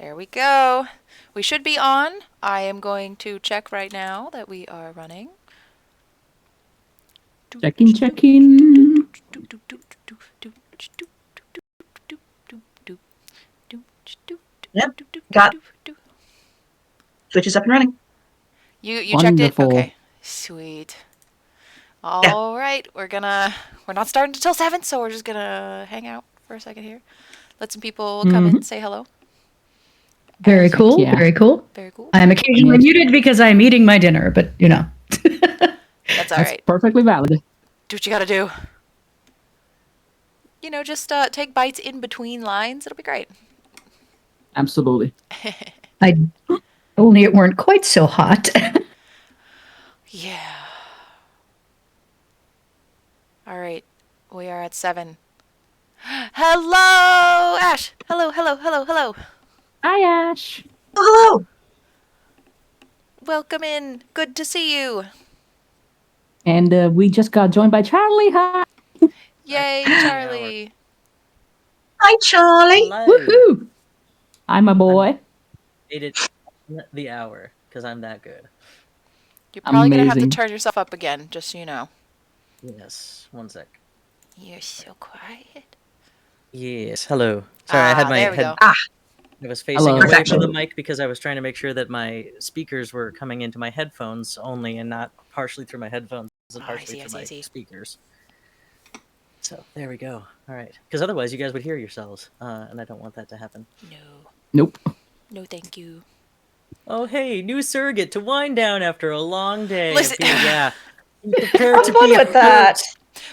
There we go. We should be on. I am going to check right now that we are running. Checking. Yep, got Twitch is up and running. You checked it? Okay. Sweet. All right, we're not starting until 7, so we're just gonna hang out for a second here. Let some people come in, say hello. Very cool. Yeah. Very cool. Very cool. I am occasionally muted because I'm eating my dinner, but you know. That's all right. Perfectly valid. Do what you gotta do. You know, just take bites in between lines. It'll be great. Absolutely. Only it weren't quite so hot. Yeah. All right. We are at 7. Hello, Ash. Hello. Hi, Ash. Oh, hello. Welcome in. Good to see you. And we just got joined by Charlie. Hi. Yay, Charlie. Hi, Charlie. Hello. Woohoo! I'm a boy. Made it the hour because I'm that good. You're probably going to have to Amazing. turn yourself up again, just so you know. Yes, one sec. You're so quiet. Yes, hello. Sorry, I had my there we head. go. I was facing Hello. away from Perfection. the mic because I was trying to make sure that my speakers were coming into my headphones only, and not partially through my headphones and Oh, I partially see, through I my see. speakers. So there we go. All right, because otherwise you guys would hear yourselves, and I don't want that to happen. No. Nope. No, thank you. Oh, hey, new surrogate to wind down after a long day. Listen- Yeah. Prepare Have to fun be with that.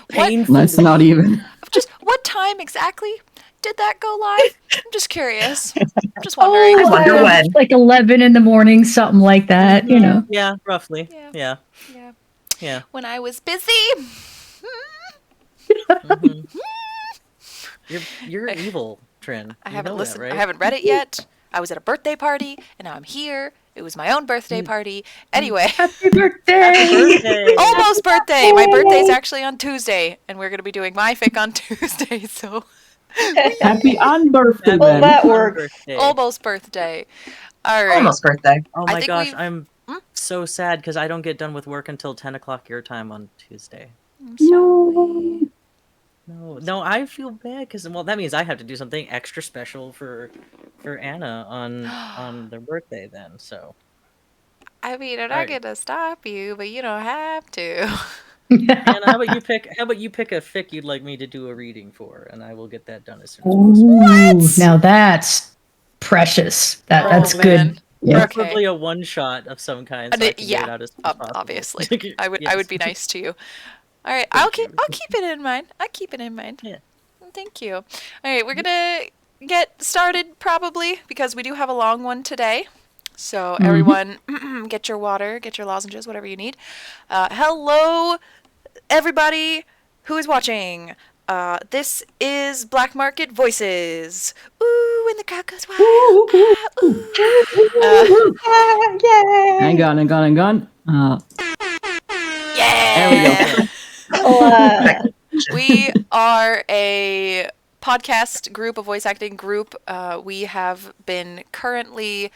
painful. Let's not even. Just what time exactly did that go live? I'm just curious. I'm just wondering. I wonder when. Like 11 in the morning, something like that, you know. Yeah, roughly. Yeah. Yeah. When I was busy. Mhm. You're evil, Trin. I You haven't know listened. that, right? I haven't read it yet. I was at a birthday party, and now I'm here. It was my own birthday party. Anyway, Happy birthday! Happy birthday! almost birthday. My birthday's actually on Tuesday, and we're gonna be doing my fic on Tuesday. So Happy unbirthday, Well, then. that works. Birthday. almost birthday. All right. Almost birthday. Oh I my think gosh, we've- I'm so sad because I don't get done with work until 10 o'clock your time on Tuesday. I'm No. sorry. No, I feel bad because that means I have to do something extra special for Anna on their birthday then. So I mean, I'm not Alright. gonna stop you, but you don't have to. Anna, how about you pick a fic you'd like me to do a reading for, and I will get that done as soon as possible. Ooh, now that's precious. That's Oh, good. man. Yeah. Preferably a one shot of some kind, so And I it- can yeah, get it out as soon as possible. obviously. I would Yes. be nice to you. All right, Thank I'll keep you. it in mind. I keep it in mind. Yeah. Thank you. All right, we're gonna get started probably because we do have a long one today. So everyone, get your water, get your lozenges, whatever you need. Hello, everybody who is watching. This is Black Market Voices. Ooh, and the crowd goes wild. Yay! Hang on. Yeah. There we go. We are a podcast group, a voice acting group. We have been currently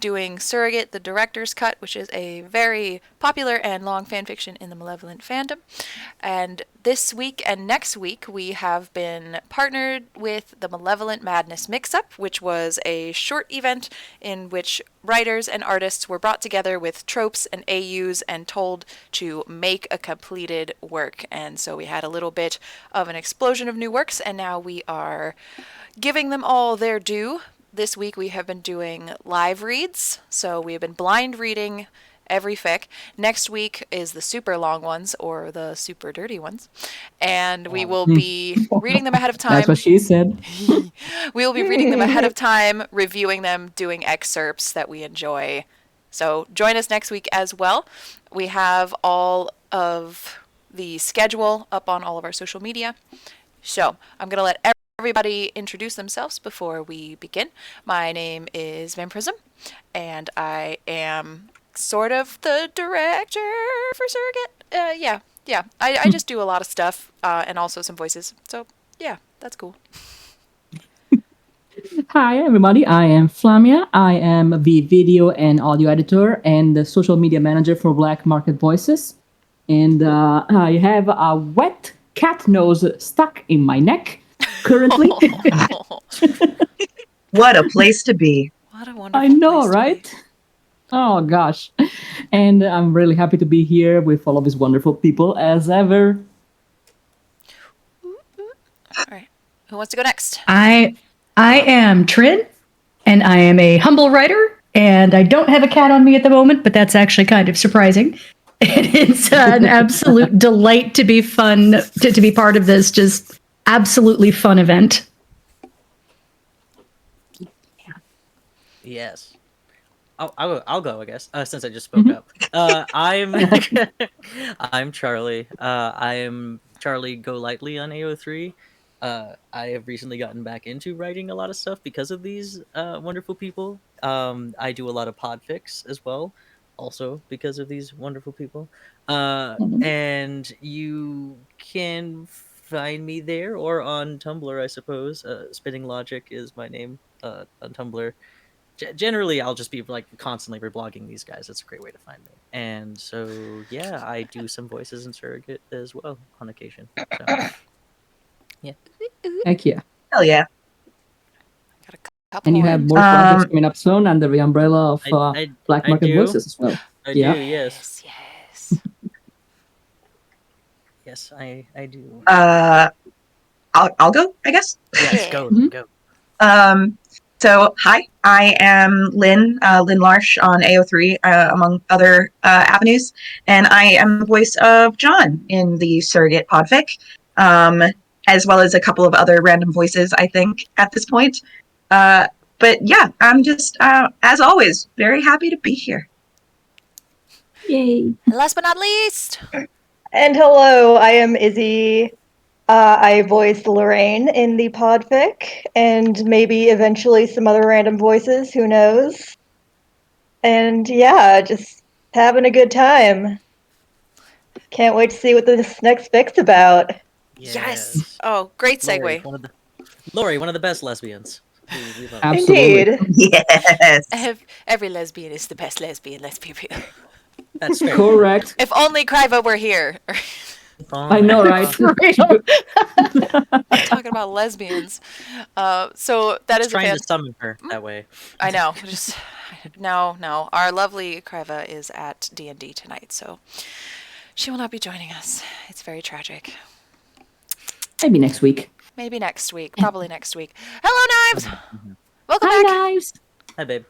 doing Surrogate, the Director's Cut, which is a very popular and long fan fiction in the Malevolent fandom. And this week and next week, we have been partnered with the Malevolent Madness Mixup, which was a short event in which writers and artists were brought together with tropes and AUs and told to make a completed work. And so we had a little bit of an explosion of new works, and now we are giving them all their due. This week we have been doing live reads, so we have been blind reading every fic. Next week is the super long ones or the super dirty ones, and we will be reading them ahead of time. That's what she said. We will be reading them ahead of time, reviewing them, doing excerpts that we enjoy. So join us next week as well. We have all of the schedule up on all of our social media. So I'm going to let everybody introduce themselves before we begin. My name is Van Prism, and I am sort of the director for Surrogate. Yeah. I just do a lot of stuff and also some voices. So yeah, that's cool. Hi, everybody. I am Flamia. I am the video and audio editor and the social media manager for Black Market Voices. And I have a wet cat nose stuck in my neck currently. What a place to be. What a wonderful I know, place to be. right? Oh, gosh. And I'm really happy to be here with all of these wonderful people as ever. All right. Who wants to go next? I am Trin, and I am a humble writer, and I don't have a cat on me at the moment, but that's actually kind of surprising. And it's an absolute delight to be to be part of this just absolutely fun event. Yes. I'll go, I guess, since I just spoke up. I'm I'm Charlie. I am Charlie Go Lightly on AO3. I have recently gotten back into writing a lot of stuff because of these wonderful people. I do a lot of podfics as well, also because of these wonderful people. And you can find me there or on Tumblr, I suppose. Spinning Logic is my name on Tumblr. Generally, I'll just be like constantly reblogging these guys. That's a great way to find me. And so, yeah, I do some voices in Surrogate as well on occasion. So, yeah. Heck yeah. Hell yeah. Got a couple And you more. have more projects coming up soon under the umbrella of Black I Market do. Voices as well. I Yeah. do, yes. Yes. Yes, I do. I'll go, I guess. Yes, Yeah. go, go. So, hi, I am Lynn Larsh on AO3, among other avenues, and I am the voice of John in the Surrogate podfic, as well as a couple of other random voices, I think, at this point. But yeah, I'm just, as always, very happy to be here. Yay. And last but not least. And hello, I am Izzy. I voiced Lorraine in the podfic, and maybe eventually some other random voices, who knows? And yeah, just having a good time. Can't wait to see what this next fic's about. Yes. Oh, great segue. Lori, one of the best lesbians. We love her. Absolutely. Indeed. Yes. Every lesbian is the best lesbian, let's be real. That's fair. Correct. If only Kryva were here. I know, right? Talking about lesbians. So that is trying to summon her that way. I know. Just no. Our lovely Kryva is at D&D tonight, so she will not be joining us. It's very tragic. Maybe next week. Maybe next week. Probably next week. Hello, Knives. Welcome Hi, back. Knives. Hi, babe.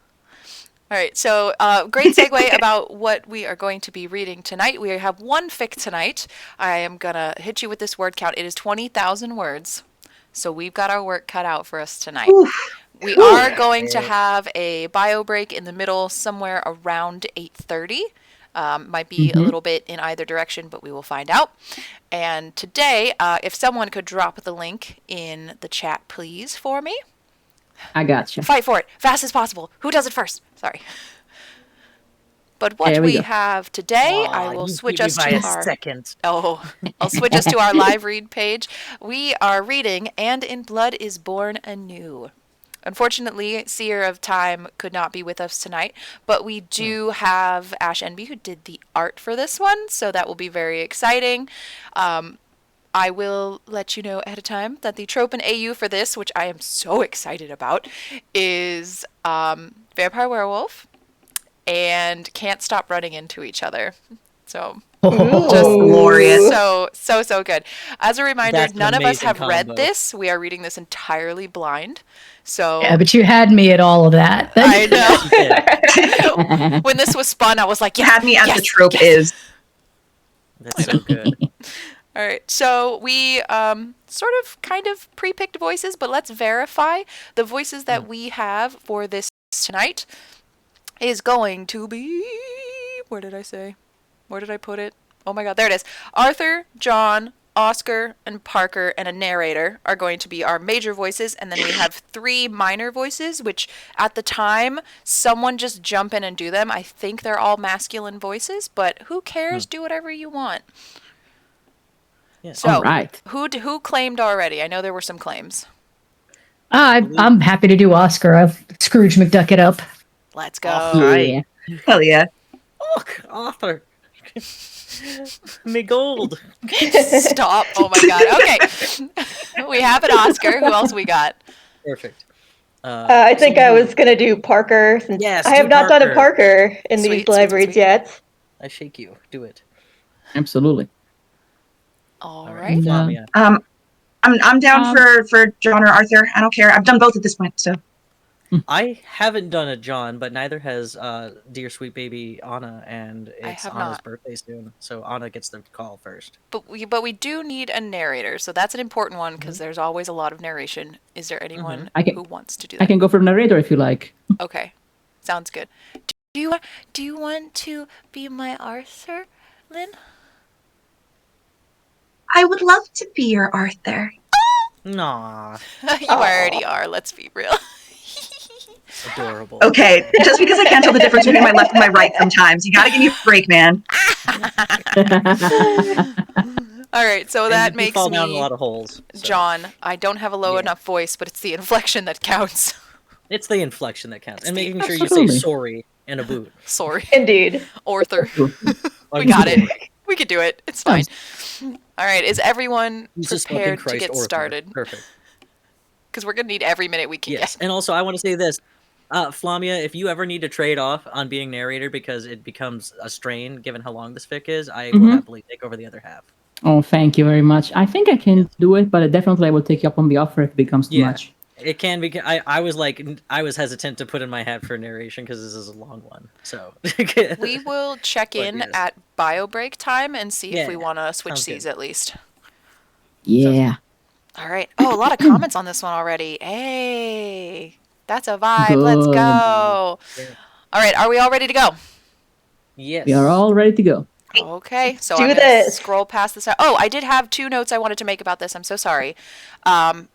All right, so great segue about what we are going to be reading tonight. We have one fic tonight. I am going to hit you with this word count. It is 20,000 words, so we've got our work cut out for us tonight. Oof. We are going to have a bio break in the middle somewhere around 8:30. Might be a little bit in either direction, but we will find out. And today, if someone could drop the link in the chat, please, for me. I gotcha. Fight for it. Fast as possible. Who does it first? Sorry. But what There we we go. have today, I Aw, will you switch beat me us by to a our... second. Oh, I'll switch us to our live read page. We are reading And in Blood is Born Anew. Unfortunately, Seer of Time could not be with us tonight, but we do have Ash Enby who did the art for this one, so that will be very exciting. I will let you know ahead of time that the trope and AU for this, which I am so excited about, is Vampire Werewolf and Can't Stop Running Into Each Other. So Just glorious. so good. As a reminder, That's an none of us amazing have read combo. this. We are reading this entirely blind. So Yeah, but you had me at all of that. I Yes, you know. did. When this was spun, I was like, You yes, had me at yes, the trope yes. is. That's so good. All right, so we sort of kind of pre-picked voices, but let's verify the voices that we have for this tonight is going to be... Where did I say? Where did I put it? Oh my god, there it is. Arthur, John, Oscar, and Parker, and a narrator are going to be our major voices, and then we have 3 minor voices, which at the time, someone just jump in and do them. I think they're all masculine voices, but who cares? Do whatever you want. Yeah. So, All right. who claimed already? I know there were some claims. I'm happy to do Oscar. I've Scrooge McDuck it up. Let's go. Hi. Hell yeah. Look, Arthur. Me gold. Stop. Oh my god. Okay. We have an Oscar. Who else we got? Perfect. I think I was gonna do Parker since Yes, I have do not done a Parker. Parker in Sweet, these sweet, libraries sweet. yet. I shake you. Do it. Absolutely. All right, right. Flamia. I'm down for John or Arthur. I don't care. I've done both at this point, so. I haven't done a John, but neither has dear sweet baby Anna, and I it's have Anna's not. birthday soon, so Anna gets the call first. But we do need a narrator, so that's an important one because there's always a lot of narration. Is there anyone who wants to do that? I can go for narrator if you like. Okay, sounds good. Do you want to be my Arthur, Lynn? I would love to be your Arthur. Nah, You already are. Let's be real. adorable. Okay, just because I can't tell the difference between my left and my right sometimes, you gotta give me a break, man. All right, so And that you makes fall down a me lot of holes. so. John. I don't have a low Yeah. enough voice, but it's the inflection that counts. It's the inflection that counts, and the- making sure you Absolutely. say sorry in a boot. Sorry, Indeed. Arthur. Oh, We you got did it. We could do it. It's fine. All right, is everyone Jesus fucking prepared to Christ, get Arthur. started? Perfect. Because we're gonna need every minute we can Yes, get. and also I want to say this. Flamia, if you ever need to trade off on being narrator because it becomes a strain given how long this fic is, I will happily take over the other half. Oh, thank you very much. I think I can Yes. do it, but definitely I will take you up on the offer if it becomes too much. It can be. I was hesitant to put in my hat for narration because this is a long one. So We will check But in yes. at bio break time and see if we Yeah, want to switch sounds seas good. at least. Yeah. All right. Oh, a lot of comments on this one already. Hey, that's a vibe. Let's Good. go. Yeah. All right. Are we all ready to go? Yes, We are all ready to go. Okay, so Do I'm going to this. scroll past this. Oh, I did have 2 notes I wanted to make about this. I'm so sorry.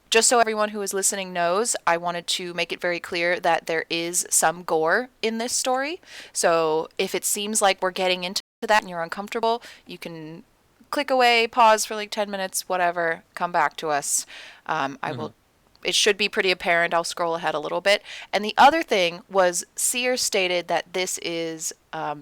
Just so everyone who is listening knows, I wanted to make it very clear that there is some gore in this story. So if it seems like we're getting into that and you're uncomfortable, you can click away, pause for like 10 minutes, whatever, come back to us. I will. It should be pretty apparent. I'll scroll ahead a little bit. And the other thing was Sears stated that this is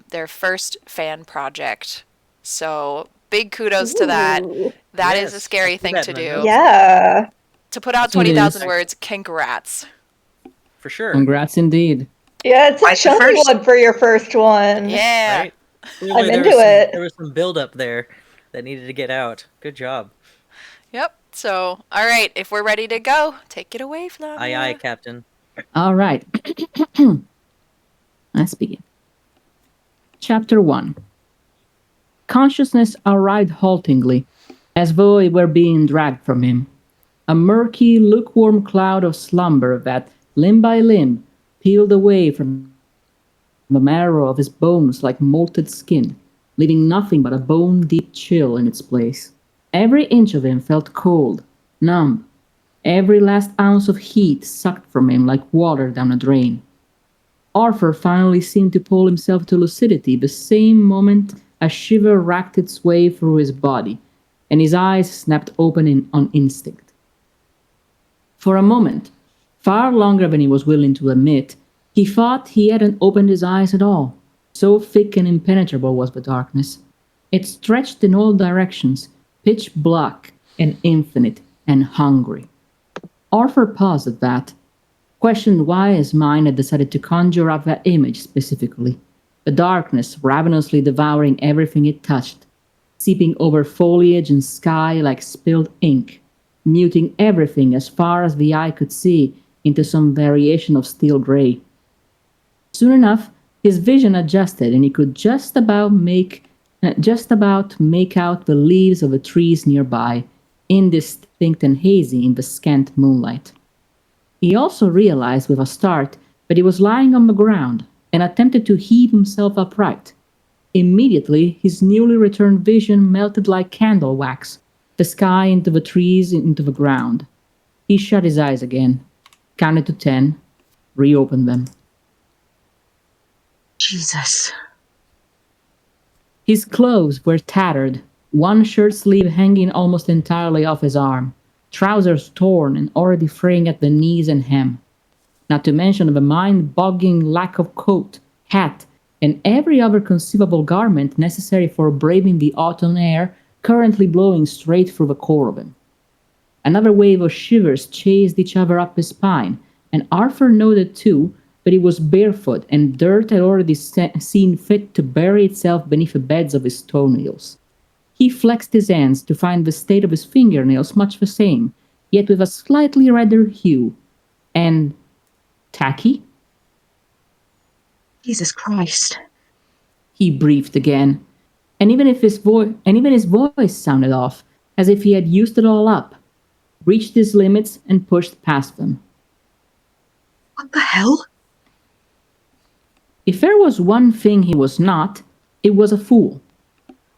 their first fan project. So big kudos to that. Ooh. That is a Yes, scary I see thing that to in the do. notes. Yeah. To put out It is. 20,000 words, congrats. for sure. Congrats indeed. Yeah, it's a Twice the chunky first. one for your first one. Yeah. Right? Clearly into it. There was some build up there that needed to get out. Good job. Yep. So, all right, if we're ready to go, take it away, Flavia. Aye, aye, Captain. All right. Let's begin. Chapter 1. Consciousness arrived haltingly, as though it were being dragged from him. A murky, lukewarm cloud of slumber that, limb by limb, peeled away from the marrow of his bones like molted skin, leaving nothing but a bone-deep chill in its place. Every inch of him felt cold, numb, every last ounce of heat sucked from him like water down a drain. Arthur finally seemed to pull himself to lucidity the same moment a shiver racked its way through his body, and his eyes snapped open on instinct. For a moment, far longer than he was willing to admit, he thought he hadn't opened his eyes at all. So thick and impenetrable was the darkness. It stretched in all directions, pitch black and infinite and hungry. Arthur paused at that, questioned why his mind had decided to conjure up that image specifically. The darkness ravenously devouring everything it touched, seeping over foliage and sky like spilled ink, muting everything as far as the eye could see into some variation of steel gray. Soon enough, his vision adjusted and he could just about make out the leaves of the trees nearby, indistinct and hazy in the scant moonlight. He also realized with a start that he was lying on the ground and attempted to heave himself upright. Immediately, his newly returned vision melted like candle wax, the sky into the trees, into the ground. He shut his eyes again, counted to 10, reopened them. Jesus. His clothes were tattered, one shirt sleeve hanging almost entirely off his arm, trousers torn and already fraying at the knees and hem, not to mention the mind-boggling lack of coat, hat, and every other conceivable garment necessary for braving the autumn air currently blowing straight through the core of him. Another wave of shivers chased each other up his spine, and Arthur noted too that he was barefoot and dirt had already seen fit to bury itself beneath the beds of his toenails. He flexed his hands to find the state of his fingernails much the same, yet with a slightly redder hue, and tacky? Jesus Christ. He breathed again, and even his voice sounded off, as if he had used it all up, reached his limits and pushed past them. What the hell? If there was one thing he was not, it was a fool.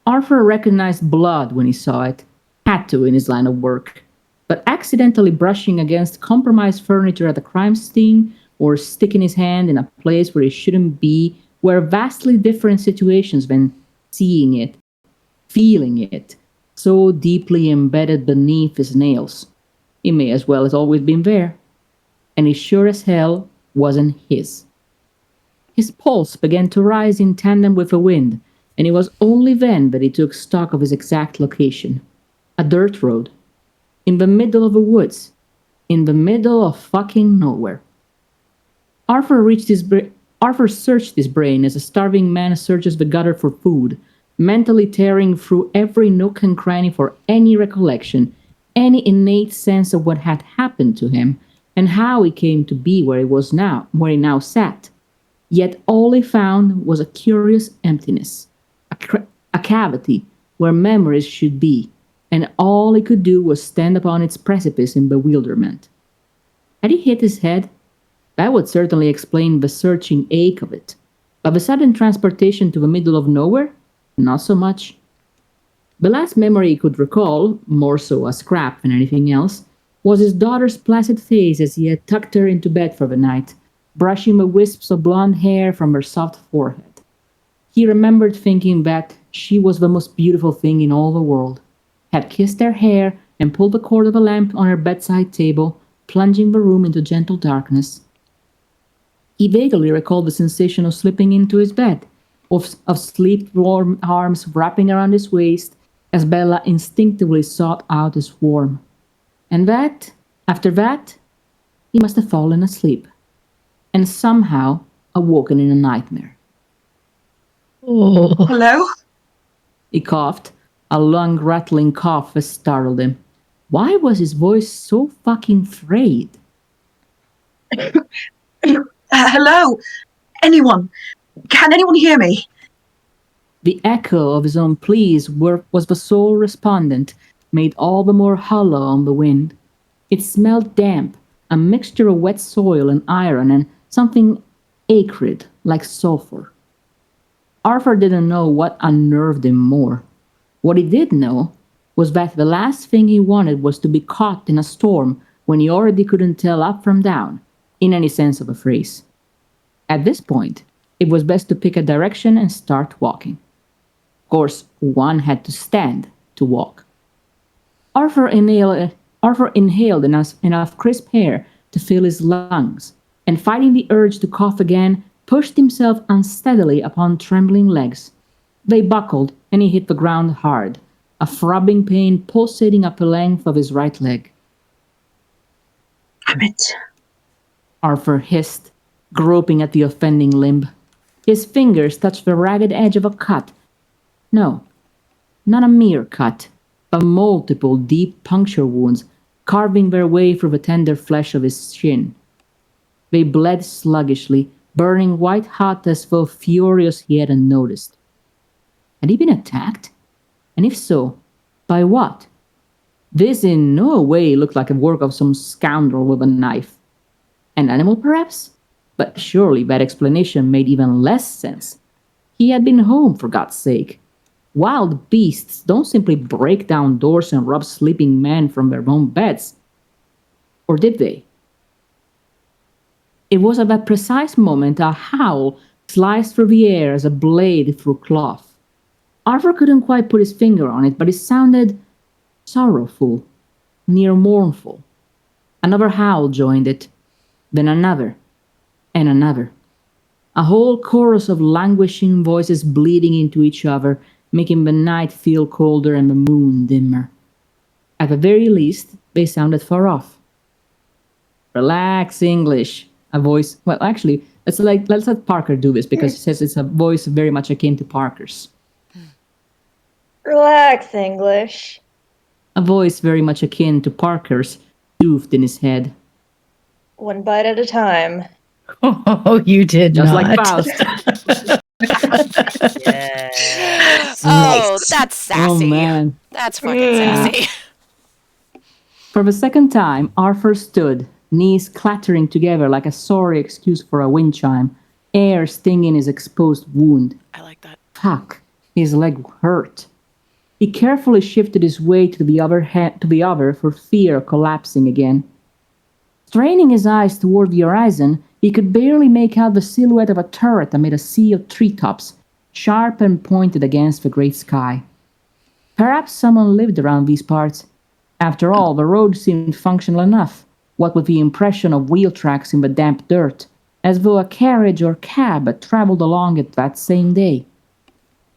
Arthur recognized blood when he saw it, had to in his line of work, but accidentally brushing against compromised furniture at the crime scene or sticking his hand in a place where it shouldn't be were vastly different situations than seeing it, feeling it, so deeply embedded beneath his nails. It may as well have always been there, and it sure as hell wasn't his. His pulse began to rise in tandem with the wind, and it was only then that he took stock of his exact location. A dirt road. In the middle of the woods. In the middle of fucking nowhere. Arthur searched his brain as a starving man searches the gutter for food, mentally tearing through every nook and cranny for any recollection, any innate sense of what had happened to him, and how he came to be where he now sat. Yet all he found was a curious emptiness, a cavity where memories should be, and all he could do was stand upon its precipice in bewilderment. Had he hit his head? That would certainly explain the searching ache of it, but the sudden transportation to the middle of nowhere? Not so much. The last memory he could recall, more so a scrap than anything else, was his daughter's placid face as he had tucked her into bed for the night, brushing the wisps of blonde hair from her soft forehead. He remembered thinking that she was the most beautiful thing in all the world, had kissed her hair and pulled the cord of a lamp on her bedside table, plunging the room into gentle darkness. He vaguely recalled the sensation of slipping into his bed, of sleep-warm arms wrapping around his waist as Bella instinctively sought out his warmth. And that, after that, he must have fallen asleep, and somehow awoken in a nightmare. Oh. Hello? He coughed, a long rattling cough that startled him. Why was his voice so fucking frayed? Hello? Anyone? Can anyone hear me? The echo of his own pleas was the sole respondent, made all the more hollow on the wind. It smelled damp, a mixture of wet soil and iron and something acrid, like sulfur. Arthur didn't know what unnerved him more. What he did know was that the last thing he wanted was to be caught in a storm when he already couldn't tell up from down, in any sense of the phrase. At this point, it was best to pick a direction and start walking. Of course, one had to stand to walk. Arthur inhaled enough crisp air to fill his lungs, and fighting the urge to cough again, pushed himself unsteadily upon trembling legs. They buckled, and he hit the ground hard, a throbbing pain pulsating up the length of his right leg. Damn it. Arthur hissed, groping at the offending limb. His fingers touched the ragged edge of a cut. No, not a mere cut, but multiple deep puncture wounds carving their way through the tender flesh of his shin. They bled sluggishly, burning white-hot as though furious he hadn't noticed. Had he been attacked? And if so, by what? This in no way looked like the work of some scoundrel with a knife. An animal, perhaps? But surely that explanation made even less sense. He had been home, for God's sake. Wild beasts don't simply break down doors and rob sleeping men from their own beds. Or did they? It was at that precise moment a howl sliced through the air as a blade through cloth. Arthur couldn't quite put his finger on it, but it sounded sorrowful, near mournful. Another howl joined it, then another, and another. A whole chorus of languishing voices bleeding into each other, making the night feel colder and the moon dimmer. At the very least, they sounded far off. Relax, English. A voice. Well, actually, let's let Parker do this because he says it's a voice very much akin to Parker's. Relax, English. A voice very much akin to Parker's soothed in his head. One bite at a time. Oh, you did Just not. like Faust. Yes. Oh, that's sassy. Oh, man. That's fucking sassy. For the second time, Arthur stood, knees clattering together like a sorry excuse for a wind chime, air stinging his exposed wound. I like that. Fuck, his leg hurt. He carefully shifted his weight to the other for fear of collapsing again. Straining his eyes toward the horizon, he could barely make out the silhouette of a turret amid a sea of treetops, sharp and pointed against the great sky. Perhaps someone lived around these parts. After all, the road seemed functional enough, what with the impression of wheel tracks in the damp dirt, as though a carriage or cab had traveled along it that same day.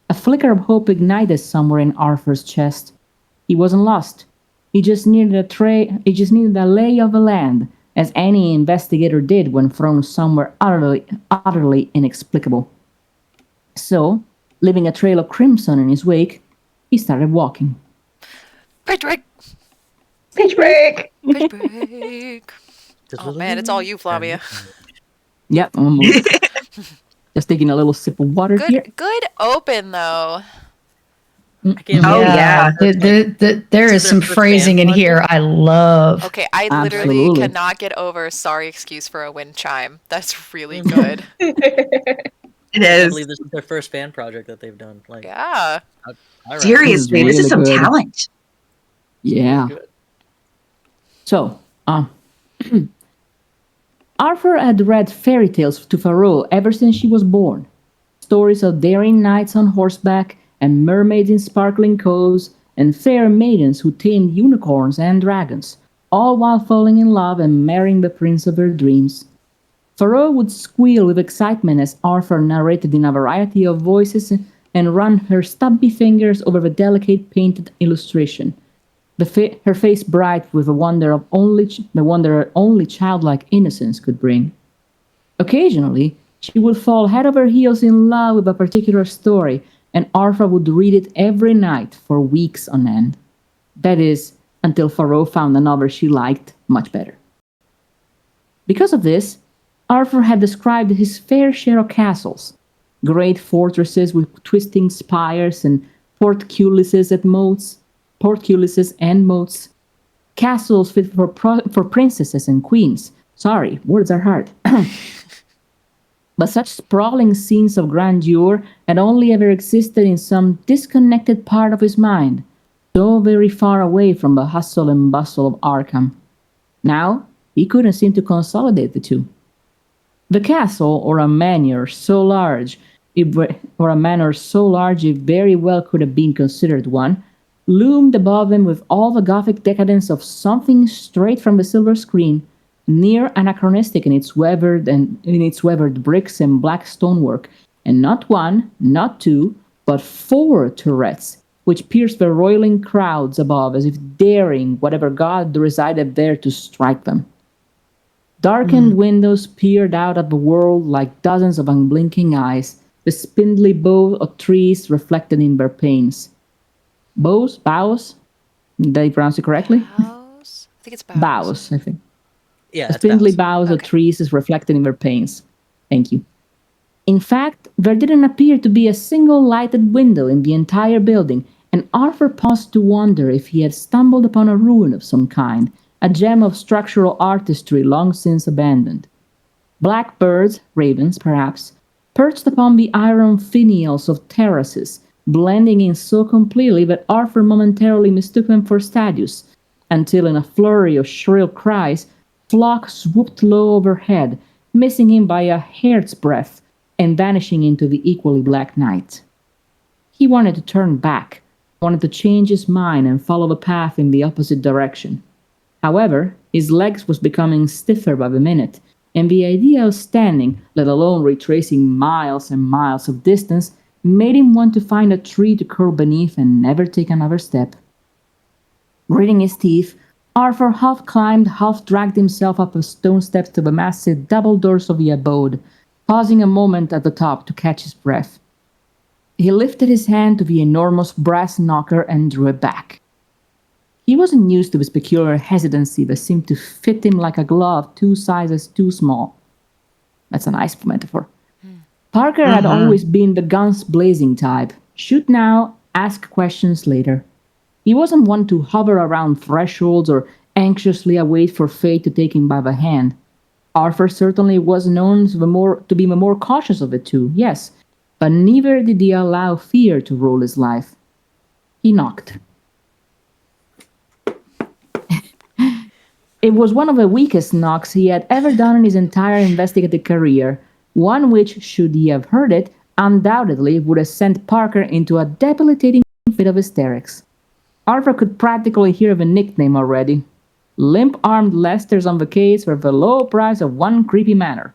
A flicker of hope ignited somewhere in Arthur's chest. He wasn't lost. He just needed a lay of the land, as any investigator did when thrown somewhere utterly inexplicable. So, leaving a trail of crimson in his wake, he started walking. Pitch break. Pitch break. Pitch break. Oh man, it's all you, Flavia. Yep, almost. Just taking a little sip of water here. Good open though. I can't Oh, believe yeah. There is some phrasing in here I love. Okay, I literally Absolutely. cannot get over sorry excuse for a wind chime. That's really good. It I can't is. believe this is their first fan project that they've done. Like, Yeah. all right. Seriously, this is really some good. talent. Yeah. Good. So, Arthur had read fairy tales to Pharaoh ever since she was born. Stories of daring knights on horseback, and mermaids in sparkling coves, and fair maidens who tamed unicorns and dragons, all while falling in love and marrying the prince of their dreams. Pharaoh would squeal with excitement as Arthur narrated in a variety of voices and run her stubby fingers over the delicate painted illustration, her face bright with the wonder only childlike innocence could bring. Occasionally, she would fall head over heels in love with a particular story, and Arthur would read it every night for weeks on end. That is, until Pharaoh found another she liked much better. Because of this, Arthur had described his fair share of castles, great fortresses with twisting spires and portcullises and moats, castles fit for princesses and queens. Sorry, words are hard. But such sprawling scenes of grandeur had only ever existed in some disconnected part of his mind, so very far away from the hustle and bustle of Arkham. Now, he couldn't seem to consolidate the two. The castle, or a manor so large it very well could have been considered one, loomed above him with all the Gothic decadence of something straight from the silver screen, near anachronistic in its weathered bricks and black stonework, and not one, not two, but 4 turrets, which pierced the roiling crowds above as if daring whatever god resided there to strike them. Darkened windows peered out at the world like dozens of unblinking eyes, the spindly bow of trees reflected in their panes. Boughs? Did I pronounce it correctly? Boughs? I think it's boughs. Boughs, I think. Yeah, The it's spindly boughs. boughs of trees is reflected in their panes. Thank you. In fact, there didn't appear to be a single lighted window in the entire building, and Arthur paused to wonder if he had stumbled upon a ruin of some kind, a gem of structural artistry long since abandoned. Black birds, ravens perhaps, perched upon the iron finials of terraces, blending in so completely that Arthur momentarily mistook them for statues, until in a flurry of shrill cries, flock swooped low overhead, missing him by a hair's breadth, and vanishing into the equally black night. He wanted to turn back, wanted to change his mind and follow the path in the opposite direction. However, his legs was becoming stiffer by the minute, and the idea of standing, let alone retracing miles and miles of distance, made him want to find a tree to curl beneath and never take another step. Gritting his teeth, Arthur half climbed, half dragged himself up the stone steps to the massive double doors of the abode, pausing a moment at the top to catch his breath. He lifted his hand to the enormous brass knocker and drew it back. He wasn't used to this peculiar hesitancy that seemed to fit him like a glove 2 sizes too small. That's a nice metaphor. Parker had always been the guns blazing type. Shoot now, ask questions later. He wasn't one to hover around thresholds or anxiously await for fate to take him by the hand. Arthur certainly was known to be the more cautious of the two, yes, but neither did he allow fear to rule his life. He knocked. It was one of the weakest knocks he had ever done in his entire investigative career, one which, should he have heard it, undoubtedly would have sent Parker into a debilitating fit of hysterics. Arthur could practically hear the nickname already. Limp-armed Lester's on the case for the low price of 1 creepy manor.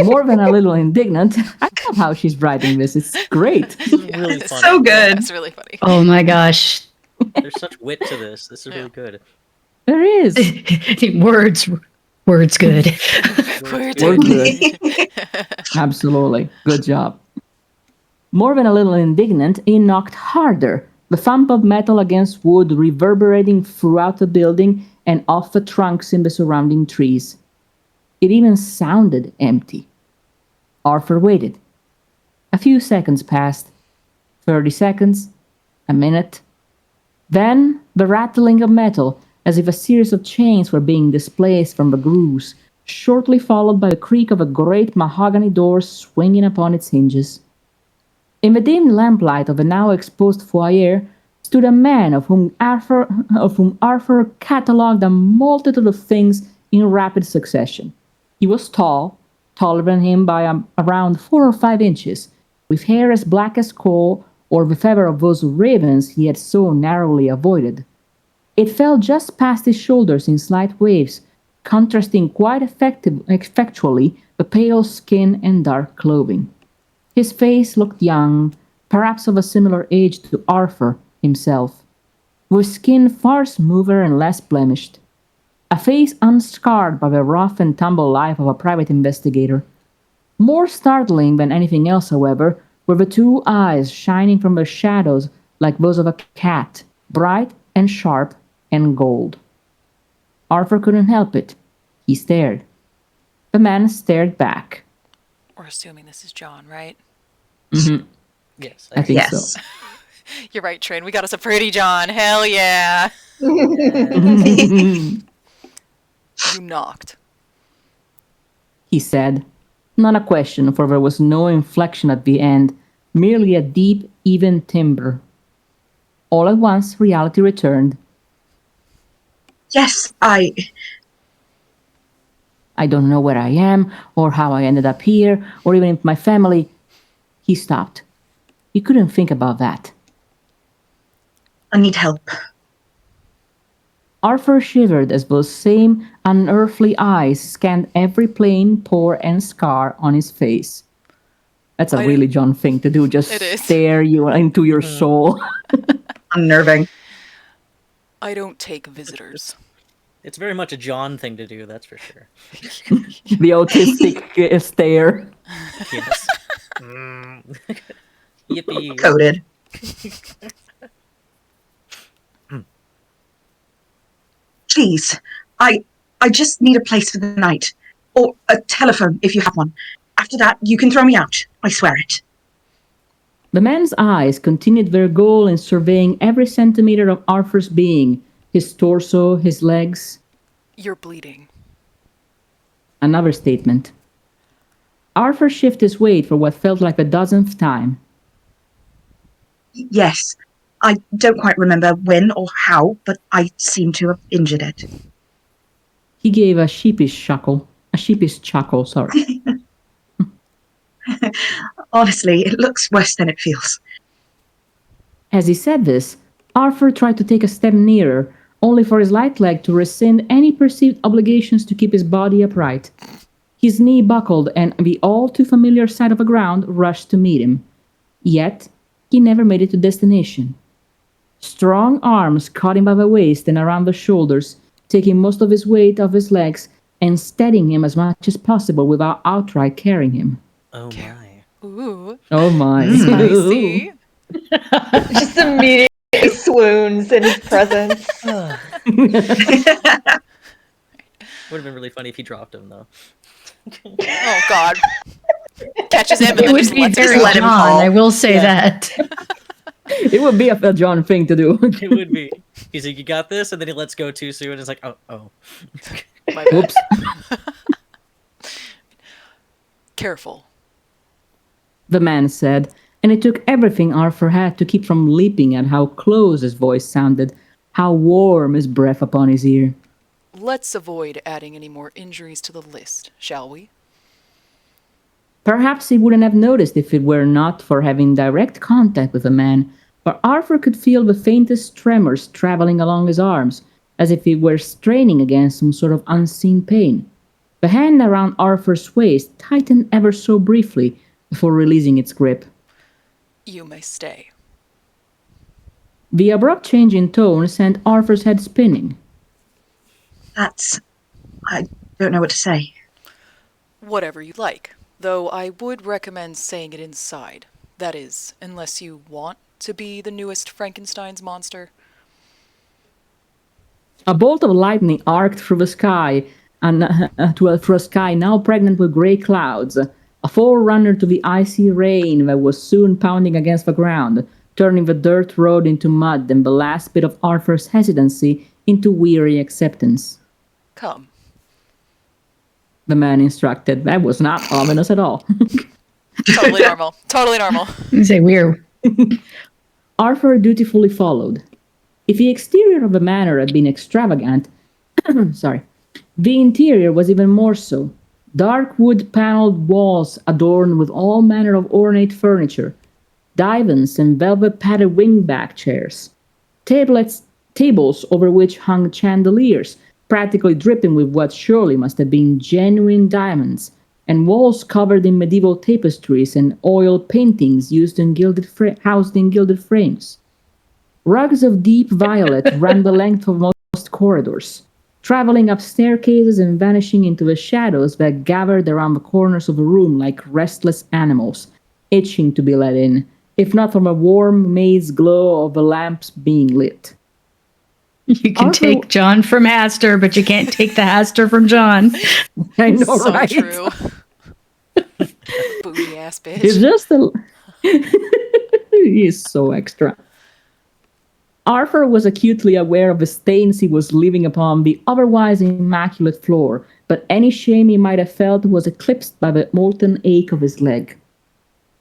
More than a little indignant, I love how she's writing this. It's great. Really It's funny. so good. It's really funny. Oh my gosh. There's such wit to this. This is really good. There is. Words good. We're We're good. Absolutely. Good job. More than a little indignant, he knocked harder, the thump of metal against wood reverberating throughout the building and off the trunks in the surrounding trees. It even sounded empty. Arthur waited. A few seconds passed. 30 seconds. A minute. Then the rattling of metal, as if a series of chains were being displaced from the grooves, shortly followed by the creak of a great mahogany door swinging upon its hinges. In the dim lamplight of the now exposed foyer stood a man of whom Arthur catalogued a multitude of things in rapid succession. He was tall, taller than him by around 4 or 5 inches, with hair as black as coal or the feather of those ravens he had so narrowly avoided. It fell just past his shoulders in slight waves, contrasting quite effectually the pale skin and dark clothing. His face looked young, perhaps of a similar age to Arthur himself, with skin far smoother and less blemished. A face unscarred by the rough and tumble life of a private investigator. More startling than anything else, however, were the 2 eyes shining from the shadows like those of a cat, bright and sharp and gold. Arthur couldn't help it. He stared. The man stared back. We're assuming this is John, right? Mm-hmm. Yes. I think Yes. so. You're right, Trin. We got us a pretty John. Hell yeah. You knocked. He said. Not a question, for there was no inflection at the end, merely a deep, even timbre. All at once, reality returned. Yes, I don't know where I am, or how I ended up here, or even if my family... He stopped. He couldn't think about that. I need help. Arthur shivered as those same unearthly eyes scanned every plain, pore, and scar on his face. That's a really John thing to do, just It is. stare you into your soul. Unnerving. I don't take visitors. It's very much a John thing to do, that's for sure. The autistic stare. Yes. Yippee. Coded. Please, I just need a place for the night. Or a telephone, if you have one. After that, you can throw me out. I swear it. The man's eyes continued their goal in surveying every centimeter of Arthur's being, his torso, his legs. You're bleeding. Another statement. Arthur shifted his weight for what felt like the dozenth time. Yes. I don't quite remember when or how, but I seem to have injured it. He gave a sheepish chuckle. Sorry. Honestly, it looks worse than it feels. As he said this, Arthur tried to take a step nearer, only for his light leg to rescind any perceived obligations to keep his body upright. His knee buckled, and the all too familiar sight of the ground rushed to meet him. Yet, he never made it to destination. Strong arms caught him by the waist and around the shoulders, taking most of his weight off his legs and steadying him as much as possible without outright carrying him. Oh my. Ooh. Oh my. Spicy. Just immediately swoons in his presence. Would have been really funny if he dropped him, though. Oh, God. Catches him and It then would just be lets very him let him John, fall. I will say Yeah. that. It would be a John thing to do. It would be. He's like, you got this? And then he lets go too soon. And it's like, oh. My bad. Oops. Careful. The man said, and it took everything Arthur had to keep from leaping at how close his voice sounded, how warm his breath upon his ear. Let's avoid adding any more injuries to the list, shall we? Perhaps he wouldn't have noticed if it were not for having direct contact with the man, for Arthur could feel the faintest tremors traveling along his arms, as if he were straining against some sort of unseen pain. The hand around Arthur's waist tightened ever so briefly before releasing its grip. You may stay. The abrupt change in tone sent Arthur's head spinning. I don't know what to say. Whatever you like, though I would recommend saying it inside. That is, unless you want to be the newest Frankenstein's monster. A bolt of lightning arced through the sky, and through a sky now pregnant with grey clouds, a forerunner to the icy rain that was soon pounding against the ground, turning the dirt road into mud and the last bit of Arthur's hesitancy into weary acceptance. Come. The man instructed. That was not ominous at all. Totally normal. Totally normal. You say weird. Arthur dutifully followed. If the exterior of the manor had been extravagant, the interior was even more so. Dark wood-paneled walls adorned with all manner of ornate furniture, divans and velvet-padded wing-back chairs, tables over which hung chandeliers, practically dripping with what surely must have been genuine diamonds, and walls covered in medieval tapestries and oil paintings housed in gilded frames. Rugs of deep violet ran the length of most corridors, traveling up staircases and vanishing into the shadows that gathered around the corners of the room like restless animals, itching to be let in, if not from a warm maze glow of the lamps being lit. You can Arthur- take John from Astor, but you can't take the Astor from John. I know, So right? true. Bougie ass bitch. He's just a... He's so extra. Arthur was acutely aware of the stains he was leaving upon the otherwise immaculate floor, but any shame he might have felt was eclipsed by the molten ache of his leg.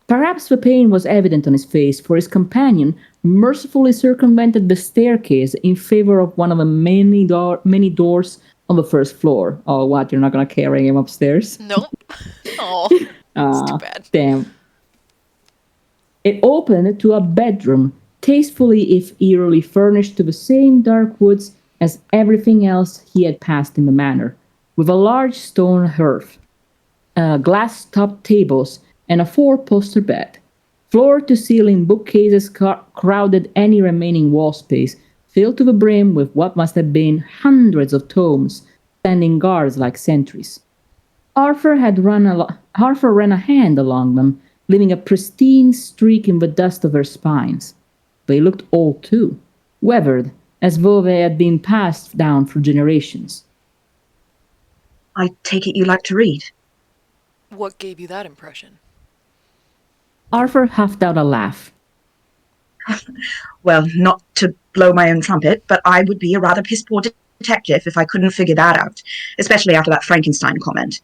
Perhaps the pain was evident on his face, for his companion mercifully circumvented the staircase in favor of one of the many doors on the first floor. Oh, what? You're not going to carry him upstairs? Nope. Oh, it's too bad. Damn. It opened to a bedroom, tastefully if eerily furnished to the same dark woods as everything else he had passed in the manor, with a large stone hearth, glass-topped tables, and a four-poster bed. Floor-to-ceiling bookcases crowded any remaining wall space, filled to the brim with what must have been hundreds of tomes, standing guards like sentries. Arthur ran a hand along them, leaving a pristine streak in the dust of their spines. They looked old too, weathered, as though they had been passed down for generations. I take it you like to read. What gave you that impression? Arthur huffed out a laugh. Well, not to blow my own trumpet, but I would be a rather piss-poor detective if I couldn't figure that out, especially after that Frankenstein comment.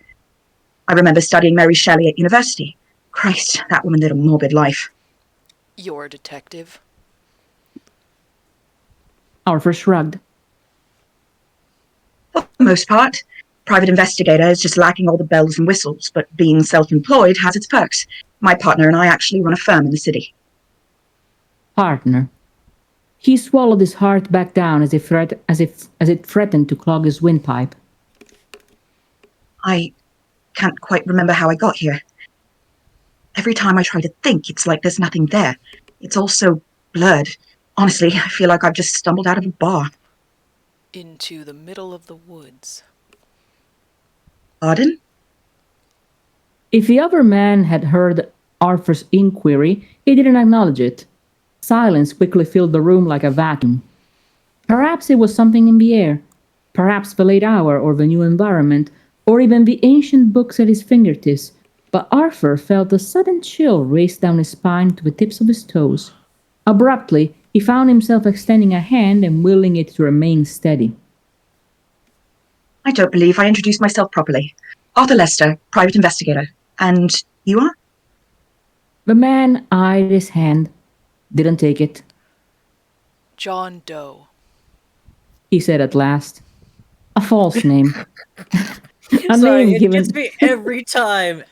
I remember studying Mary Shelley at university. Christ, that woman led a morbid life. You're a detective. Arthur shrugged. For the most part, private investigator is just lacking all the bells and whistles, but being self-employed has its perks. My partner and I actually run a firm in the city. Partner. He swallowed his heart back down as it threatened to clog his windpipe. I can't quite remember how I got here. Every time I try to think, it's like there's nothing there. It's all so blurred. Honestly, I feel like I've just stumbled out of a bar. Into the middle of the woods. Pardon? If the other man had heard Arthur's inquiry, he didn't acknowledge it. Silence quickly filled the room like a vacuum. Perhaps it was something in the air. Perhaps the late hour or the new environment, or even the ancient books at his fingertips. But Arthur felt a sudden chill race down his spine to the tips of his toes. Abruptly, he found himself extending a hand and willing it to remain steady. I don't believe I introduced myself properly. Arthur Lester, private investigator. And you are? The man eyed his hand, didn't take it. John Doe. He said at last. A false name. Sorry, name it given. gets me every time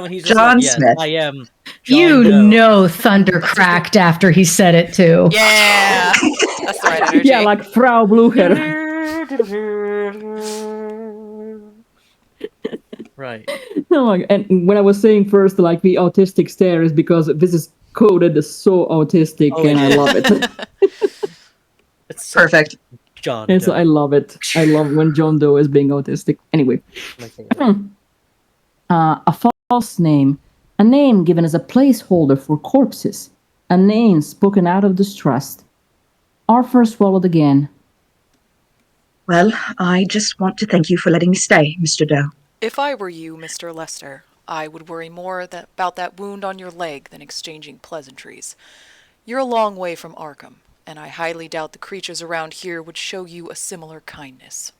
when he's just John like, yes, Smith. I am John You Doe. know thunder cracked after he said it too. Yeah! That's the right energy. Yeah, like Frau Blucher. Right. No, and when I was saying first, like the autistic stare is because this is coded as so autistic, Oh, and I it is. love it. It's so Perfect. John And so Doe. I love it. I love when John Doe is being autistic. Anyway, My favorite. a false name, a name given as a placeholder for corpses, a name spoken out of distrust. Arthur swallowed again. Well, I just want to thank you for letting me stay, Mr. Doe. If I were you, Mr. Lester, I would worry more about that wound on your leg than exchanging pleasantries. You're a long way from Arkham, and I highly doubt the creatures around here would show you a similar kindness.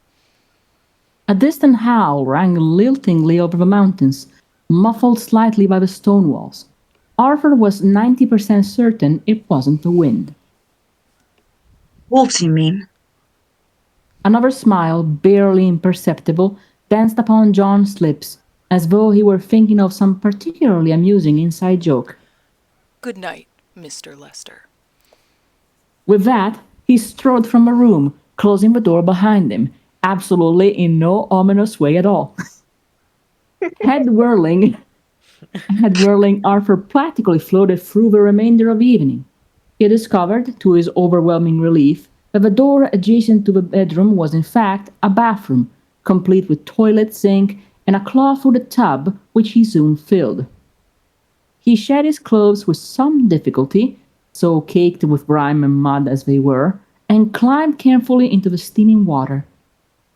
A distant howl rang liltingly over the mountains, muffled slightly by the stone walls. Arthur was 90% certain it wasn't the wind. Wolves, you mean? Another smile, barely imperceptible, danced upon John's lips, as though he were thinking of some particularly amusing inside joke. Good night, Mr. Lester. With that, he strode from the room, closing the door behind him, absolutely in no ominous way at all. Head whirling, Arthur practically floated through the remainder of the evening. He discovered, to his overwhelming relief, that the door adjacent to the bedroom was in fact a bathroom, complete with toilet, sink, and a claw-footed tub, which he soon filled. He shed his clothes with some difficulty, so caked with grime and mud as they were, and climbed carefully into the steaming water.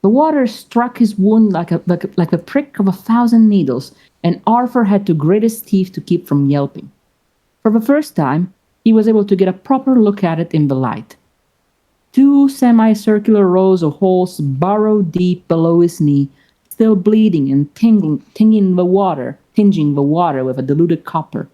The water struck his wound like the prick of 1,000 needles, and Arthur had to grit his teeth to keep from yelping. For the first time, he was able to get a proper look at it in the light. 2 semicircular rows of holes burrowed deep below his knee, still bleeding and tinging the water with a diluted copper.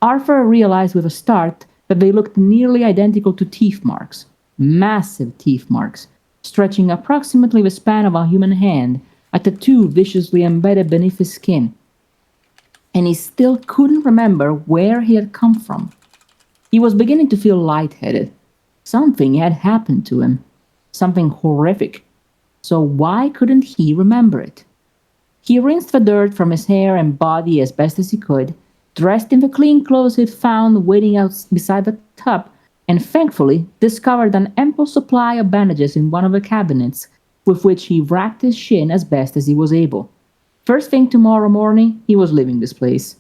Arthur realized with a start that they looked nearly identical to teeth marks, massive teeth marks, stretching approximately the span of a human hand, a tattoo viciously embedded beneath his skin. And he still couldn't remember where he had come from. He was beginning to feel lightheaded. Something had happened to him. Something horrific. So why couldn't he remember it? He rinsed the dirt from his hair and body as best as he could, dressed in the clean clothes he'd found waiting out beside the tub, and thankfully discovered an ample supply of bandages in one of the cabinets, with which he wrapped his shin as best as he was able. First thing tomorrow morning, he was leaving this place.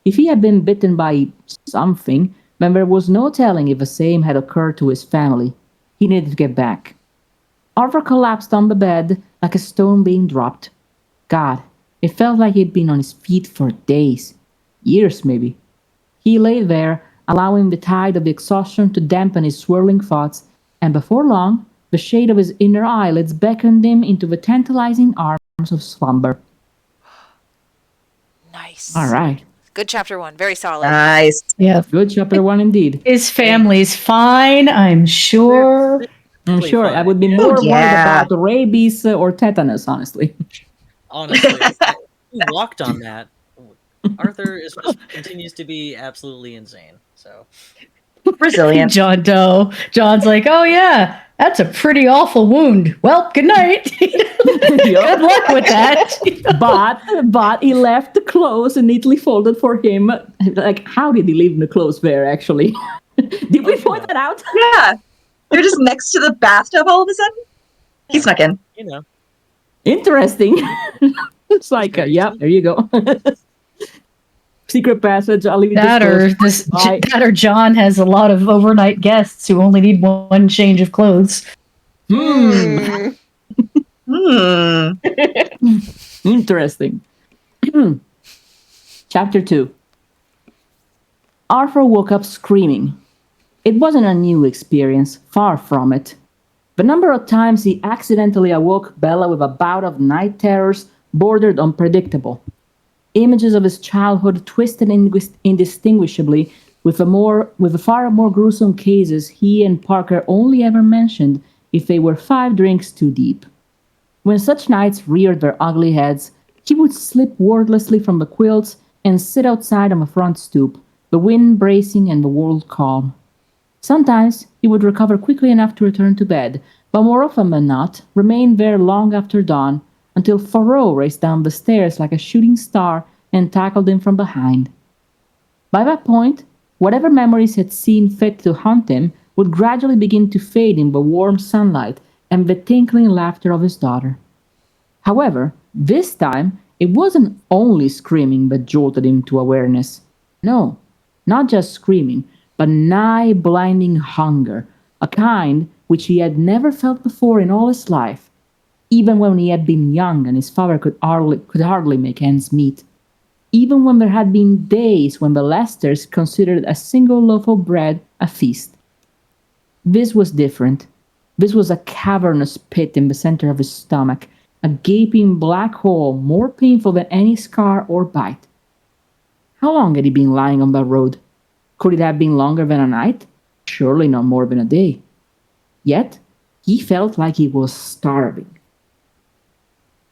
If he had been bitten by something, then there was no telling if the same had occurred to his family. He needed to get back. Arthur collapsed on the bed like a stone being dropped. God, it felt like he'd been on his feet for days. Years, maybe. He lay there, allowing the tide of exhaustion to dampen his swirling thoughts, and before long, the shade of his inner eyelids beckoned him into the tantalizing arms of slumber. Nice. All right. Good chapter 1. Very solid. Nice. Yeah. Good chapter 1 indeed. His family's fine, I'm sure. I'm sure I would be fine. more Oh, yeah. worried about rabies or tetanus, honestly. Honestly, he walked on that. Arthur continues to be absolutely insane. So Resilient. John Doe. John's like, oh yeah, that's a pretty awful wound. Well, good night. Good luck with that. But he left the clothes neatly folded for him. Like, how did he leave the clothes there, actually? Did we point that out? Yeah. They're just next to the bathtub all of a sudden. He snuck in. You know. Interesting. It's like, yeah, there you go. Secret passage. I'll leave it that or John has a lot of overnight guests who only need one change of clothes. Interesting. Chapter 2. Arthur woke up screaming. It wasn't a new experience, far from it. The number of times he accidentally awoke Bella with a bout of night terrors bordered unpredictable. Images of his childhood twisted indistinguishably with the far more gruesome cases he and Parker only ever mentioned if they were 5 drinks too deep. When such nights reared their ugly heads, he would slip wordlessly from the quilts and sit outside on the front stoop, the wind bracing and the world calm. Sometimes he would recover quickly enough to return to bed, but more often than not, remain there long after dawn, until Thoreau raced down the stairs like a shooting star and tackled him from behind. By that point, whatever memories had seen fit to haunt him would gradually begin to fade in the warm sunlight and the tinkling laughter of his daughter. However, this time, it wasn't only screaming that jolted him to awareness. No, not just screaming, but nigh blinding hunger, a kind which he had never felt before in all his life, even when he had been young and his father could hardly make ends meet, even when there had been days when the Lesters considered a single loaf of bread a feast. This was different. This was a cavernous pit in the center of his stomach, a gaping black hole more painful than any scar or bite. How long had he been lying on that road? Could it have been longer than a night? Surely not more than a day. Yet, he felt like he was starving.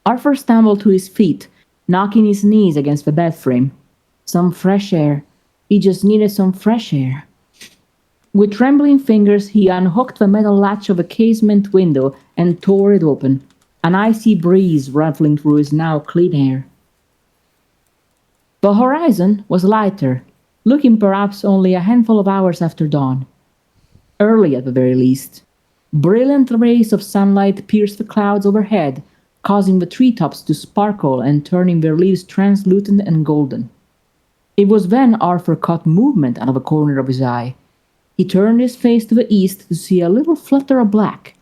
Arthur stumbled to his feet, knocking his knees against the bed frame. Some fresh air. He just needed some fresh air. With trembling fingers, he unhooked the metal latch of a casement window and tore it open, an icy breeze ruffling through his now clean air. The horizon was lighter, looking perhaps only a handful of hours after dawn. Early at the very least. Brilliant rays of sunlight pierced the clouds overhead, causing the treetops to sparkle and turning their leaves translucent and golden. It was then Arthur caught movement out of a corner of his eye. He turned his face to the east to see a little flutter of black,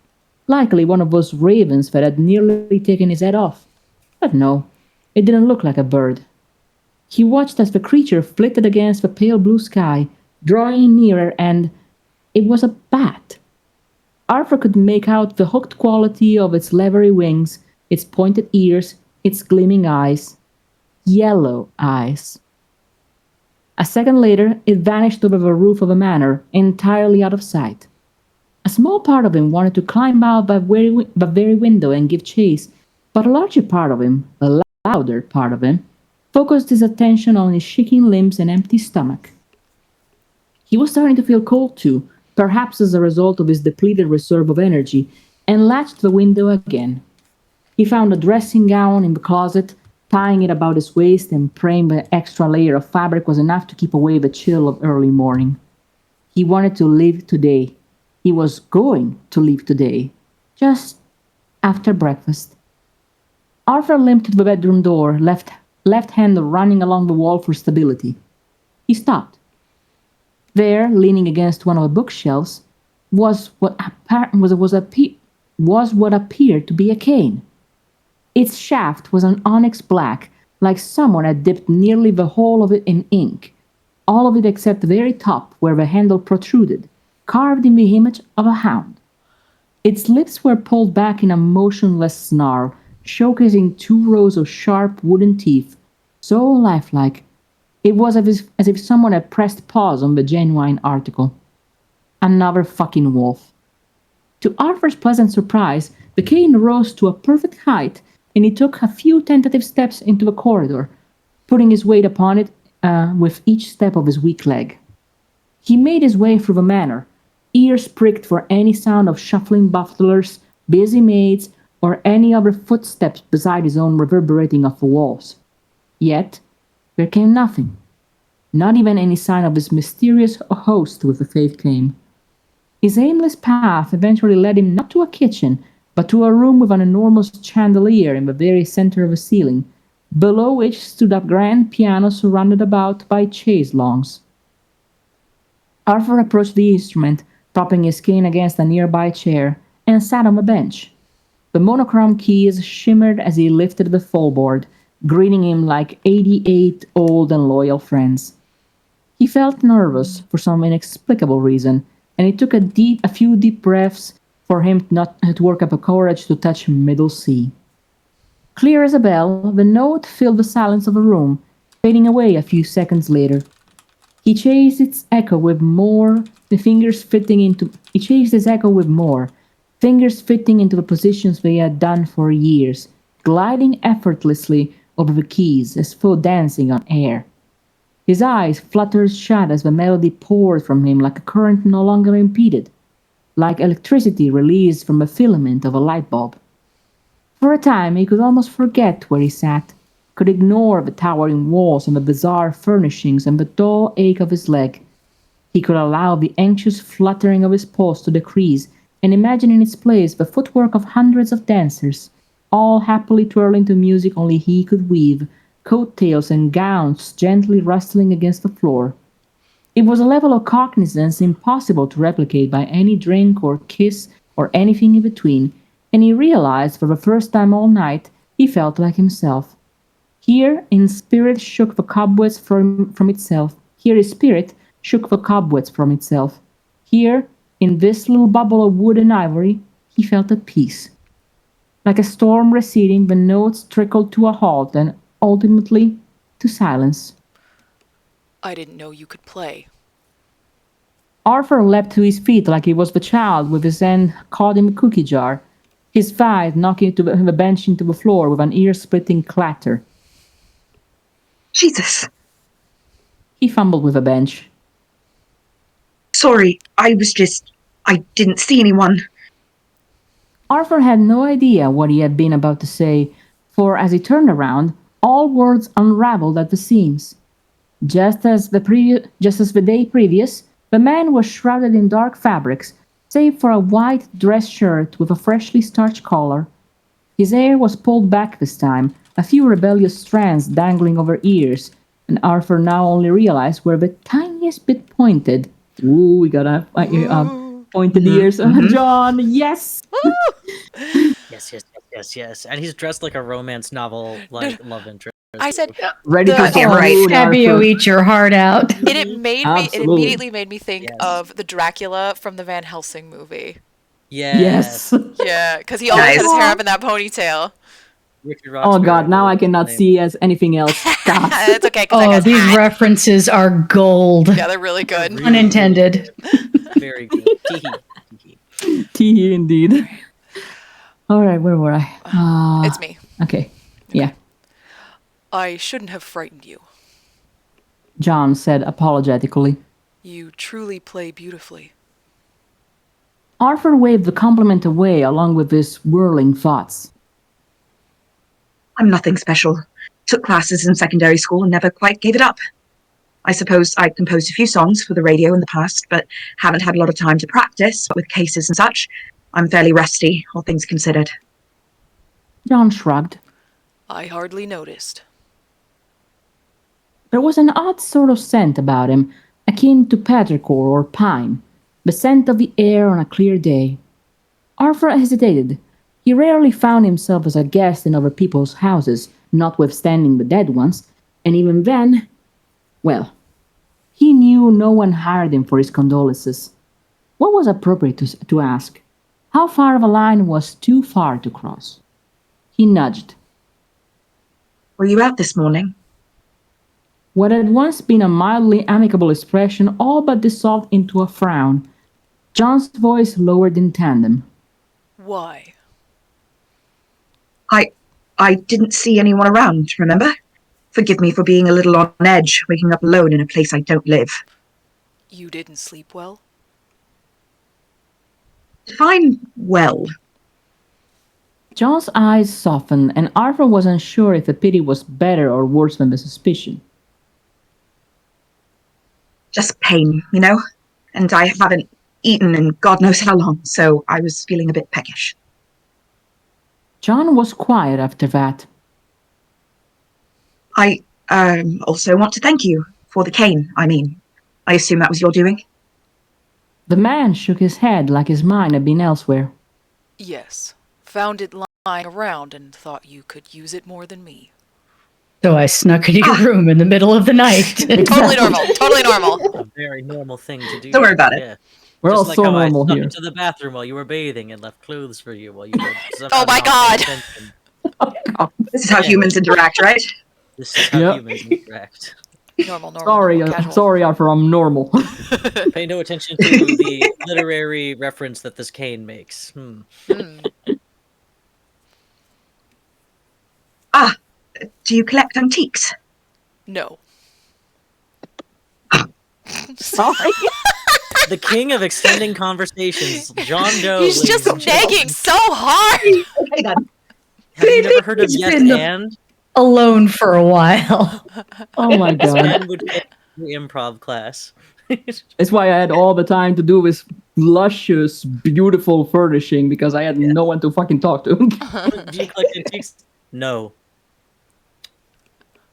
likely one of those ravens that had nearly taken his head off. But no, it didn't look like a bird. He watched as the creature flitted against the pale blue sky, drawing nearer, and it was a bat. Arthur could make out the hooked quality of its leathery wings, its pointed ears, its gleaming eyes. Yellow eyes. A second later, it vanished over the roof of a manor, entirely out of sight. A small part of him wanted to climb out the very window and give chase, but a larger part of him, the louder part of him, focused his attention on his shaking limbs and empty stomach. He was starting to feel cold too, perhaps as a result of his depleted reserve of energy, and latched the window again. He found a dressing gown in the closet, tying it about his waist and praying the extra layer of fabric was enough to keep away the chill of early morning. He wanted to leave today. He was going to leave today, just after breakfast. Arthur limped to the bedroom door, left hand running along the wall for stability. He stopped. There, leaning against one of the bookshelves, was what appeared to be a cane. Its shaft was an onyx black, like someone had dipped nearly the whole of it in ink, all of it except the very top where the handle protruded, carved in the image of a hound. Its lips were pulled back in a motionless snarl, showcasing 2 rows of sharp wooden teeth, so lifelike. It was as if someone had pressed pause on the genuine article. Another fucking wolf. To Arthur's pleasant surprise, the cane rose to a perfect height, and he took a few tentative steps into the corridor, putting his weight upon it with each step of his weak leg. He made his way through the manor, ears pricked for any sound of shuffling butlers, busy maids, or any other footsteps beside his own reverberating off the walls. Yet there came nothing, not even any sign of his mysterious host with the faith claim. His aimless path eventually led him not to a kitchen, but to a room with an enormous chandelier in the very center of the ceiling, below which stood a grand piano surrounded about by chaise longues. Arthur approached the instrument, propping his cane against a nearby chair, and sat on a bench. The monochrome keys shimmered as he lifted the fullboard, greeting him like 88 old and loyal friends. He felt nervous for some inexplicable reason, and it took a few deep breaths for him not to work up a courage to touch middle C. Clear as a bell, the note filled the silence of the room, fading away a few seconds later. He chased its echo with more, he chased its echo with more, fingers fitting into the positions they had done for years, gliding effortlessly over the keys as though dancing on air. His eyes fluttered shut as the melody poured from him like a current no longer impeded, like electricity released from a filament of a light bulb. For a time he could almost forget where he sat, could ignore the towering walls and the bizarre furnishings and the dull ache of his leg. He could allow the anxious fluttering of his pulse to decrease and imagine in its place the footwork of hundreds of dancers, all happily twirling to music only he could weave, coattails and gowns gently rustling against the floor. It was a level of cognizance impossible to replicate by any drink or kiss or anything in between, and he realized for the first time all night he felt like himself. Here, in spirit shook the cobwebs from itself. Here, his spirit shook the cobwebs from itself. Here, in this little bubble of wood and ivory, he felt at peace. Like a storm receding, the notes trickled to a halt and ultimately to silence. I didn't know you could play. Arthur leapt to his feet like he was the child with his hand caught in the cookie jar, his thighs knocking the bench into the floor with an ear-splitting clatter. Jesus. He fumbled with the bench. Sorry, I didn't see anyone. Arthur had no idea what he had been about to say, for as he turned around, all words unraveled at the seams. Just as the day previous, the man was shrouded in dark fabrics, save for a white dress shirt with a freshly starched collar. His hair was pulled back this time, a few rebellious strands dangling over ears, and Arthur now only realized were the tiniest bit pointed. Ooh, we got pointed ears. John, yes! Yes. And he's dressed like a romance novel, like love interest. I said, Ready to Goddamn right. Fabio, eat your heart out. It Absolutely. immediately made me think Yes. of the Dracula from the Van Helsing movie. Yes. Yeah, because he always had his hair up in that ponytail. Oh god, now I cannot see as anything else. God. It's okay, because that Oh, guy's these hot. references are gold. Yeah, they're really good. Really? Unintended. Very good. Teehee. Tee indeed. Alright, where were I? It's me. Okay, yeah. I shouldn't have frightened you. John said apologetically. You truly play beautifully. Arthur waved the compliment away along with his whirling thoughts. I'm nothing special. Took classes in secondary school and never quite gave it up. I suppose I composed a few songs for the radio in the past, but haven't had a lot of time to practice with cases and such. I'm fairly rusty, all things considered. John shrugged. I hardly noticed. There was an odd sort of scent about him, akin to petrichor or pine, the scent of the air on a clear day. Arthur hesitated. He rarely found himself as a guest in other people's houses, notwithstanding the dead ones, and even then, well, he knew no one hired him for his condolences. What was appropriate to ask? How far of a line was too far to cross? He nudged. Were you out this morning? What had once been a mildly amicable expression all but dissolved into a frown. John's voice lowered in tandem. Why? I didn't see anyone around, remember? Forgive me for being a little on edge, waking up alone in a place I don't live. You didn't sleep well? Define well. John's eyes softened, and Arthur wasn't sure if the pity was better or worse than the suspicion. Just pain, you know? And I haven't eaten in God knows how long, so I was feeling a bit peckish. John was quiet after that. I also want to thank you for the cane, I mean. I assume that was your doing? The man shook his head like his mind had been elsewhere. Yes. Found it lying around and thought you could use it more than me. So I snuck into your room in the middle of the night. Totally normal. Totally normal. A very normal thing to do. Don't worry about it. Yeah. We're all Just like so how normal I snuck here. into the bathroom while you were bathing and left clothes for you while you were Oh my God. This is how Yeah. humans interact, right? This is how Yep. humans interact. Normal, Sorry, casual. sorry, Arthur, I'm normal. Pay no attention to the literary reference that this cane makes. Do you collect antiques? No. Sorry. The king of extending conversations, John Doe. He's ladies just and gentlemen. nagging so hard. Okay then. Have you never heard of He's yes been and? alone for a while. Oh my This god. man would get the improv class. That's why I had all the time to do with luscious, beautiful furnishing because I had no one to fucking talk to. Do you collect antiques? No.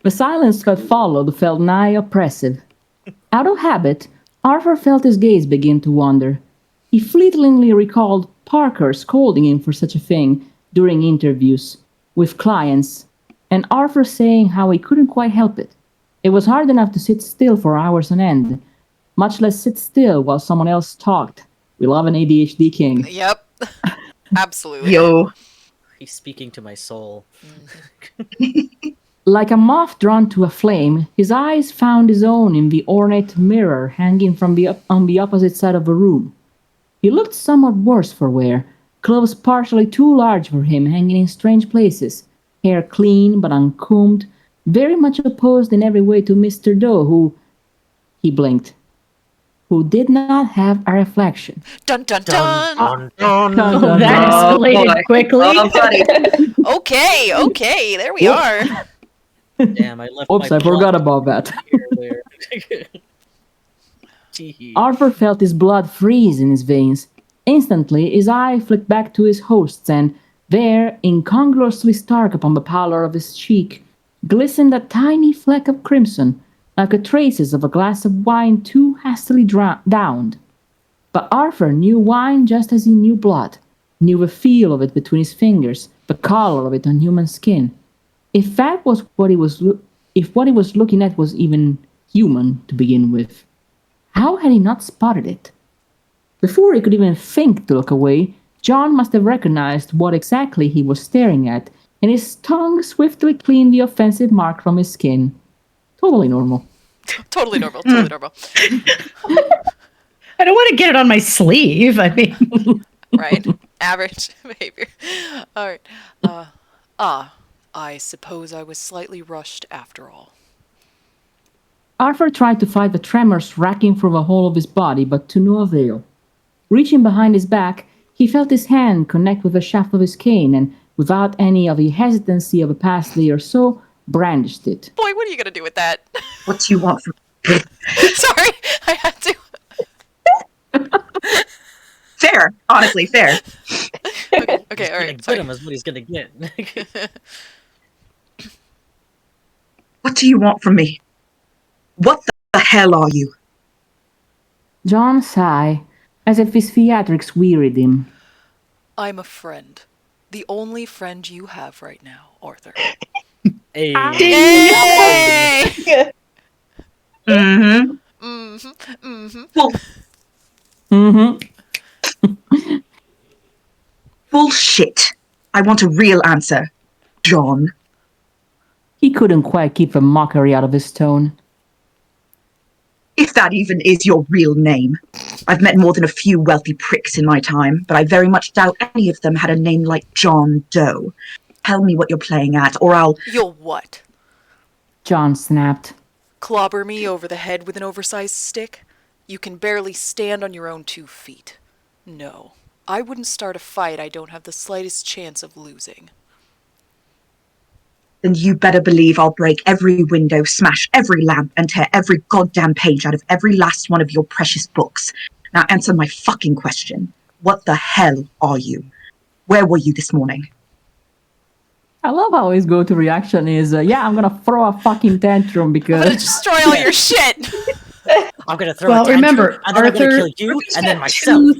The silence that followed felt nigh oppressive. Out of habit, Arthur felt his gaze begin to wander. He fleetingly recalled Parker scolding him for such a thing during interviews with clients, and Arthur saying how he couldn't quite help it. It was hard enough to sit still for hours on end, much less sit still while someone else talked. We love an ADHD king. Yep. Absolutely. Yo. He's speaking to my soul. Like a moth drawn to a flame, his eyes found his own in the ornate mirror hanging on the opposite side of the room. He looked somewhat worse for wear, clothes partially too large for him hanging in strange places, hair clean but uncombed, very much opposed in every way to Mr. Doe, who... He blinked. Who did not have a reflection. Dun dun dun. Dun, dun, Dun, Oh, dun, that dun. escalated boy. quickly. Oh, buddy. Okay, there we are. Damn, I left Oops, my I forgot blood about that. here, there. Gee. Arthur felt his blood freeze in his veins. Instantly, his eye flicked back to his hosts, and there, incongruously stark upon the pallor of his cheek, glistened a tiny fleck of crimson, like the traces of a glass of wine too hastily downed. But Arthur knew wine just as he knew blood, knew the feel of it between his fingers, the color of it on human skin. If that was what he was, if what he was looking at was even human to begin with, how had he not spotted it? Before he could even think to look away, John must have recognized what exactly he was staring at, and his tongue swiftly cleaned the offensive mark from his skin. Totally normal. Totally normal. Totally normal. I don't want to get it on my sleeve. I mean, Right? Average behavior. All right. I suppose I was slightly rushed after all. Arthur tried to fight the tremors racking through the whole of his body, but to no avail. Reaching behind his back, he felt his hand connect with the shaft of his cane, and without any of the hesitancy of the past day or so, brandished it. Boy, what are you gonna do with that? What do you want from Sorry, I had to. Fair. Honestly, fair. Okay, all Gonna right. get Sorry. him is what he's gonna get. What do you want from me? What the hell are you? John sighed, as if his theatrics wearied him. I'm a friend. The only friend you have right now, Arthur. Hey. Yay! Mm-hmm. Well, Mm-hmm. bullshit. I want a real answer, John. He couldn't quite keep the mockery out of his tone. If that even is your real name. I've met more than a few wealthy pricks in my time, but I very much doubt any of them had a name like John Doe. Tell me what you're playing at, or I'll... You'll what? John snapped. Clobber me over the head with an oversized stick? You can barely stand on your own 2 feet. No, I wouldn't start a fight I don't have the slightest chance of losing. Then you better believe I'll break every window, smash every lamp, and tear every goddamn page out of every last one of your precious books. Now answer my fucking question. What the hell are you? Where were you this morning? I love how his go-to reaction is, yeah, I'm gonna throw a fucking tantrum I'm because gonna destroy all your shit! I'm gonna throw Well, a tantrum, remember, and then I'm Arthur- gonna kill you, and then myself.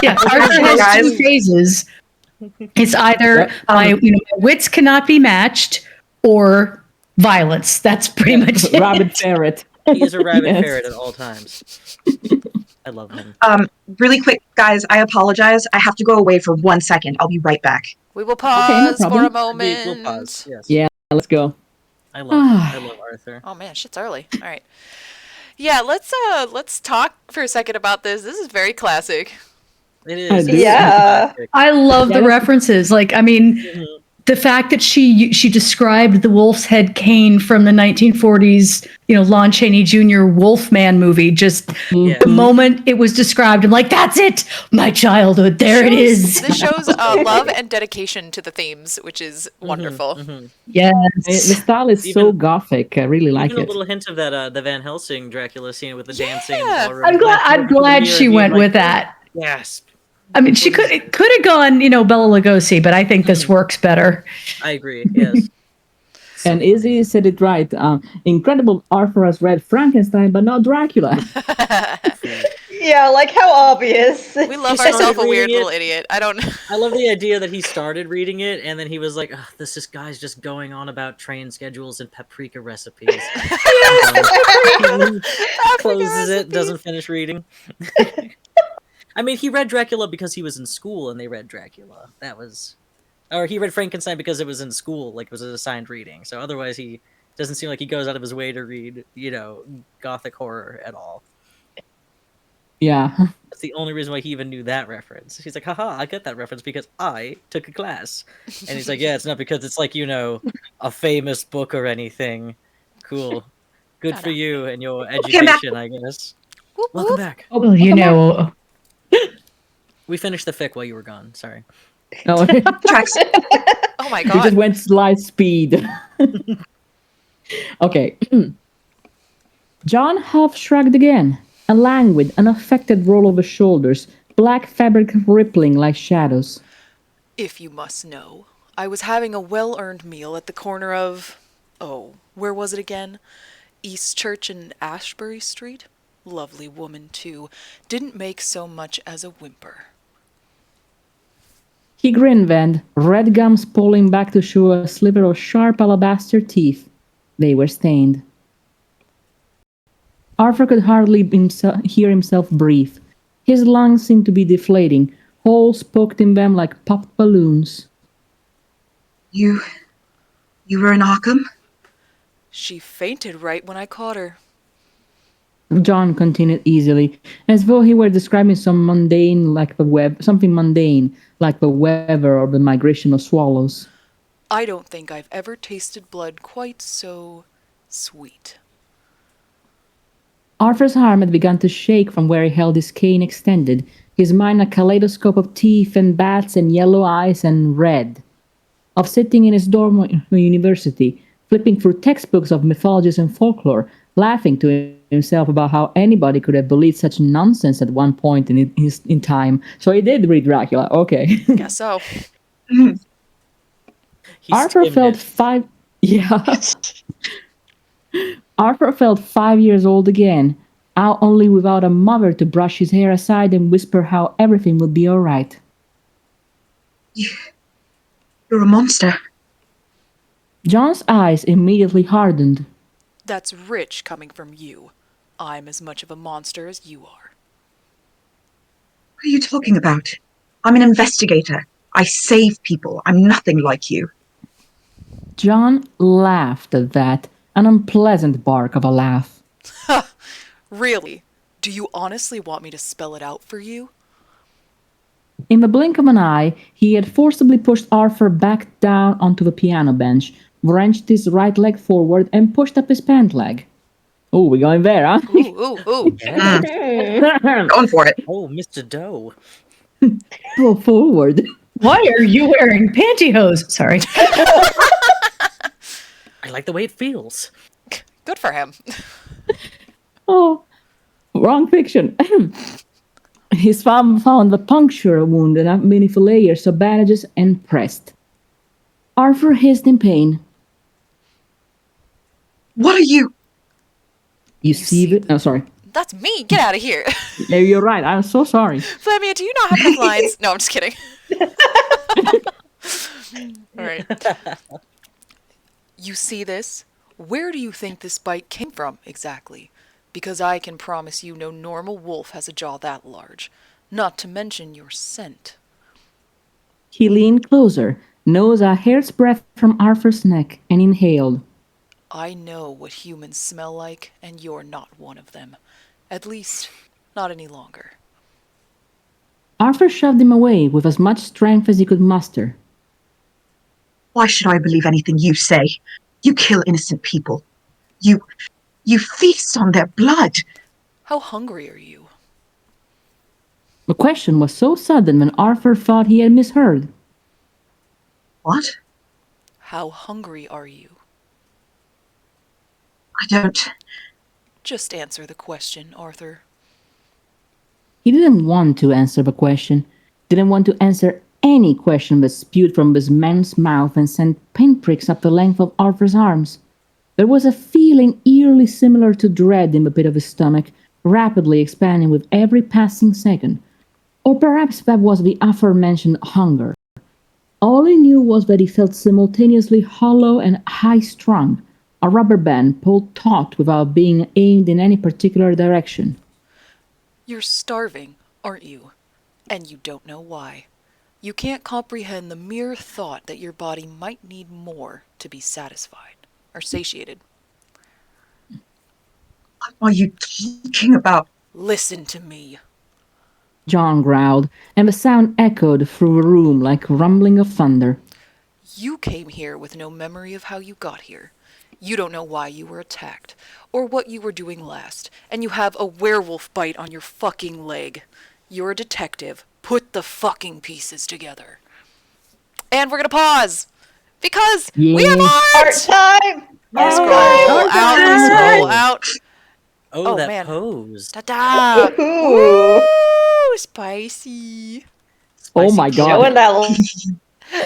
Yeah, Arthur has Guys. 2 phases. It's either Yep. my wits cannot be matched or violence. That's pretty much it. rabbit ferret. He is a rabbit Yes. ferret at all times. I love him. Really quick, guys, I apologize. I have to go away for 1 second. I'll be right back. We will no pause for a problem. moment. We'll pause. Yes. Yeah, let's go. I love Arthur. Oh man, shit's early. All right. Yeah, let's talk for a second about this. This is very classic. It I is. do. Yeah. I love the Yeah. references. Like, I mean, Mhm. the fact that she described the Wolf's Head cane from the 1940s, Lon Chaney Jr. Wolfman movie. Just Yeah. the moment it was described, I'm like, that's it, my childhood. There it is. This shows love and dedication to the themes, which is wonderful. Mhm. Yes. The style is so Even- gothic. I really like Even a it. little hint of that the Van Helsing Dracula scene with the dancing. And Yeah. ballroom. I'm glad she went with that. Yes, I mean, she could have gone, Bela Lugosi, but I think this works better. I agree. Yes. And Izzy said it right. Incredible Arthur has read Frankenstein, but not Dracula. Yeah, like how obvious. We love started ourselves a weird reading it. little idiot. I don't. I love the idea that he started reading it and then he was like, "Ugh, this guy's just going on about train schedules and paprika recipes." Closes it, doesn't finish reading. I mean, he read Dracula because he was in school and they read Dracula. That was. Or he read Frankenstein because it was in school, like it was an assigned reading. So otherwise, he doesn't seem like he goes out of his way to read, gothic horror at all. Yeah. That's the only reason why he even knew that reference. He's like, haha, I get that reference because I took a class. And he's like, yeah, it's not because it's like, a famous book or anything. Cool. Good for you and your education, I guess. Whoop, Welcome whoop. back. Oh, Well, We finished the fic while you were gone. Sorry. no, he Tracks. Oh my just god. went light speed. Okay. John half shrugged again. A languid, unaffected roll of his shoulders, black fabric rippling like shadows. If you must know, I was having a well-earned meal at the corner of... Oh, where was it again? East Church and Ashbury Street? Lovely woman, too. Didn't make so much as a whimper. He grinned then, red gums pulling back to show a sliver of sharp alabaster teeth. They were stained. Arthur could hardly hear himself breathe. His lungs seemed to be deflating, holes poked in them like popped balloons. You were in Arkham? She fainted right when I caught her. John continued easily, as though he were describing something mundane like the weather or the migration of swallows. I don't think I've ever tasted blood quite so sweet. Arthur's arm had begun to shake from where he held his cane extended, his mind a kaleidoscope of teeth and bats and yellow eyes and red. Of sitting in his dorm at university, flipping through textbooks of mythologies and folklore, laughing to himself about how anybody could have believed such nonsense at one point in time. So he did read Dracula, okay. Guess so. He Arthur skimmed felt it. 5... Yeah. Arthur felt 5 years old again, out only without a mother to brush his hair aside and whisper how everything would be all right. You're a monster. John's eyes immediately hardened. That's rich coming from you. I'm as much of a monster as you are. What are you talking about? I'm an investigator. I save people. I'm nothing like you. John laughed at that, an unpleasant bark of a laugh. Really? Do you honestly want me to spell it out for you? In the blink of an eye, he had forcibly pushed Arthur back down onto the piano bench, wrenched his right leg forward, and pushed up his pant leg. Oh, we're going there, huh? Ooh, ooh, ooh. Yeah. Going for it. Oh, Mr. Doe. Go forward. Why are you wearing pantyhose? Sorry. I like the way it feels. Good for him. Oh, wrong fiction. His found a puncture wound and beneath layers of bandages and pressed. Arthur hissed in pain. What are you? You see it? Oh, sorry. That's me. Get out of here. Yeah, you're right. I'm so sorry. Flamia, do you not have enough lines? No, I'm just kidding. All right. You see this? Where do you think this bite came from, exactly? Because I can promise you no normal wolf has a jaw that large. Not to mention your scent. He leaned closer, nose a hair's breadth from Arthur's neck, and inhaled. I know what humans smell like, and you're not one of them. At least, not any longer. Arthur shoved him away with as much strength as he could muster. Why should I believe anything you say? You kill innocent people. You feast on their blood. How hungry are you? The question was so sudden when Arthur thought he had misheard. What? How hungry are you? I don't. Just answer the question, Arthur. He didn't want to answer the question, didn't want to answer any question that spewed from this man's mouth and sent pinpricks up the length of Arthur's arms. There was a feeling eerily similar to dread in the pit of his stomach, rapidly expanding with every passing second. Or perhaps that was the aforementioned hunger. All he knew was that he felt simultaneously hollow and high-strung, a rubber band pulled taut without being aimed in any particular direction. You're starving, aren't you? And you don't know why. You can't comprehend the mere thought that your body might need more to be satisfied or satiated. What are you talking about? Listen to me. John growled, and the sound echoed through the room like rumbling of thunder. You came here with no memory of how you got here. You don't know why you were attacked, or what you were doing last, and you have a werewolf bite on your fucking leg. You're a detective. Put the fucking pieces together. And we're gonna pause! Because we have Yeah. art! Time. Scroll Oh, out, scroll out. Oh, Oh, that man. pose. Ta-da! Ooh. Woo! Spicy. Oh my Spicy god. Showing that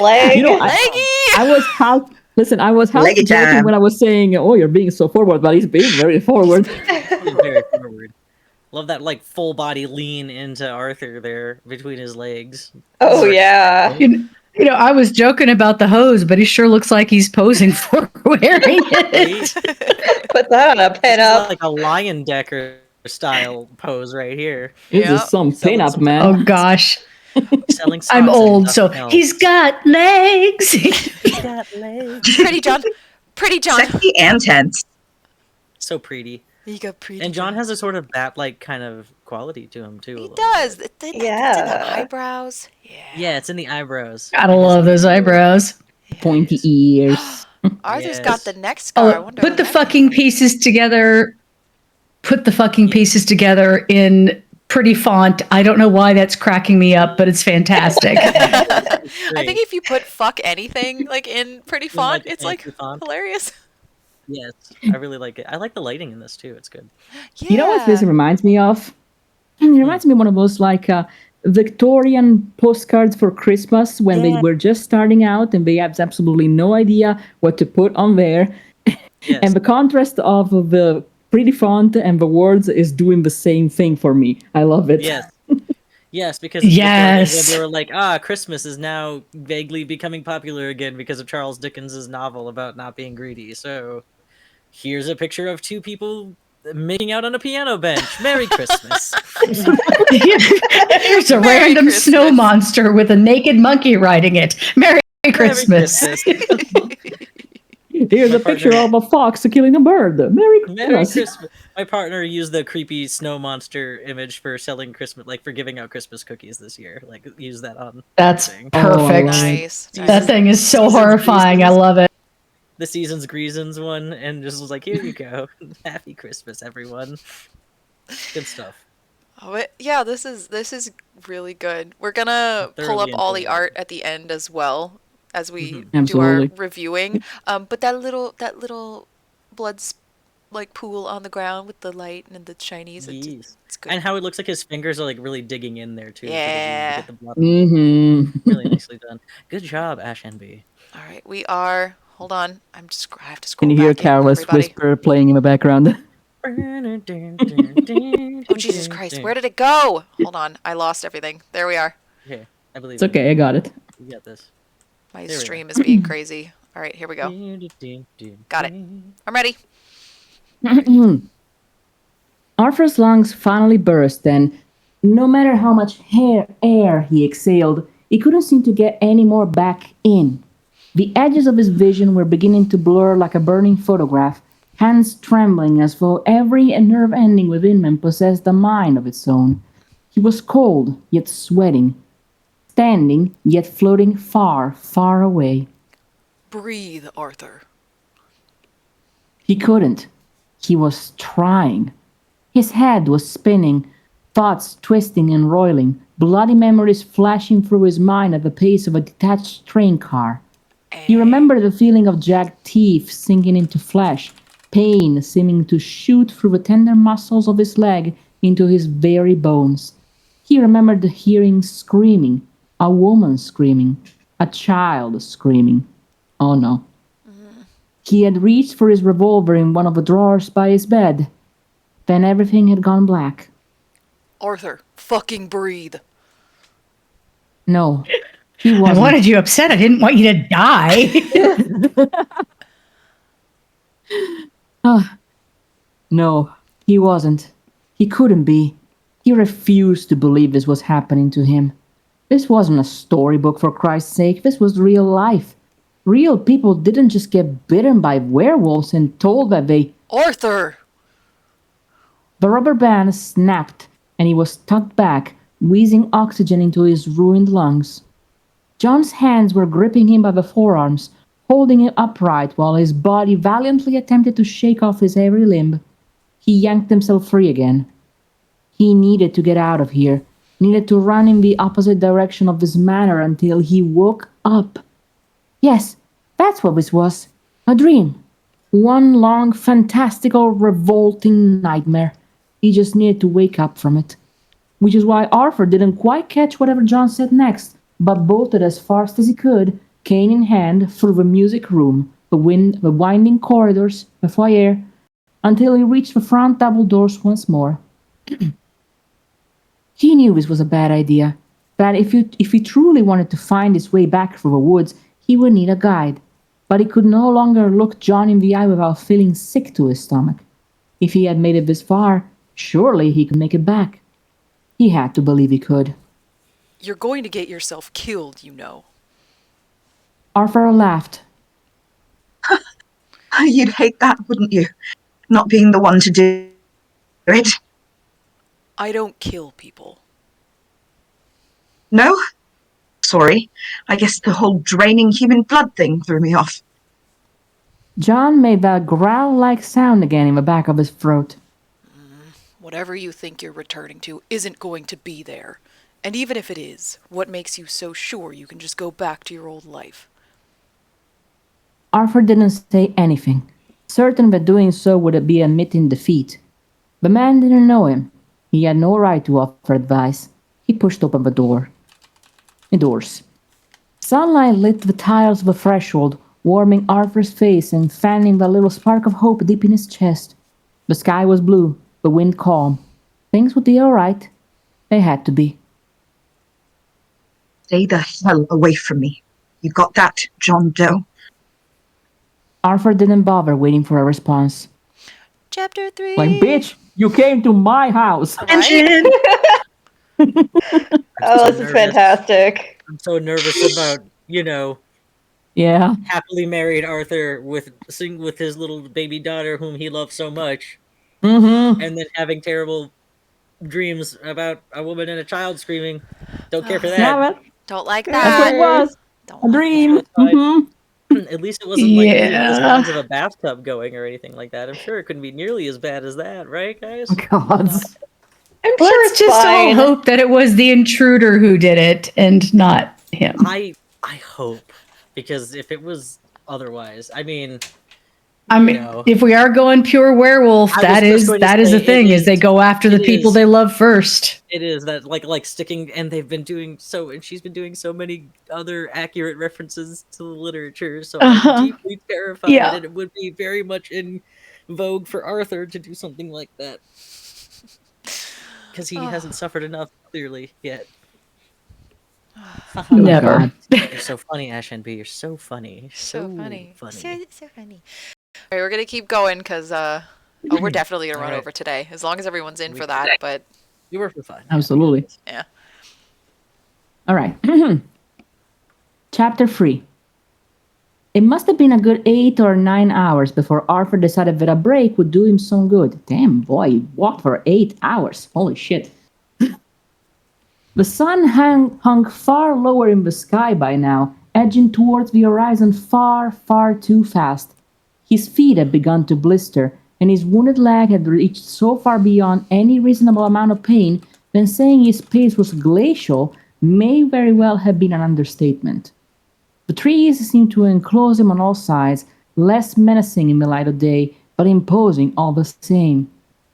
leg. You know, Leggy! I was half. Listen, I was half Leg it joking down. when I was saying, "Oh, you're being so forward," but he's being very forward. Very forward. Love that like full body lean into Arthur there between his legs. Oh yeah. You know, I was joking about the hose, but he sure looks like he's posing for wearing it. Put that on a pin This is up. like a Lion Decker style pose right here. This Yeah. is some Selling pin-up, some man. Oh gosh, Selling socks I'm and old, so nothing else. he's got legs. He's got legs. Pretty John. Pretty John. Sexy and tense. So pretty. You got pretty And John has a sort of bat-like kind of quality to him too. a He little does. bit. It's in Yeah. the eyebrows. Yeah. Yeah, it's in the eyebrows. Gotta love those eyebrows. Pointy ears. Arthur's got Yes. the next scar. I Oh, wonder put where the that fucking came pieces together. Put the fucking pieces together in pretty font. I don't know why that's cracking me up, but it's fantastic. from. I Great. think if you put fuck anything like in pretty font, like, it's like fancy font. hilarious. Yes, I really like it. I like the lighting in this too. It's good. Yeah. You know what this reminds me of? It reminds me of one of those like Victorian postcards for Christmas when they were just starting out and they have absolutely no idea what to put on there. Yes. And the contrast of the pretty font and the words is doing the same thing for me. I love it. Yes. Yes, because Yes. they were like, Christmas is now vaguely becoming popular again because of Charles Dickens's novel about not being greedy. So here's a picture of two people making out on a piano bench. Merry Christmas. Here's a Merry random Christmas. snow monster with a naked monkey riding it. Merry Christmas. Merry Christmas. Here's My a picture partner- of a fox killing a bird. Merry Christmas. Merry Christmas. My partner used the creepy snow monster image for selling Christmas, like for giving out Christmas cookies this year. Like use that on. That's thing. perfect. Oh, Nice. That thing is so Seasons, horrifying. I seasons. love it. the Seasons Greasons one, and just was like, "Here you go, Happy Christmas, everyone." Good stuff. Oh, yeah, this is really good. We're gonna pull up Thoroughly all the enjoyed it. art at the end as well as we Mhm. do our Absolutely. reviewing. But that little blood like pool on the ground with the light and the shinies, Yes. it's good. And how it looks like his fingers are like really digging in there too for the green to Yeah. get the blood. Mm-hmm. Really nicely done. Good job, Ash and B. All right, we are. Hold on, I have to Can scroll you hear back in, Careless everybody. whisper playing in the background? Oh Jesus Christ, where did it go? Hold on, I lost everything. There we are. Okay, I believe It's okay, I got it. you got this. My There we stream is being crazy. All right, here we go. Got it. I'm ready. Arthur's lungs finally burst, and no matter how much air he exhaled, he couldn't seem to get any more back in. The edges of his vision were beginning to blur like a burning photograph, hands trembling as though every nerve ending within him possessed a mind of its own. He was cold, yet sweating, standing, yet floating far, far away. Breathe, Arthur. He couldn't. He was trying. His head was spinning, thoughts twisting and roiling, bloody memories flashing through his mind at the pace of a detached train car. He remembered the feeling of jagged teeth sinking into flesh, pain seeming to shoot through the tender muscles of his leg into his very bones. He remembered hearing screaming, a woman screaming, a child screaming. Oh no. He had reached for his revolver in one of the drawers by his bed. Then everything had gone black. Arthur, fucking breathe. No, he I wasn't. wanted you upset. I didn't want you to die. No, he wasn't. He couldn't be. He refused to believe this was happening to him. This wasn't a storybook, for Christ's sake. This was real life. Real people didn't just get bitten by werewolves and told that they... Arthur! The rubber band snapped, and he was tugged back, wheezing oxygen into his ruined lungs. John's hands were gripping him by the forearms, holding him upright while his body valiantly attempted to shake off his every limb. He yanked himself free again. He needed to get out of here, needed to run in the opposite direction of this manor until he woke up. Yes, that's what this was. A dream. One long, fantastical, revolting nightmare. He just needed to wake up from it. Which is why Arthur didn't quite catch whatever John said next, but bolted as fast as he could, cane in hand, through the music room, the winding corridors, the foyer, until he reached the front double doors once more. He knew this was a bad idea, that if he truly wanted to find his way back through the woods, he would need a guide. But he could no longer look John in the eye without feeling sick to his stomach. If he had made it this far, surely he could make it back. He had to believe he could. You're going to get yourself killed, you know. Arthur laughed. You'd hate that, wouldn't you? Not being the one to do it. I don't kill people. No? Sorry. I guess the whole draining human blood thing threw me off. John made that growl-like sound again in the back of his throat. Whatever you think you're returning to isn't going to be there. And even if it is, what makes you so sure you can just go back to your old life? Arthur didn't say anything, certain that doing so would be admitting defeat. The man didn't know him. He had no right to offer advice. He pushed open the door. Indoors. Sunlight lit the tiles of the threshold, warming Arthur's face and fanning the little spark of hope deep in his chest. The sky was blue, the wind calm. Things would be all right. They had to be. Stay the hell away from me. You got that, John Doe? Arthur didn't bother waiting for a response. Chapter 3. Like, bitch, you came to my house. Attention! Oh, this is fantastic. I'm so nervous about, Yeah. happily married Arthur with his little baby daughter whom he loves so much, Mm-hmm. and then having terrible dreams about a woman and a child screaming. Don't care for that. Yeah, well, Don't like that's what that. it was. Don't A like dream. that. Mm-hmm. At least it wasn't like any of the Yeah. sounds of a bathtub going or anything like that. I'm sure it couldn't be nearly as bad as that, right, guys? God. I'm sure Let's it's just fine. all hope that it was the intruder who did it and not him. I hope, because if it was otherwise, I mean, I mean, know. if we are going pure werewolf, I was that just is going to that is say, the thing, is they go after the it people is. they love first. It is that like sticking, and they've been doing so, and she's been doing so many other accurate references to the literature. So Uh-huh. I'm deeply terrified, Yeah. and it would be very much in vogue for Arthur to do something like that, because he hasn't suffered enough clearly yet. Never. You're so funny, Ash and B. You're so funny. So funny. So funny. All right, we're gonna keep going because we're definitely gonna run Alright. over today, as long as everyone's in for that. But You were fine. Absolutely. yeah. All right. Chapter 3. It must have been a good 8 or 9 hours before Arthur decided that a break would do him some good. Damn, boy, he walked for 8 hours. Holy shit. The sun hung far lower in the sky by now, edging towards the horizon far, far too fast. His feet had begun to blister, and his wounded leg had reached so far beyond any reasonable amount of pain that saying his pace was glacial may very well have been an understatement. The trees seemed to enclose him on all sides, less menacing in the light of day, but imposing all the same.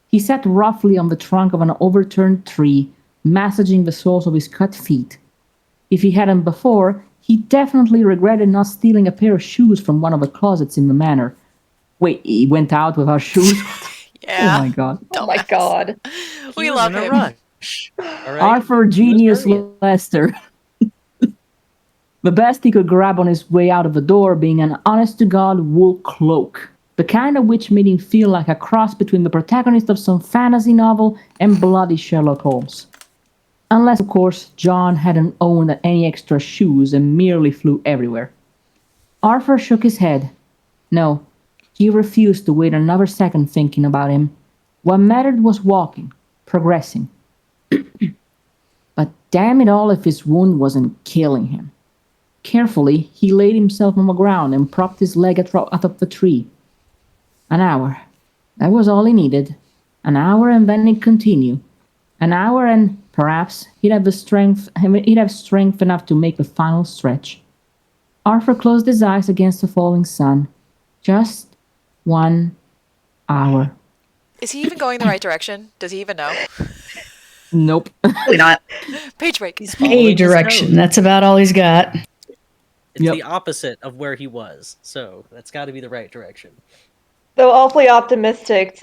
He sat roughly on the trunk of an overturned tree, massaging the soles of his cut feet. If he hadn't before, he definitely regretted not stealing a pair of shoes from one of the closets in the manor. Wait, he went out without shoes? Yeah. Oh my god. Oh my god. We He was love in a him. rush. All right? Arthur Genius very- Lester. The best he could grab on his way out of the door being an honest-to-God wool cloak, the kind of which made him feel like a cross between the protagonist of some fantasy novel and bloody Sherlock Holmes. Unless, of course, John hadn't owned any extra shoes and merely flew everywhere. Arthur shook his head. No, he refused to wait another second thinking about him. What mattered was walking, progressing. But damn it all if his wound wasn't killing him. Carefully, he laid himself on the ground and propped his leg atop the tree. An hour. That was all he needed. An hour and then he'd continue. An hour and perhaps he'd have strength enough to make the final stretch. Arthur closed his eyes against the falling sun. Just 1 hour. Is he even going the right direction? Does he even know? Nope. Probably not. Page break. He's A following his direction. nose. That's about all he's got. It's Yep. the opposite of where he was, so that's got to be the right direction. So awfully optimistic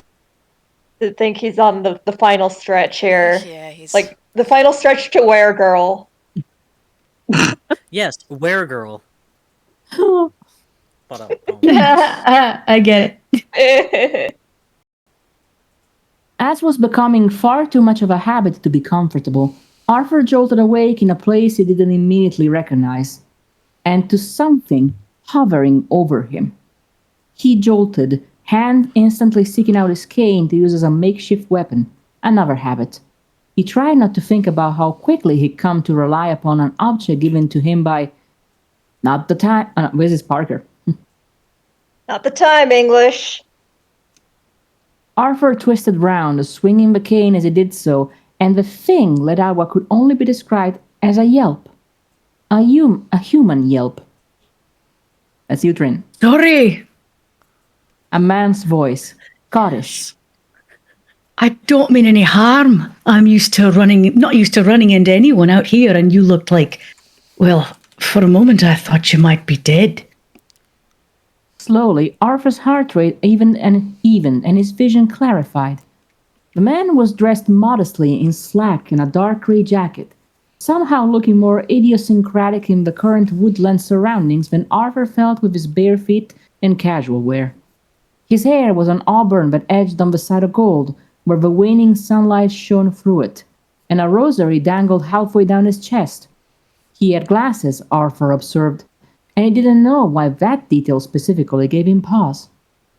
to think he's on the final stretch here. Yeah, he's Like the final stretch to Were Girl. Yes, where girl. But, I get it. As was becoming far too much of a habit to be comfortable, Arthur jolted awake in a place he didn't immediately recognize, and to something hovering over him. He jolted, hand instantly seeking out his cane to use as a makeshift weapon, another habit. He tried not to think about how quickly he'd come to rely upon an object given to him by... Not the time... Mrs. Parker. Not the time, English. Arthur twisted round, swinging the cane as he did so, and the thing let out what could only be described as a yelp. A human yelp. That's you, Trin. Sorry, A man's voice. Scottish. I don't mean any harm. I'm not used to running into anyone out here, and you looked like, well, for a moment I thought you might be dead. Slowly, Arthur's heart rate evened and his vision clarified. The man was dressed modestly in slack and a dark grey jacket, somehow looking more idiosyncratic in the current woodland surroundings than Arthur felt with his bare feet and casual wear. His hair was an auburn that edged on the side of gold, where the waning sunlight shone through it, and a rosary dangled halfway down his chest. He had glasses, Arthur observed, and he didn't know why that detail specifically gave him pause.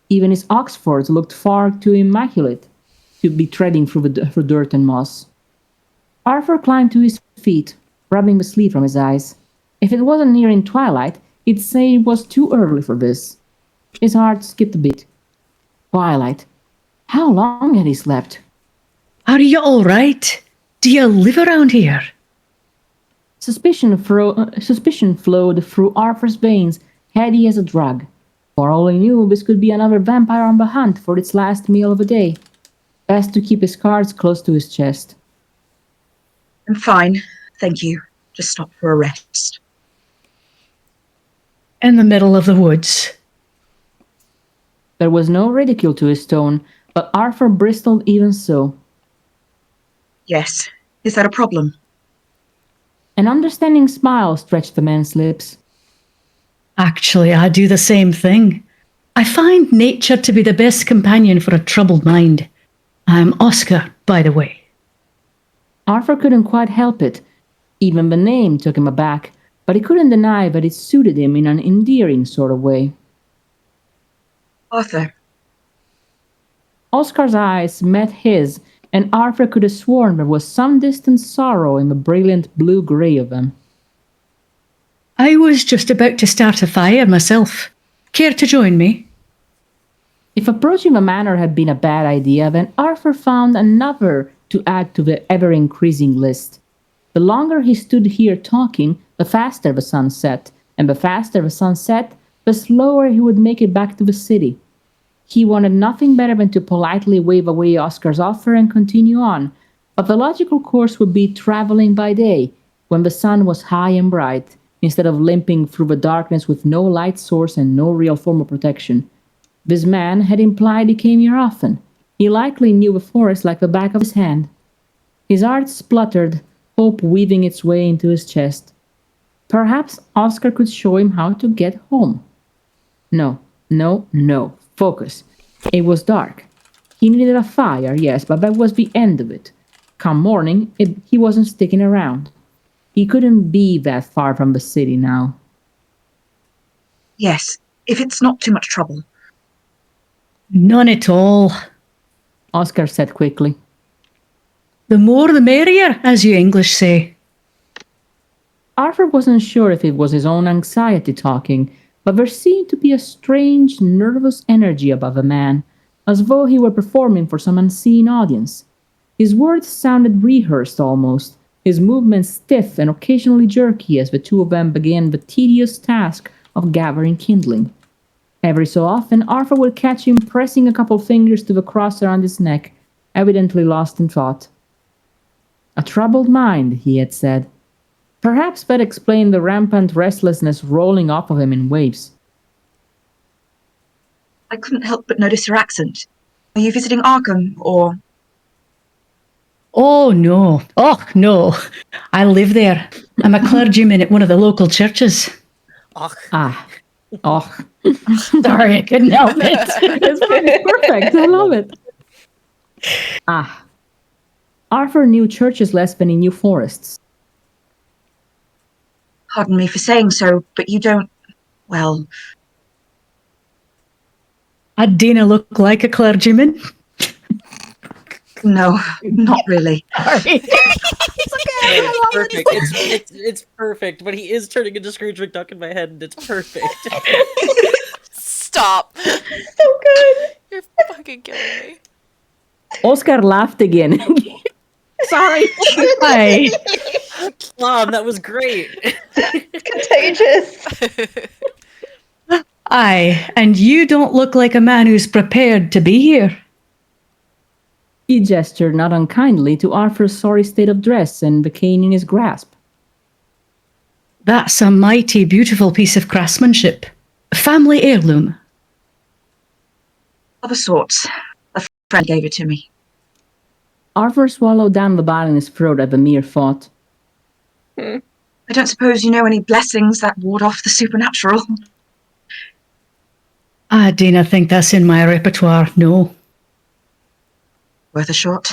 Even his Oxfords looked far too immaculate to be treading through dirt and moss. Arthur climbed to his feet, rubbing the sleep from his eyes. If it wasn't nearing twilight, He'd say it was too early for this. His heart skipped a beat. Twilight. How long had he slept? Are you all right? Do you live around here? Suspicion flowed through Arthur's veins, heady as a drug. For all he knew, this could be another vampire on the hunt for its last meal of the day. Best to keep his cards close to his chest. I'm fine, thank you. Just stop for a rest. In the middle of the woods. There was no ridicule to his tone, but Arthur bristled even so. Yes. Is that a problem? An understanding smile stretched the man's lips. Actually, I do the same thing. I find nature to be the best companion for a troubled mind. I'm Oscar, by the way. Arthur couldn't quite help it. Even the name took him aback, but he couldn't deny that it suited him in an endearing sort of way. Arthur. Oscar's eyes met his, and Arthur could have sworn there was some distant sorrow in the brilliant blue-grey of them. I was just about to start a fire myself. Care to join me? If approaching the manor had been a bad idea, then Arthur found another to add to the ever-increasing list. The longer he stood here talking, the faster the sun set, and the faster the sun set, the slower he would make it back to the city. He wanted nothing better than to politely wave away Oscar's offer and continue on, but the logical course would be traveling by day, when the sun was high and bright, instead of limping through the darkness with no light source and no real form of protection. This man had implied he came here often. He likely knew the forest like the back of his hand. His heart spluttered, hope weaving its way into his chest. Perhaps Oscar could show him how to get home. No. Focus. It was dark. He needed a fire, yes, but that was the end of it. Come morning, he wasn't sticking around. He couldn't be that far from the city now. Yes, if it's not too much trouble. None at all. Oscar said quickly. The more the merrier, as you English say. Arthur wasn't sure if it was his own anxiety talking, but there seemed to be a strange, nervous energy about the man, as though he were performing for some unseen audience. His words sounded rehearsed almost, his movements stiff and occasionally jerky as the two of them began the tedious task of gathering kindling. Every so often, Arthur would catch him pressing a couple fingers to the cross around his neck, evidently lost in thought. A troubled mind, he had said. Perhaps that explained the rampant restlessness rolling off of him in waves. I couldn't help but notice your accent. Are you visiting Arkham, or... Oh, no. I live there. I'm a clergyman at one of the local churches. Och. Sorry, I couldn't help it. It's perfect. I love it. Arthur knew churches less than he knew forests. Pardon me for saying so, but you don't... well... I dinna look like a clergyman. No, not really. Sorry. It's perfect. It's perfect, but he is turning into Scrooge McDuck in my head, and it's perfect. Stop. So good. You're fucking killing me. Oscar laughed again. Sorry. Hi. Mom, that was great. Contagious. Aye, and you don't look like a man who's prepared to be here. He gestured not unkindly to Arthur's sorry state of dress and the cane in his grasp. That's a mighty beautiful piece of craftsmanship. Family heirloom. Other sorts. A friend gave it to me. Arthur swallowed down the bile in his throat at the mere thought. I don't suppose you know any blessings that ward off the supernatural. I dinna think that's in my repertoire, no. Worth a shot.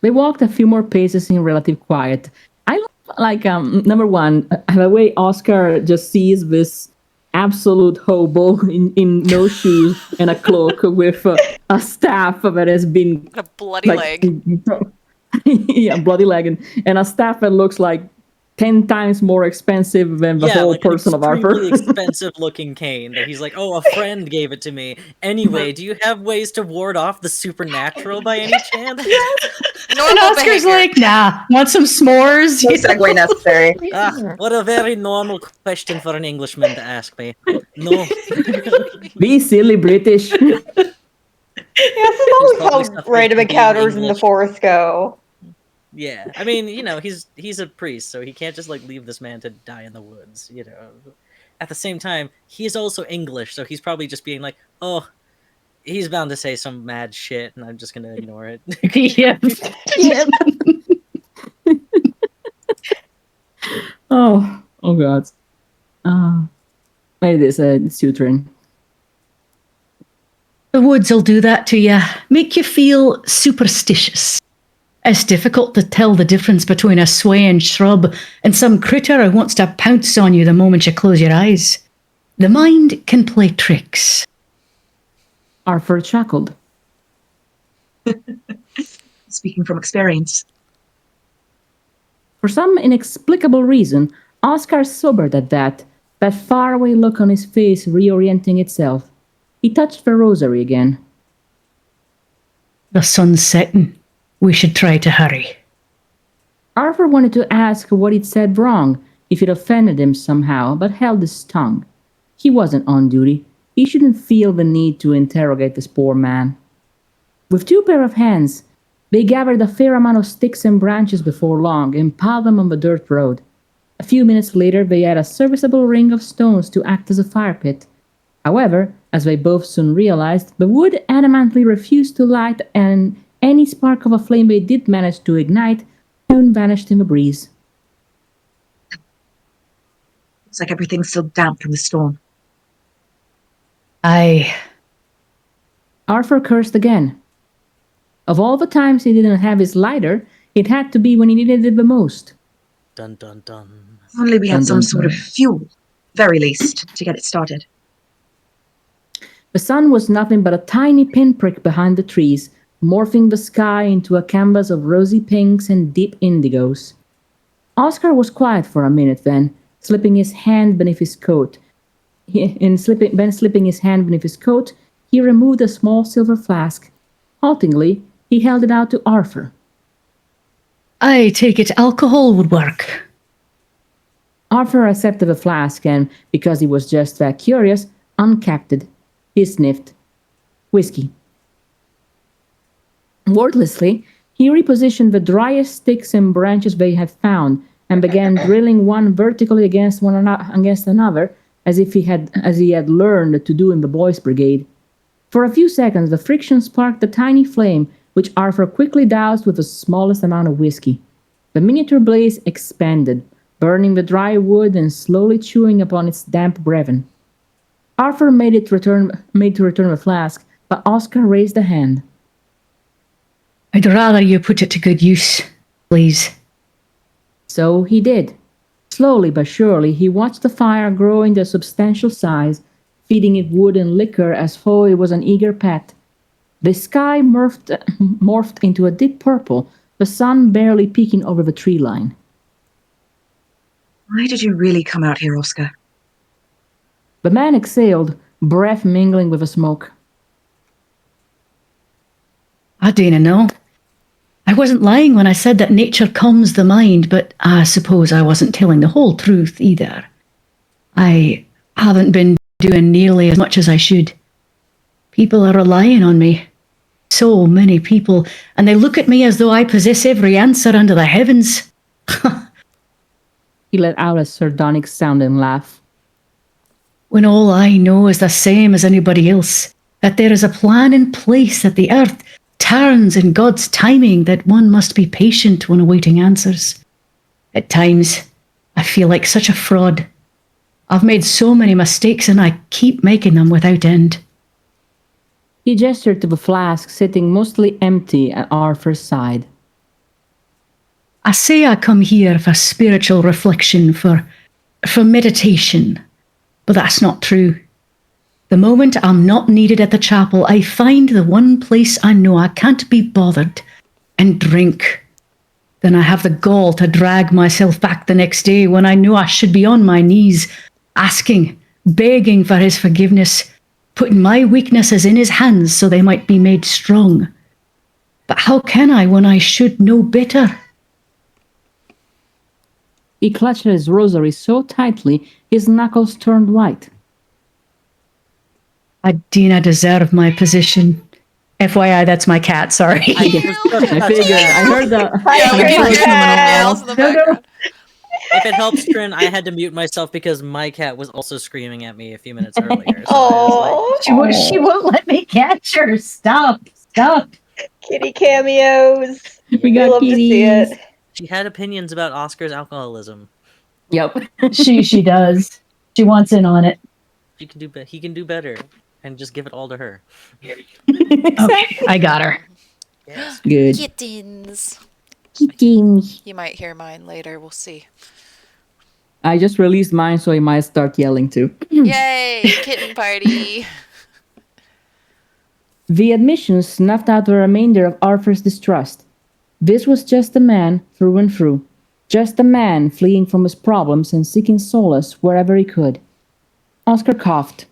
They walked a few more paces in relative quiet. I like, number one, the way Oscar just sees this absolute hobo in no shoes and a cloak with a staff that has been... A bloody leg. Yeah, bloody leg. And a staff that looks like 10 times more expensive than the whole like an person of Arthur. extremely expensive-looking cane that he's like, oh, a friend gave it to me. Anyway, do you have ways to ward off the supernatural by any chance? And Normal Oscar's behavior. like, nah, want some s'mores? No segue necessary. What a very normal question for an Englishman to ask me. No. Be silly, British. Yeah, this is always probably how suffering random from being encounters in the English. forest go. Yeah, I mean, he's a priest, so he can't just like leave this man to die in the woods. At the same time, he is also English, so he's probably just being like, oh, he's bound to say some mad shit, and I'm just gonna ignore it. Yeah. Oh God. It is it's your turn. The woods will do that to you. Make you feel superstitious. It's difficult to tell the difference between a swaying shrub and some critter who wants to pounce on you the moment you close your eyes. The mind can play tricks. Arthur chuckled. Speaking from experience. For some inexplicable reason, Oscar sobered at that faraway look on his face reorienting itself. He touched the rosary again. The sun's setting. We should try to hurry. Arthur wanted to ask what he'd said wrong, if it offended him somehow, but held his tongue. He wasn't on duty. He shouldn't feel the need to interrogate this poor man. With 2 pair of hands, they gathered a fair amount of sticks and branches before long and piled them on the dirt road. A few minutes later, they had a serviceable ring of stones to act as a fire pit. However, as they both soon realized, the wood adamantly refused to light, and any spark of a flame they did manage to ignite soon vanished in the breeze. Looks like everything's still damp from the storm. Aye. Arthur cursed again. Of all the times he didn't have his lighter, it had to be when he needed it the most. Dun dun dun. If only we had Dun, some dun, sort of dun. fuel, very least, to get it started. The sun was nothing but a tiny pinprick behind the trees, morphing the sky into a canvas of rosy pinks and deep indigos. Oscar was quiet for a minute then, slipping his hand beneath his coat. Slipping his hand beneath his coat, he removed a small silver flask. Haltingly, he held it out to Arthur. I take it alcohol would work. Arthur accepted the flask and, because he was just that curious, uncapped it. He sniffed. Whiskey. Wordlessly, he repositioned the driest sticks and branches they had found and began drilling one vertically against another, as he had learned to do in the boys' brigade. For a few seconds, the friction sparked a tiny flame, which Arthur quickly doused with the smallest amount of whiskey. The miniature blaze expanded, burning the dry wood and slowly chewing upon its damp brevin. Arthur made to return the flask, but Oscar raised a hand. I'd rather you put it to good use, please. So he did. Slowly but surely, he watched the fire grow into a substantial size, feeding it wood and liquor as though it was an eager pet. The sky morphed into a deep purple, the sun barely peeking over the tree line. Why did you really come out here, Oscar? The man exhaled, breath mingling with the smoke. I don't know. I wasn't lying when I said that nature calms the mind, but I suppose I wasn't telling the whole truth either. I haven't been doing nearly as much as I should. People are relying on me. So many people, and they look at me as though I possess every answer under the heavens. He let out a sardonic sounding laugh. When all I know is the same as anybody else, that there is a plan in place, that the earth turns in God's timing, that one must be patient when awaiting answers. At times, I feel like such a fraud. I've made so many mistakes and I keep making them without end. He gestured to the flask sitting mostly empty at Arthur's side. I say I come here for spiritual reflection, for meditation, but that's not true. The moment I'm not needed at the chapel, I find the one place I know I can't be bothered and drink. Then I have the gall to drag myself back the next day when I knew I should be on my knees, asking, begging for his forgiveness, putting my weaknesses in his hands so they might be made strong. But how can I when I should know better? He clutched his rosary so tightly his knuckles turned white. I Dina deserve my position. FYI, that's my cat, sorry. I figured. I heard the. Yeah, we I can heard hear that. the meows in the No, no. background. If it helps, Trin, I had to mute myself because my cat was also screaming at me a few minutes earlier. So I was Oh, She won't let me catch her. Stop. kitty cameos. We We got love to see kitties. it. she had opinions about Oscar's alcoholism. Yep. She does. She wants in on it. He can do better, and just give it all to her. Okay, I got her. Yes. Good. Kittens. Kittens. You might hear mine later. We'll see. I just released mine, so he might start yelling too. Yay! Kitten party. The admission snuffed out the remainder of Arthur's distrust. This was just a man through and through. Just a man fleeing from his problems and seeking solace wherever he could. Oscar coughed.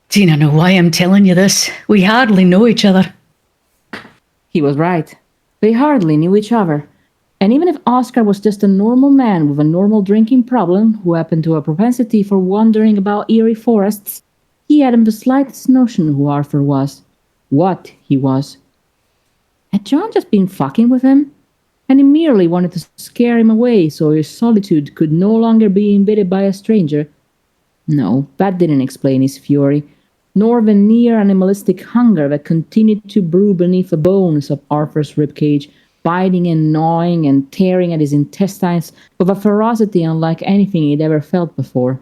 Tina, know why I'm telling you this? We hardly know each other. He was right. They hardly knew each other. And even if Oscar was just a normal man with a normal drinking problem who happened to have a propensity for wandering about eerie forests, he hadn't the slightest notion who Arthur was. What he was. Had John just been fucking with him? And he merely wanted to scare him away so his solitude could no longer be invaded by a stranger? No, that didn't explain his fury, nor the near animalistic hunger that continued to brew beneath the bones of Arthur's ribcage, biting and gnawing and tearing at his intestines with a ferocity unlike anything he'd ever felt before.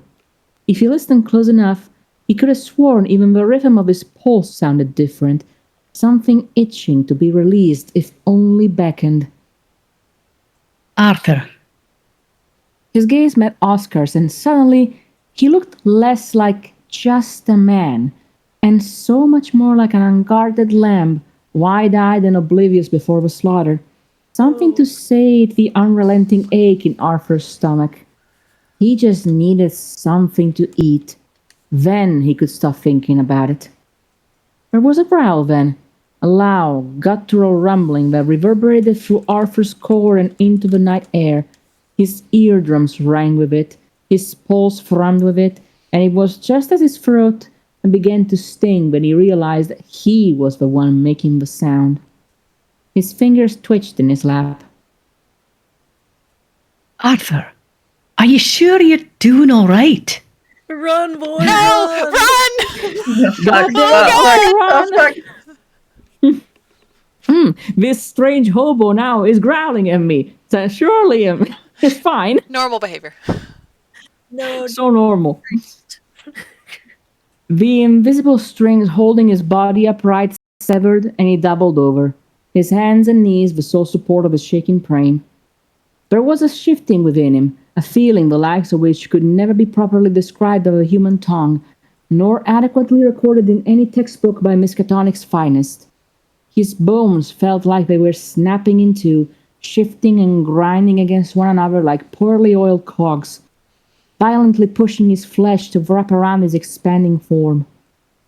If he listened close enough, he could have sworn even the rhythm of his pulse sounded different, something itching to be released if only beckoned. Arthur. His gaze met Oscar's, and suddenly he looked less like just a man, and so much more like an unguarded lamb, wide-eyed and oblivious before the slaughter. Something to sate the unrelenting ache in Arthur's stomach. He just needed something to eat. Then he could stop thinking about it. There was a growl then, a loud, guttural rumbling that reverberated through Arthur's core and into the night air. His eardrums rang with it, his pulse thrummed with it, and it was just as his throat began to sting when he realized that he was the one making the sound. His fingers twitched in his lap. Arthur, are you sure you're doing all right? Run, boy! No! Run! Fuck, Oh, fuck, run! fuck. This strange hobo now is growling at me. So surely it's fine. Normal behavior. No. So normal. The invisible strings holding his body upright severed, and he doubled over, his hands and knees the sole support of his shaking frame. There was a shifting within him, a feeling the likes of which could never be properly described by the human tongue, nor adequately recorded in any textbook by Miskatonic's finest. His bones felt like they were snapping in two, shifting and grinding against one another like poorly oiled cogs, violently pushing his flesh to wrap around his expanding form.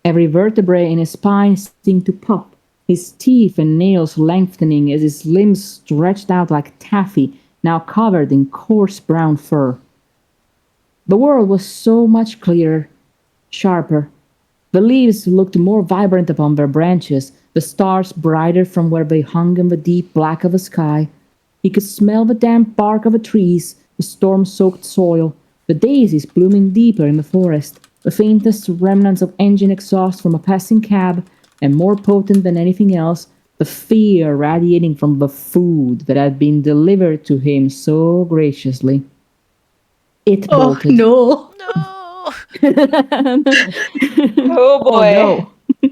Every vertebrae in his spine seemed to pop, his teeth and nails lengthening as his limbs stretched out like taffy, now covered in coarse brown fur. The world was so much clearer, sharper. The leaves looked more vibrant upon their branches, the stars brighter from where they hung in the deep black of the sky. He could smell the damp bark of the trees, the storm-soaked soil, the daisies blooming deeper in the forest, the faintest remnants of engine exhaust from a passing cab, and more potent than anything else, the fear radiating from the food that had been delivered to him so graciously. It bolted. No. No! Oh boy. Oh no.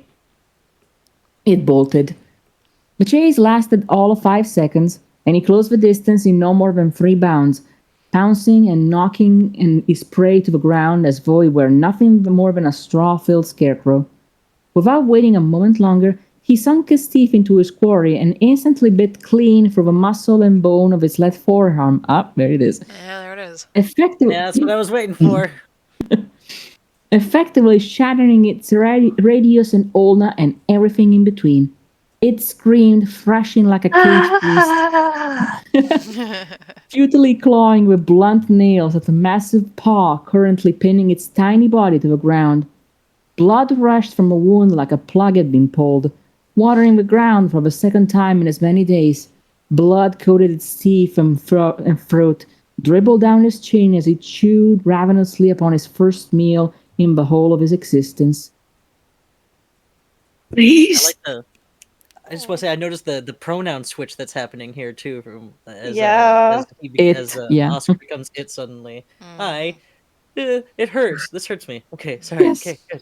It bolted. The chase lasted all of 5 seconds, and he closed the distance in no more than 3 bounds, pouncing and knocking his prey to the ground as though he were nothing more than a straw-filled scarecrow. Without waiting a moment longer, He sunk his teeth into his quarry and instantly bit clean through the muscle and bone of his left forearm. Ah, there it is. Yeah, there it is. Yeah, that's what I was waiting for. Effectively shattering its radius and ulna and everything in between. It screamed, thrashing like a caged beast, futilely clawing with blunt nails at the massive paw currently pinning its tiny body to the ground. Blood rushed from a wound like a plug had been pulled, watering the ground for the second time in as many days. Blood coated its teeth and throat, dribbled down his chin as he chewed ravenously upon his first meal in the whole of his existence. Please. I just want to say I noticed the pronoun switch that's happening here too. From Yeah. as yeah. Oscar becomes it suddenly. Hi, it hurts. This hurts me. Okay, sorry. Yes. Okay, good.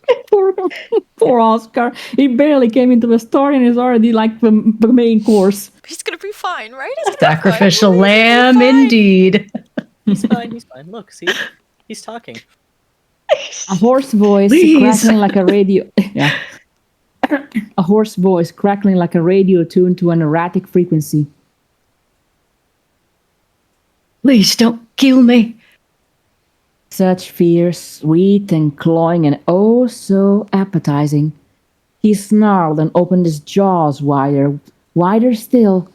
Poor Oscar. He barely came into the story and is already like the main course. He's gonna be fine, right? He's gonna Sacrificial be fine. lamb, indeed. He's fine. He's fine. Look, see, he's talking. A hoarse voice Please. crackling like a radio. Yeah. A hoarse voice crackling like a radio tuned to an erratic frequency. Please don't kill me. Such fierce, sweet, and clawing, and oh so appetizing. He snarled and opened his jaws wider, wider still.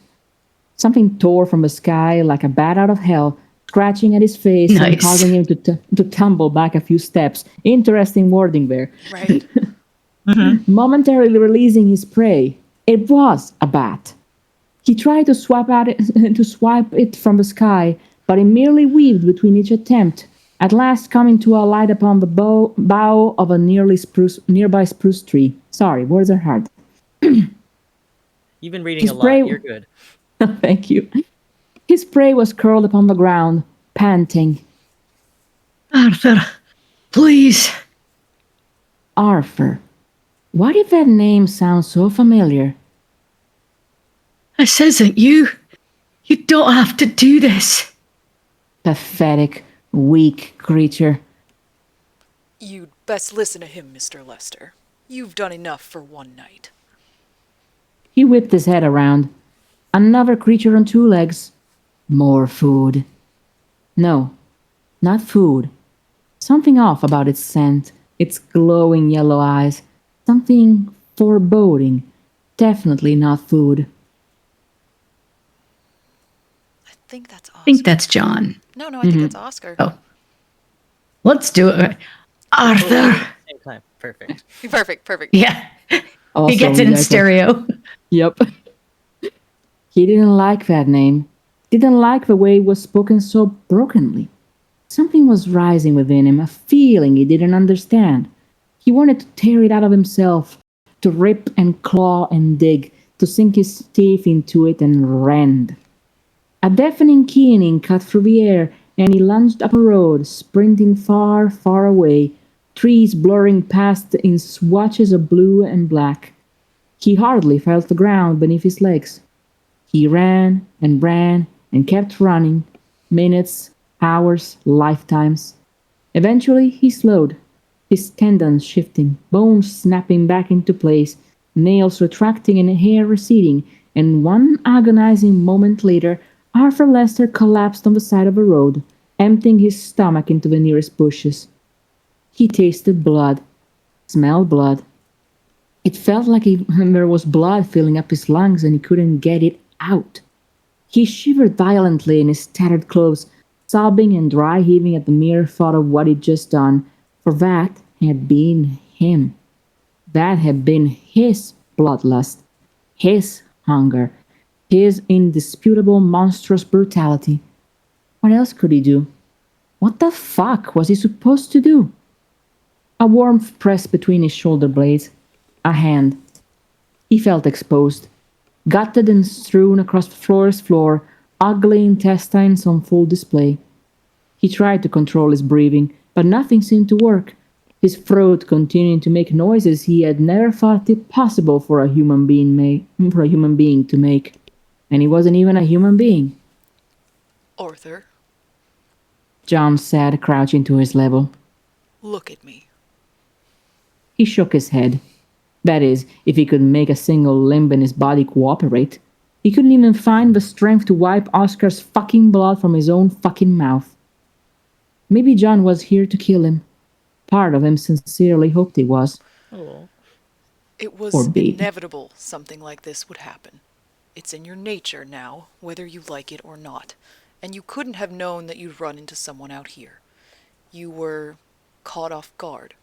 Something tore from the sky like a bat out of hell, scratching at his face and Nice. causing him to tumble back a few steps. Interesting wording there. Right. Momentarily releasing his prey. It was a bat. He tried to swipe it from the sky, but it merely weaved between each attempt, at last coming to alight upon the bough of a nearby spruce tree. Sorry, words are hard. You've been reading His a lot. prey- You're good. Thank you. His prey was curled upon the ground, panting. Arthur, please. Arthur. Why did that name sound so familiar? This isn't you. You don't have to do this. Pathetic, weak creature. You'd best listen to him, Mr. Lester. You've done enough for one night. He whipped his head around. Another creature on two legs. More food. No, not food. Something off about its scent, its glowing yellow eyes. Something foreboding. Definitely not food. I think that's Oscar. I think that's John. No, I think that's Oscar. Oh. Let's do it. Arthur. Same time. Perfect. Perfect. Yeah. Also, He gets it in like a- stereo. Yep. He didn't like that name. Didn't like the way it was spoken so brokenly. Something was rising within him, a feeling he didn't understand. He wanted to tear it out of himself, to rip and claw and dig, to sink his teeth into it and rend. A deafening keening cut through the air, and he lunged up a road, sprinting far, far away, trees blurring past in swatches of blue and black. He hardly felt the ground beneath his legs. He ran and kept running, minutes, hours, lifetimes. Eventually he slowed, his tendons shifting, bones snapping back into place, nails retracting and hair receding, and one agonizing moment later, Arthur Lester collapsed on the side of a road, emptying his stomach into the nearest bushes. He tasted blood, smelled blood. It felt like there was blood filling up his lungs and he couldn't get it out. He shivered violently in his tattered clothes, sobbing and dry heaving at the mere thought of what he'd just done, for that had been him. That had been his bloodlust, his hunger, his indisputable monstrous brutality. What else could he do? What the fuck was he supposed to do? A warmth pressed between his shoulder blades. A hand. He felt exposed, gutted and strewn across the floor, ugly intestines on full display. He tried to control his breathing, but nothing seemed to work, his throat continuing to make noises he had never thought it possible for a human being to make. And he wasn't even a human being. Arthur, John said, crouching to his level. look at me. He shook his head. That is, if he could make a single limb in his body cooperate. He couldn't even find the strength to wipe Oscar's fucking blood from his own fucking mouth. Maybe John was here to kill him. Part of him sincerely hoped he was. Oh. It Or was B. inevitable something like this would happen. It's in your nature now, whether you like it or not. And you couldn't have known that you'd run into someone out here. You were caught off guard,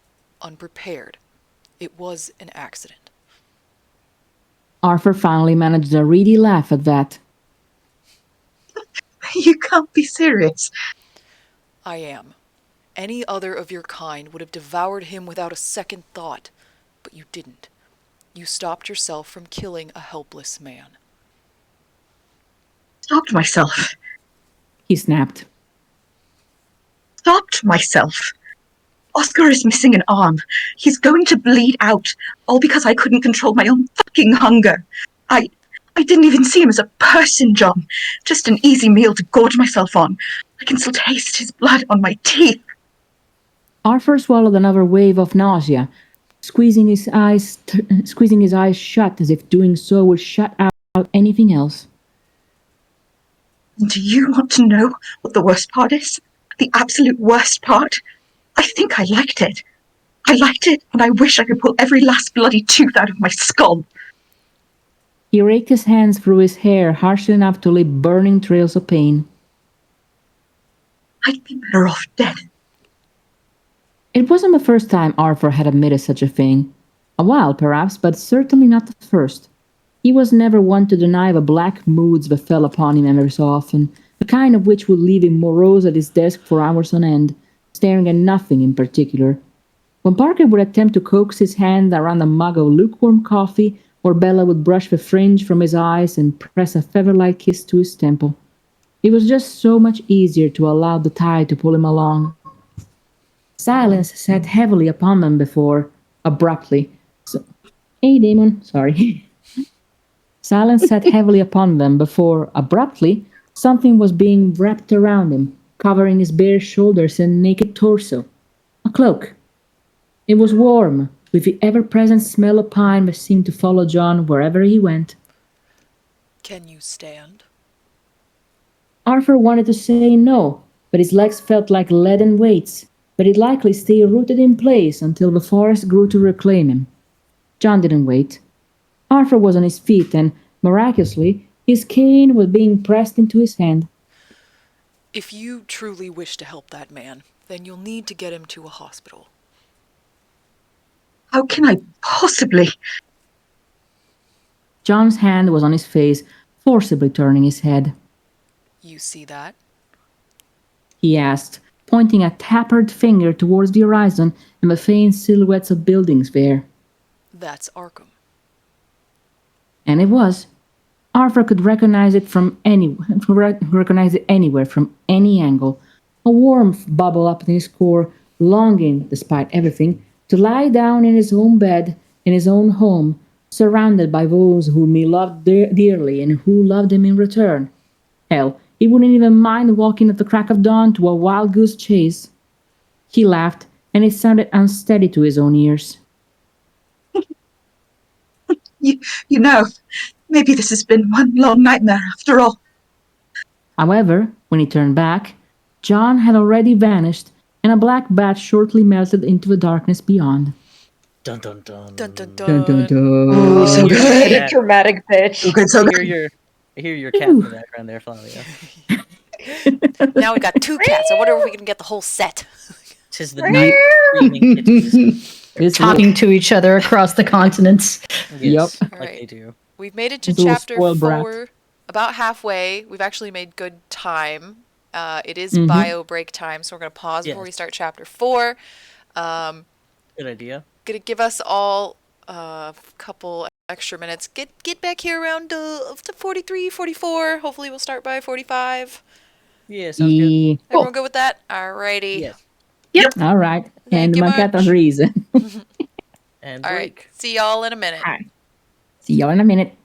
unprepared. It was an accident. Arthur finally managed a reedy laugh at that. You can't be serious. I am. Any other of your kind would have devoured him without a second thought, but you didn't. You stopped yourself from killing a helpless man. Stopped myself. He snapped. Stopped myself. Oscar is missing an arm. He's going to bleed out, all because I couldn't control my own fucking hunger. I didn't even see him as a person, John. Just an easy meal to gorge myself on. I can still taste his blood on my teeth. Arthur swallowed another wave of nausea, squeezing his eyes shut as if doing so would shut out anything else. Do you want to know what the worst part is? The absolute worst part? I think I liked it. I liked it, and I wish I could pull every last bloody tooth out of my skull. He raked his hands through his hair harshly enough to leave burning trails of pain. I'd be better off dead. It wasn't the first time Arthur had admitted such a thing. A while, perhaps, but certainly not the first. He was never one to deny the black moods that fell upon him every so often, the kind of which would leave him morose at his desk for hours on end, staring at nothing in particular. When Parker would attempt to coax his hand around a mug of lukewarm coffee, or Bella would brush the fringe from his eyes and press a feather-like kiss to his temple, it was just so much easier to allow the tide to pull him along. Silence sat heavily upon them before, abruptly. Hey, Damon, sorry. Silence sat heavily upon them before, abruptly, something was being wrapped around him, covering his bare shoulders and naked torso. A cloak. It was warm, with the ever-present smell of pine that seemed to follow John wherever he went. Can you stand? Arthur wanted to say no, but his legs felt like leaden weights, but he'd likely stay rooted in place until the forest grew to reclaim him. John didn't wait. Arthur was on his feet, and, miraculously, his cane was being pressed into his hand. If you truly wish to help that man, then you'll need to get him to a hospital. How can I possibly? John's hand was on his face, forcibly turning his head. You see that? He asked, pointing a tapered finger towards the horizon and the faint silhouettes of buildings there. That's Arkham. And it was. Arthur could recognize it recognize it anywhere, from any angle. A warmth bubbled up in his core, longing, despite everything, to lie down in his own bed, in his own home, surrounded by those whom he loved dearly and who loved him in return. Hell, he wouldn't even mind walking at the crack of dawn to a wild goose chase. He laughed, and it sounded unsteady to his own ears. You know, maybe this has been one long nightmare after all. However, when he turned back, John had already vanished, and a black bat shortly melted into the darkness beyond. Dun dun dun. Dun dun dun. Dun dun dun. Ooh, so Your good. cat. Dramatic pitch. So good, so I good. hear your cat in the background there, Flavia. Now we got 2 cats. I wonder if we can get the whole set. Tis the night screaming kitties. It's Talking to each other across the continents. Yes, Yep. like Alright. they do. We've made it to Little chapter spoiled brat. 4, about halfway. We've actually made good time. It is bio break time, so we're going to pause before we Yes. start chapter 4. Good idea. Gonna give us all a couple extra minutes. Get back here around 43, 44. Hopefully we'll start by 45. Yeah, sounds good. Yeah. Everyone good with that? Alrighty. Yes. All right. Thank And you my cat on much. reason. And All break. right. See y'all in a minute. All right. See y'all in a minute.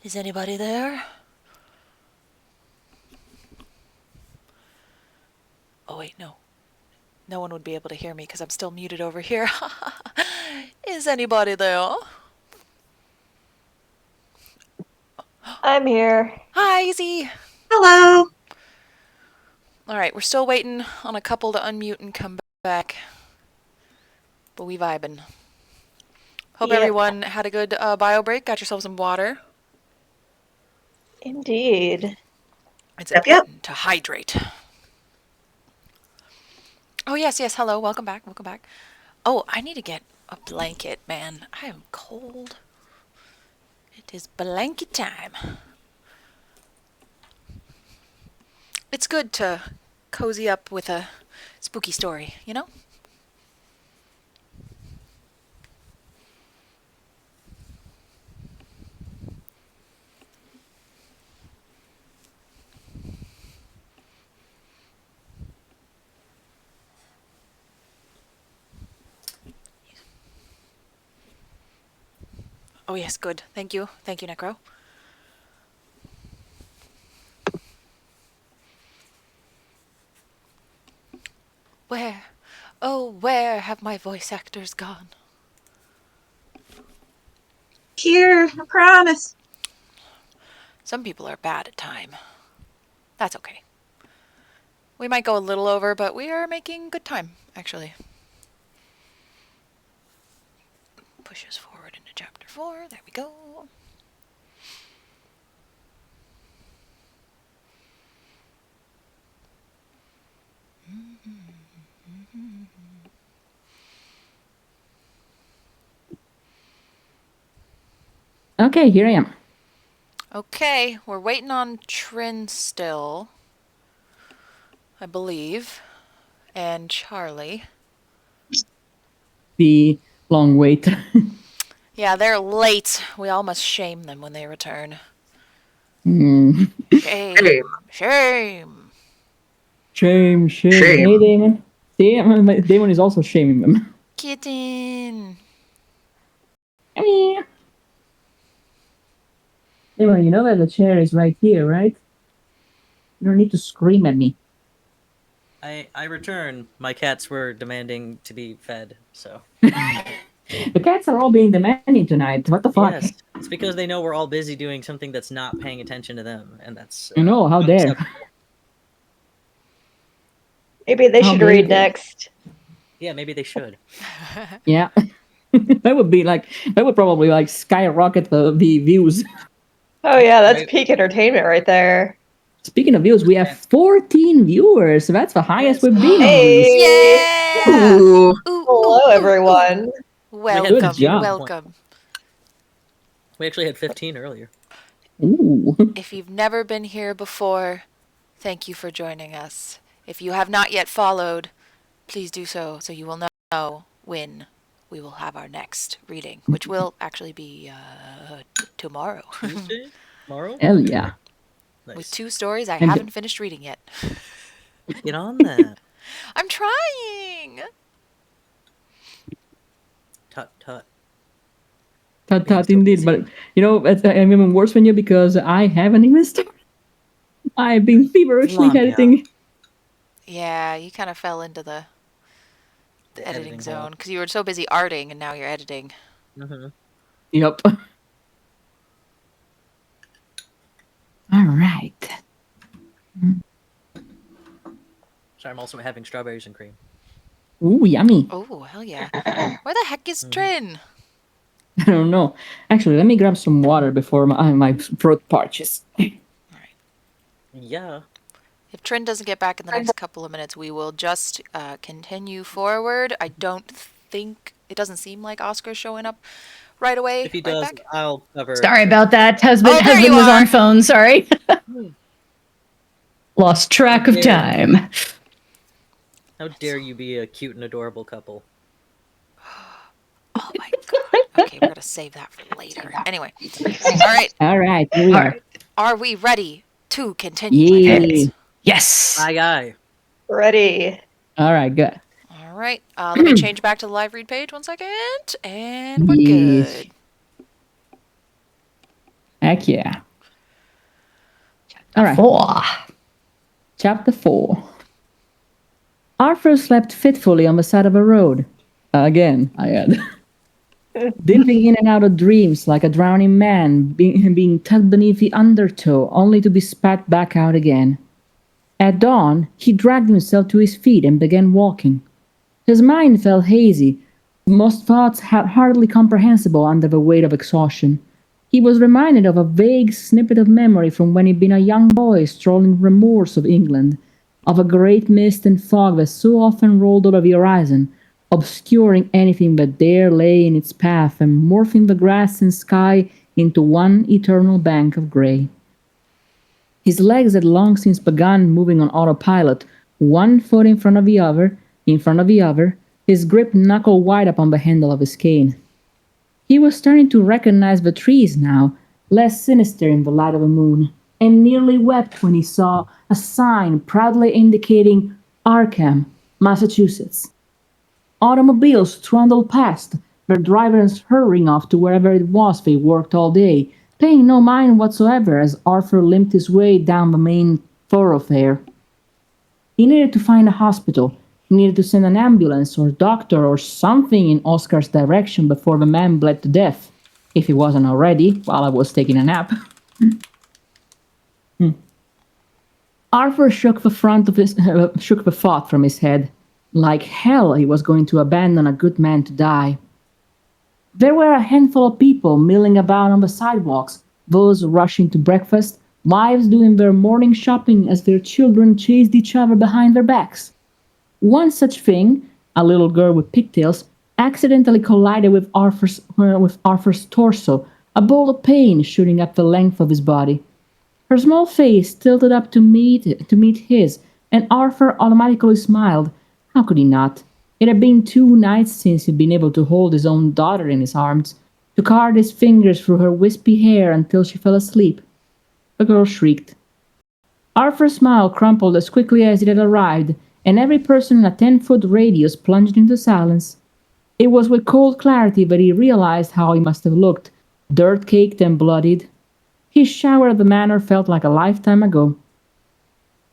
Is anybody there? Oh, wait, no. No one would be able to hear me because I'm still muted over here. Is anybody there? I'm here. Hi, Izzy. Hello. All right, we're still waiting on a couple to unmute and come back. But we vibing. Hope Yep. everyone had a good bio break. Got yourself some water. Indeed. It's Yep, yep. important to hydrate. Oh, yes, yes. Hello. Welcome back. Welcome back. Oh, I need to get a blanket, man. I am cold. It is blanket time. It's good to cozy up with a spooky story, you know? Oh, yes, good. Thank you. Thank you, Necro. Where, oh, where have my voice actors gone? Here, I promise. Some people are bad at time. That's okay. We might go a little over, but we are making good time, actually. Push us forward into chapter 4. There we go. Okay, here I am. Okay, we're waiting on Trin still, I believe, and Charlie. The long wait. Yeah, they're late. We all must shame them when they return. Mm. Shame. Shame. Shame. Shame. Hey, Damon. See, Damon is also shaming them. Kitten. Come here. Damon, you know that the chair is right here, right? You don't need to scream at me. I return. My cats were demanding to be fed, so. The cats are all being demanding tonight. What the fuck? Yes, it's because they know we're all busy doing something that's not paying attention to them, and that's. You know, how dare. unacceptable. Maybe they How should dare read you. next. Yeah, maybe they should. Yeah. that would probably like skyrocket the views. Oh yeah, that's Right. peak entertainment right there. Speaking of views, we have 14 viewers. That's the highest Yes. we've been. Hey. Yeah! Ooh. Hello, everyone. Welcome, Good job. welcome. We actually had 15 earlier. Ooh. If you've never been here before, thank you for joining us. If you have not yet followed, please do so you will know when we will have our next reading, which will actually be tomorrow. Tuesday? Tomorrow? Hell yeah. With Nice. 2 stories I And- haven't finished reading yet. Get on that. I'm trying! Tut tut. Tut, indeed. But, you know, I'm even worse than you because I haven't even started. I've been feverishly Lamia. editing. Yeah, you kind of fell into the editing hole. zone because you were so busy arting and now you're editing. Mm-hmm. Yep. All right. Sorry, I'm also having strawberries and cream. Ooh, yummy. Oh, hell yeah. Where the heck is Trin? I don't know. Actually, let me grab some water before my throat parches. Yeah. If Trin doesn't get back in the next couple of minutes, we will just continue forward. I don't think, it doesn't seem like Oscar's showing up right away. If he right does, back. I'll cover. Sorry about that. Husband Oh, there you was are. on phone. Sorry. Lost track of Okay. time. How dare you be a cute and adorable couple? Oh my god. Okay, we're going to save that for later. Anyway. All right. All right, here we All are. right. Are we ready to continue, my Yeah. friends? Yes. My guy. Ready. All right, good. All right. Let me change back to the live read page 1 second. And we're Yes. good. Heck yeah. All right. 4. Chapter 4. Arthur slept fitfully on the side of a road. Again, I add. Dipping in and out of dreams like a drowning man, being tugged beneath the undertow, only to be spat back out again. At dawn, he dragged himself to his feet and began walking. His mind felt hazy, most thoughts hardly comprehensible under the weight of exhaustion. He was reminded of a vague snippet of memory from when he'd been a young boy strolling the moors of England, of a great mist and fog that so often rolled over the horizon, obscuring anything that there lay in its path and morphing the grass and sky into one eternal bank of grey. His legs had long since begun moving on autopilot, one foot in front of the other, his grip knuckle wide upon the handle of his cane. He was starting to recognize the trees now, less sinister in the light of the moon, and nearly wept when he saw a sign proudly indicating Arkham, Massachusetts. Automobiles trundled past, their drivers hurrying off to wherever it was they worked all day, paying no mind whatsoever as Arthur limped his way down the main thoroughfare. He needed to find a hospital. He needed to send an ambulance or doctor or something in Oscar's direction before the man bled to death, if he wasn't already, while I was taking a nap. Arthur shook the thought from his head. Like hell he was going to abandon a good man to die. There were a handful of people milling about on the sidewalks, those rushing to breakfast, wives doing their morning shopping as their children chased each other behind their backs. One such thing, a little girl with pigtails, accidentally collided with Arthur's torso, a bolt of pain shooting up the length of his body. Her small face tilted up to meet his, and Arthur automatically smiled. How could he not? It had been 2 nights since he'd been able to hold his own daughter in his arms, to card his fingers through her wispy hair until she fell asleep. The girl shrieked. Arthur's smile crumpled as quickly as it had arrived, and every person in a 10-foot radius plunged into silence. It was with cold clarity that he realized how he must have looked, dirt-caked and bloodied. His shower at the manor felt like a lifetime ago.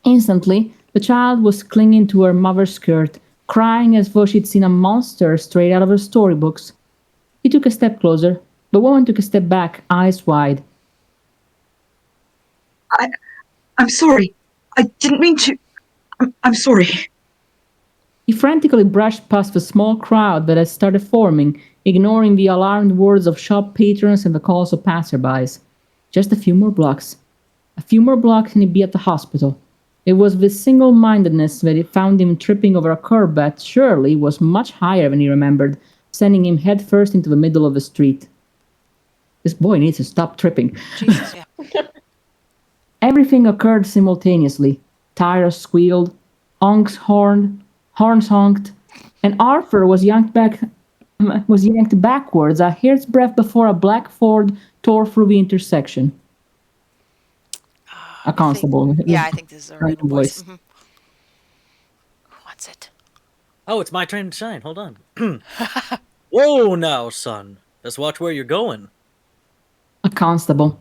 Instantly, the child was clinging to her mother's skirt, crying as though she'd seen a monster straight out of her storybooks. He took a step closer. The woman took a step back, eyes wide. I'm sorry. I didn't mean to. I'm sorry. He frantically brushed past the small crowd that had started forming, ignoring the alarmed words of shop patrons and the calls of passerbys. Just a few more blocks. A few more blocks and he'd be at the hospital. It was this single-mindedness that had found him tripping over a curb that, surely, was much higher than he remembered, sending him headfirst into the middle of the street. This boy needs to stop tripping. Jesus, yeah. Everything occurred simultaneously. Tires squealed, honks horned, horns honked, and Arthur was yanked backwards a hair's breadth before a black Ford tore through the intersection. A constable. I think this is a random voice. Mm-hmm. What's it? Oh, it's my turn to shine. Hold on. Whoa now, son. Just watch where you're going. A constable.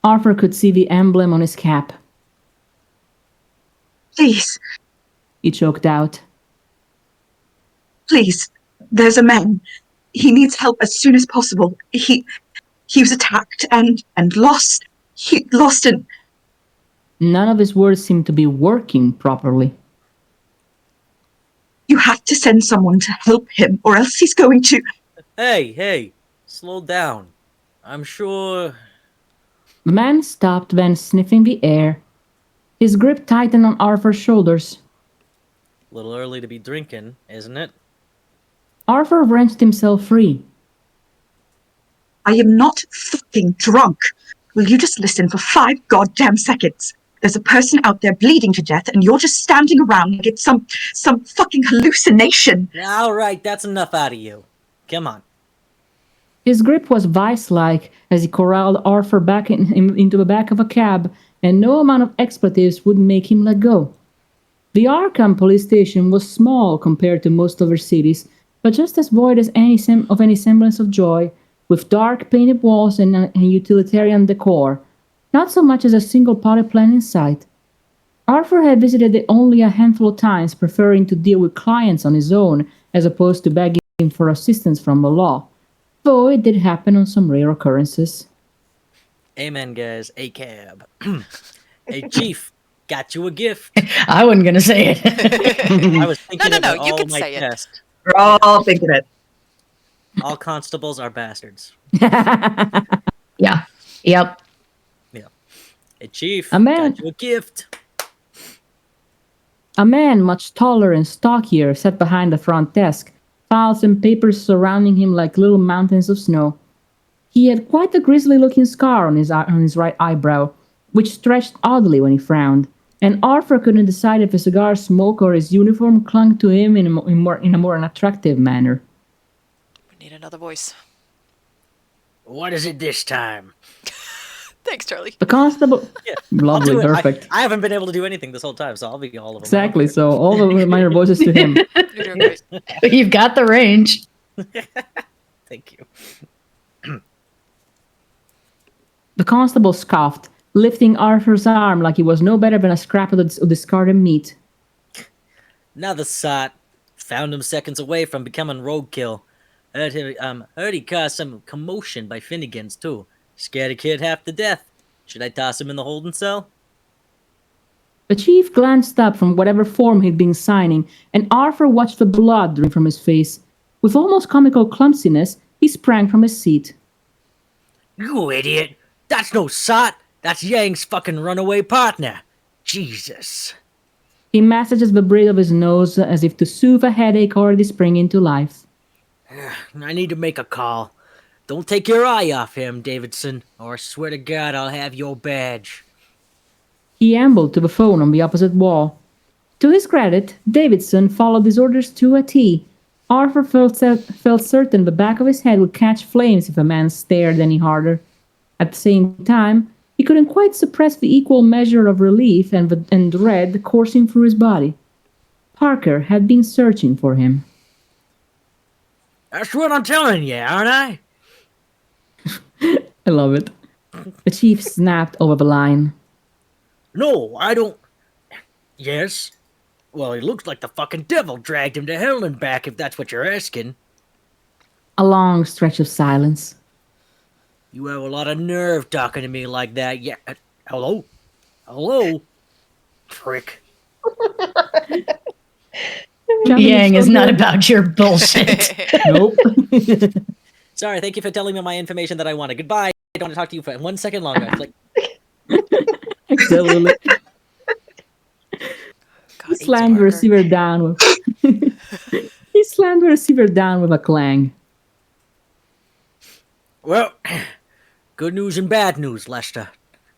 Arthur could see the emblem on his cap. Please, He choked out. please. There's a man. He needs help as soon as possible. He was attacked and lost. He lost and... None of his words seemed to be working properly. You have to send someone to help him, or else he's going to... Hey, slow down. I'm sure... The man stopped, then sniffing the air. His grip tightened on Arthur's shoulders. A little early to be drinking, isn't it? Arthur wrenched himself free. I am not fucking drunk. Will you just listen for 5 goddamn seconds? There's a person out there bleeding to death, and you're just standing around like it's some fucking hallucination. All right, that's enough out of you. Come on. His grip was vice-like as he corralled Arthur back into the back of a cab, and no amount of expletives would make him let go. The Arkham police station was small compared to most other cities, but just as void as any semblance of joy. with dark painted walls and utilitarian decor, not so much as a single potted plant in sight. Arthur had visited it only a handful of times, preferring to deal with clients on his own as opposed to begging for assistance from the law, though it did happen on some rare occurrences. Amen, guys. A cab. Hey, Chief, got you a gift. I wasn't gonna say it. I was thinking of no, it you all can my say it. chest. We're all thinking it. All constables are bastards. Yeah. Yep. Hey, Chief, A man- got you a gift. A man much taller and stockier sat behind the front desk, files and papers surrounding him like little mountains of snow. He had quite a grisly-looking scar on his right eyebrow, which stretched oddly when he frowned, and Arthur couldn't decide if his cigar smoke or his uniform clung to him in a more unattractive manner. We need another voice. What is it this time? Thanks, Charlie. The constable... Yeah, Lovely, I'll do it. perfect. I haven't been able to do anything this whole time, so I'll be all of them. Exactly, so all the minor voices to him. You're doing great. You've got the range. Thank you. The constable scoffed, lifting Arthur's arm like he was no better than a scrap of discarded meat. Another sot. Found him seconds away from becoming roadkill. Heard he caused some commotion by Finnegan's, too. Scared a kid half to death. Should I toss him in the holding cell? The chief glanced up from whatever form he'd been signing, and Arthur watched the blood drain from his face. With almost comical clumsiness, he sprang from his seat. You idiot! That's no sot! That's Yang's fucking runaway partner! Jesus! He massages the bridge of his nose as if to soothe a headache already springing to life. I need to make a call. Don't take your eye off him, Davidson, or I swear to God I'll have your badge. He ambled to the phone on the opposite wall. To his credit, Davidson followed his orders to a T. Arthur felt certain the back of his head would catch flames if a man stared any harder. At the same time, he couldn't quite suppress the equal measure of relief and dread coursing through his body. Parker had been searching for him. That's what I'm telling you, aren't I? I love it. The chief snapped over the line. No, I don't... Yes? Well, he looks like the fucking devil dragged him to hell and back, if that's what you're asking. A long stretch of silence. You have a lot of nerve talking to me like that. Yeah. Hello? Hello? Prick. Yang is not about your bullshit. Nope. Sorry, thank you for telling me my information that I wanted. Goodbye. I don't want to talk to you for 1 second longer. It's like, Absolutely. He slammed the receiver down with he slammed the receiver down with a clang. well, good news and bad news, Lester.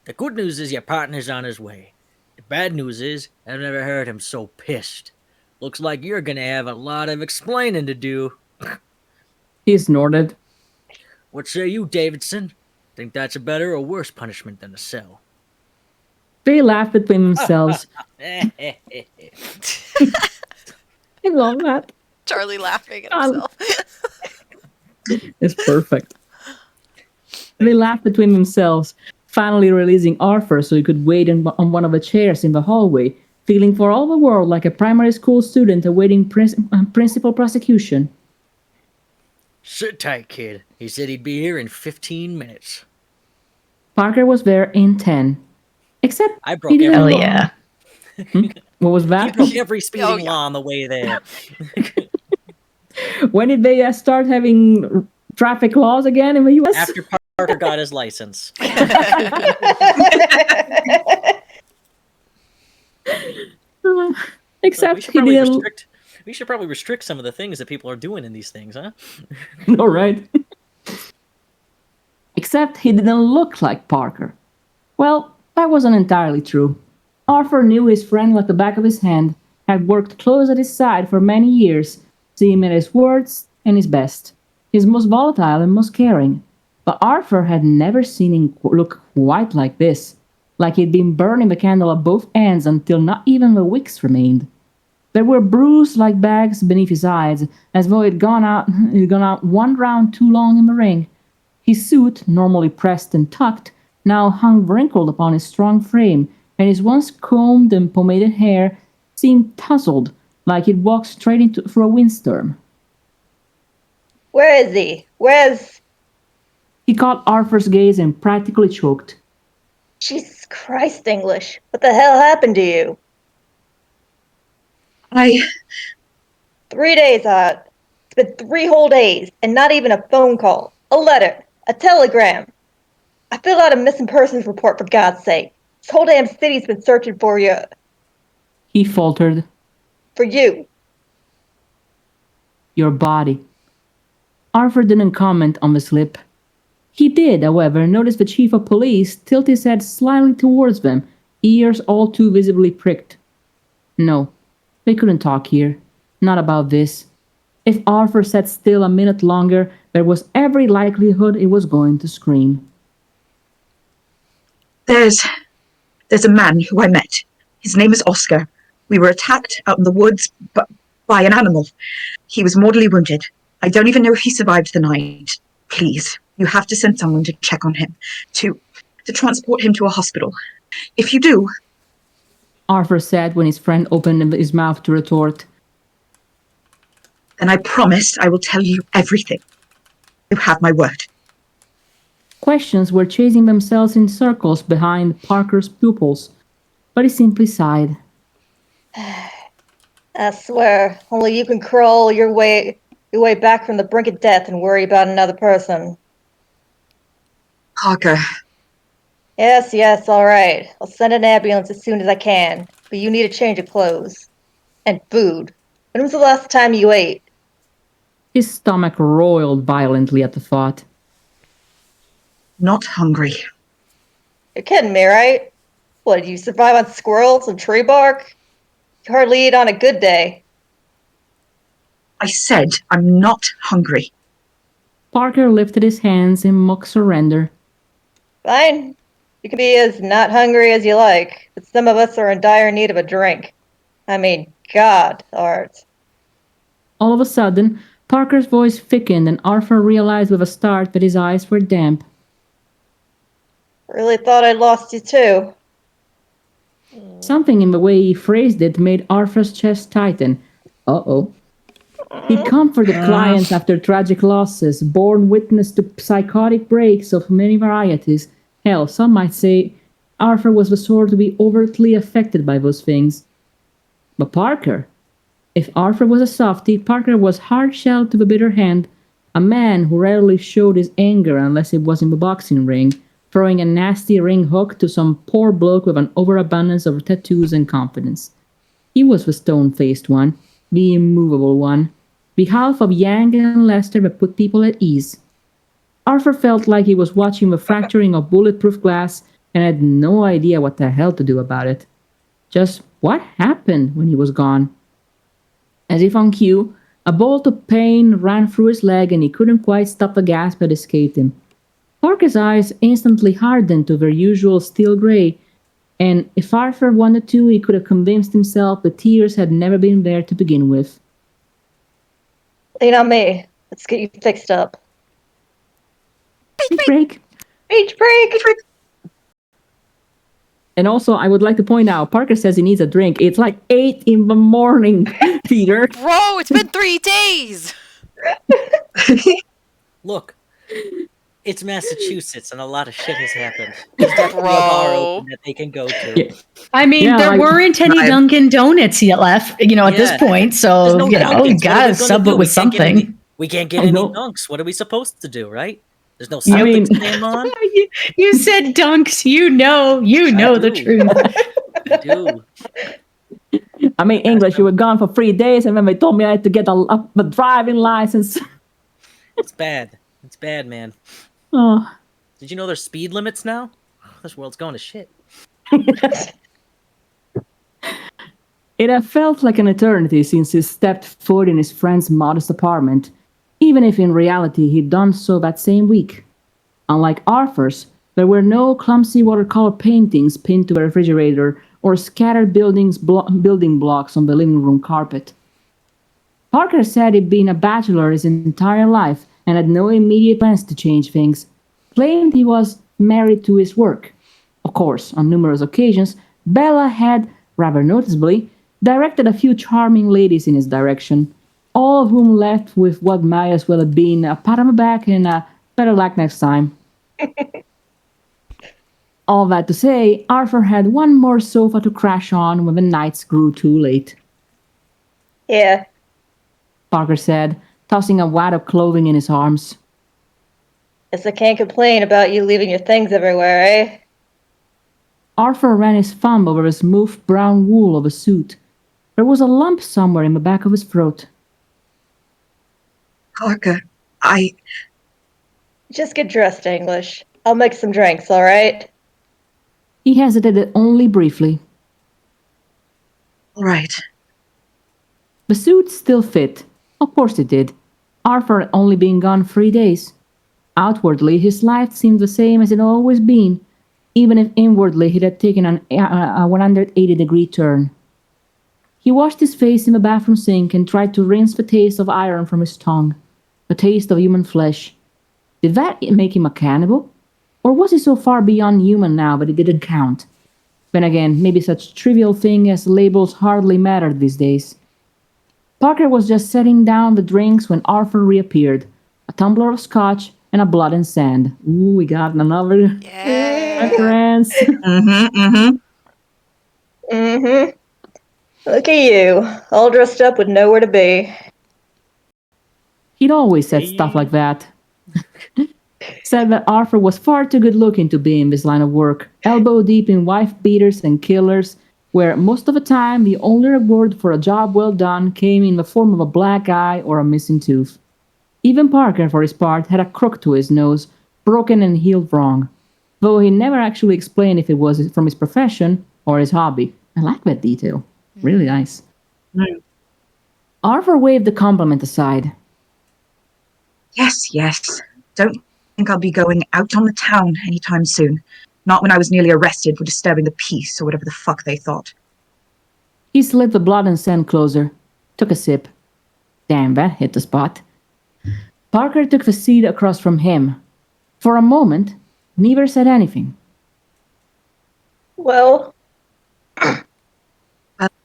The good news is your partner's on his way. The bad news is I've never heard him so pissed. Looks like you're gonna have a lot of explaining to do. He snorted. What say you, Davidson? Think that's a better or worse punishment than a cell? They laughed between themselves. I love that. Charlie laughing at himself. It's perfect. They laughed between themselves, finally releasing Arthur so he could wait on one of the chairs in the hallway, feeling for all the world like a primary school student awaiting principal prosecution. Sit tight, kid. He said he'd be here in 15 minutes. Parker was there in 10. Except I broke he didn't Hell know- yeah. What was He that? broke every speeding Oh, yeah. law on the way there. When did they start having traffic laws again in the U.S.? After Parker got his license. Except we should he probably didn't. restrict. We should probably restrict some of the things that people are doing in these things, huh? All right. Except he didn't look like Parker. Well, that wasn't entirely true. Arthur knew his friend like the back of his hand, had worked close at his side for many years, seeing him at his worst and his best, his most volatile and most caring. But Arthur had never seen him look quite like this, like he'd been burning the candle at both ends until not even the wicks remained. There were bruised like bags beneath his eyes, as though he'd gone out one round too long in the ring. His suit, normally pressed and tucked, now hung wrinkled upon his strong frame, and his once combed and pomaded hair seemed tousled, like he'd walked straight through a windstorm. Where is he? Where's... He caught Arthur's gaze and practically choked. Jesus Christ, English. What the hell happened to you? I 3 days, it's been 3 whole days, and not even a phone call, a letter, a telegram. I filled out a missing persons report, for God's sake. This whole damn city's been searching for you. He faltered. For you. Your body. Arthur didn't comment on the slip. He did, however, notice the chief of police tilt his head slightly towards them, ears all too visibly pricked. No, they couldn't talk here. Not about this. If Arthur sat still a minute longer, there was every likelihood he was going to scream. There's a man who I met. His name is Oscar. We were attacked out in the woods by an animal. He was mortally wounded. I don't even know if he survived the night. Please, you have to send someone to check on him, to transport him to a hospital. If you do, Arthur said when his friend opened his mouth to retort. Then I promise I will tell you everything. You have my word. Questions were chasing themselves in circles behind Parker's pupils, but he simply sighed. I swear, only you can crawl your way back from the brink of death and worry about another person. Parker, Yes, all right. I'll send an ambulance as soon as I can, but you need a change of clothes. And food. When was the last time you ate? His stomach roiled violently at the thought. not hungry. You're kidding me, right? What, did you survive on squirrels and tree bark? You hardly eat on a good day. I said I'm not hungry. Parker lifted his hands in mock surrender. Fine. You can be as not hungry as you like, but some of us are in dire need of a drink. I mean, God, Art. All of a sudden, Parker's voice thickened and Arthur realized with a start that his eyes were damp. Really thought I'd lost you too. Something in the way he phrased it made Arthur's chest tighten. Uh-oh. He comforted clients after tragic losses, borne witness to psychotic breaks of many varieties. Hell, some might say Arthur was the sort to be overtly affected by those things. But Parker? If Arthur was a softie, Parker was hard-shelled to the bitter hand, a man who rarely showed his anger unless it was in the boxing ring, throwing a nasty ring hook to some poor bloke with an overabundance of tattoos and confidence. He was the stone-faced one, the immovable one, the half of Yang and Lester that put people at ease. Arthur felt like he was watching the fracturing of bulletproof glass and had no idea what the hell to do about it. Just what happened when he was gone? As if on cue, a bolt of pain ran through his leg and he couldn't quite stop the gasp that escaped him. Parker's eyes instantly hardened to their usual steel gray, and if Arthur wanted to, he could have convinced himself the tears had never been there to begin with. Lean on me. Let's get you fixed up. Beach break! Beach break! And also, I would like to point out, Parker says he needs a drink. It's like 8 in the morning, Peter. Bro, it's been 3 days! Look, it's Massachusetts and a lot of shit has happened. There's definitely a bar open that they can go to. Yeah. I mean, Yeah, there like- weren't any Dunkin' Donuts yet left, at this Yeah. point. So, There's no you Dunkins. What are gotta we gonna sub do? it with something. We can't get I any know. dunks. What are we supposed to do, right? There's no I mean- Celtics game on. You said dunks. You know the do. truth. I do. I mean, English, you were gone for 3 days, and then they told me I had to get a driving license. It's bad. It's bad, man. Oh, Did you know there's speed limits now? This world's going to shit. it had felt like an eternity since he stepped foot in his friend's modest apartment, even if in reality he'd done so that same week. Unlike Arthur's, there were no clumsy watercolor paintings pinned to the refrigerator or scattered building blocks on the living room carpet. Parker said he'd been a bachelor his entire life, and had no immediate plans to change things, claimed he was married to his work. Of course, on numerous occasions, Bella had, rather noticeably, directed a few charming ladies in his direction, all of whom left with what might as well have been a pat on the back and a better luck next time. All that to say, Arthur had one more sofa to crash on when the nights grew too late. Yeah. Parker said, tossing a wad of clothing in his arms. Guess I can't complain about you leaving your things everywhere, eh? Arthur ran his thumb over the smooth brown wool of a suit. There was a lump somewhere in the back of his throat. Parker, Just get dressed, English. I'll make some drinks, all right? He hesitated only briefly. all right. The suit still fit. Of course it did. Arthur had only been gone 3 days. Outwardly, his life seemed the same as it had always been, even if inwardly it had taken a 180-degree turn. He washed his face in the bathroom sink and tried to rinse the taste of iron from his tongue, the taste of human flesh. Did that make him a cannibal? Or was he so far beyond human now that it didn't count? Then again, maybe such trivial thing as labels hardly mattered these days. Parker was just setting down the drinks when Arthur reappeared, a tumbler of scotch and a blood and sand. Ooh, we got another reference. Look at you, all dressed up with nowhere to be. He'd always said stuff like that. Said that Arthur was far too good looking to be in this line of work, elbow deep in wife beaters and killers, where most of the time the only reward for a job well done came in the form of a black eye or a missing tooth. Even Parker, for his part, had a crook to his nose, broken and healed wrong, though he never actually explained if it was from his profession or his hobby. I like that detail. Really nice. Arthur waved the compliment aside. Yes. Don't think I'll be going out on the town anytime soon. Not when I was nearly arrested for disturbing the peace or whatever the fuck they thought. He slid the blood and sand closer, took a sip. Damn, that hit the spot. Parker took the seat across from him. For a moment, neither said anything. Well,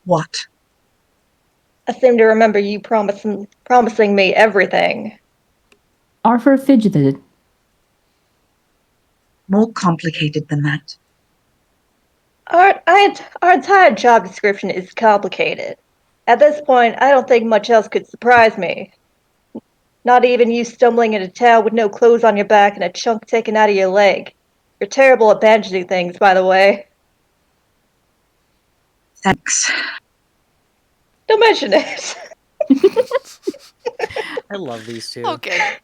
What? I seem to remember you promising me everything. Arthur fidgeted. More complicated than that. Our entire job description is complicated. At this point, I don't think much else could surprise me. Not even you stumbling into town with no clothes on your back and a chunk taken out of your leg. You're terrible at bandaging things, by the way. Thanks. Don't mention it. I love these two. Okay.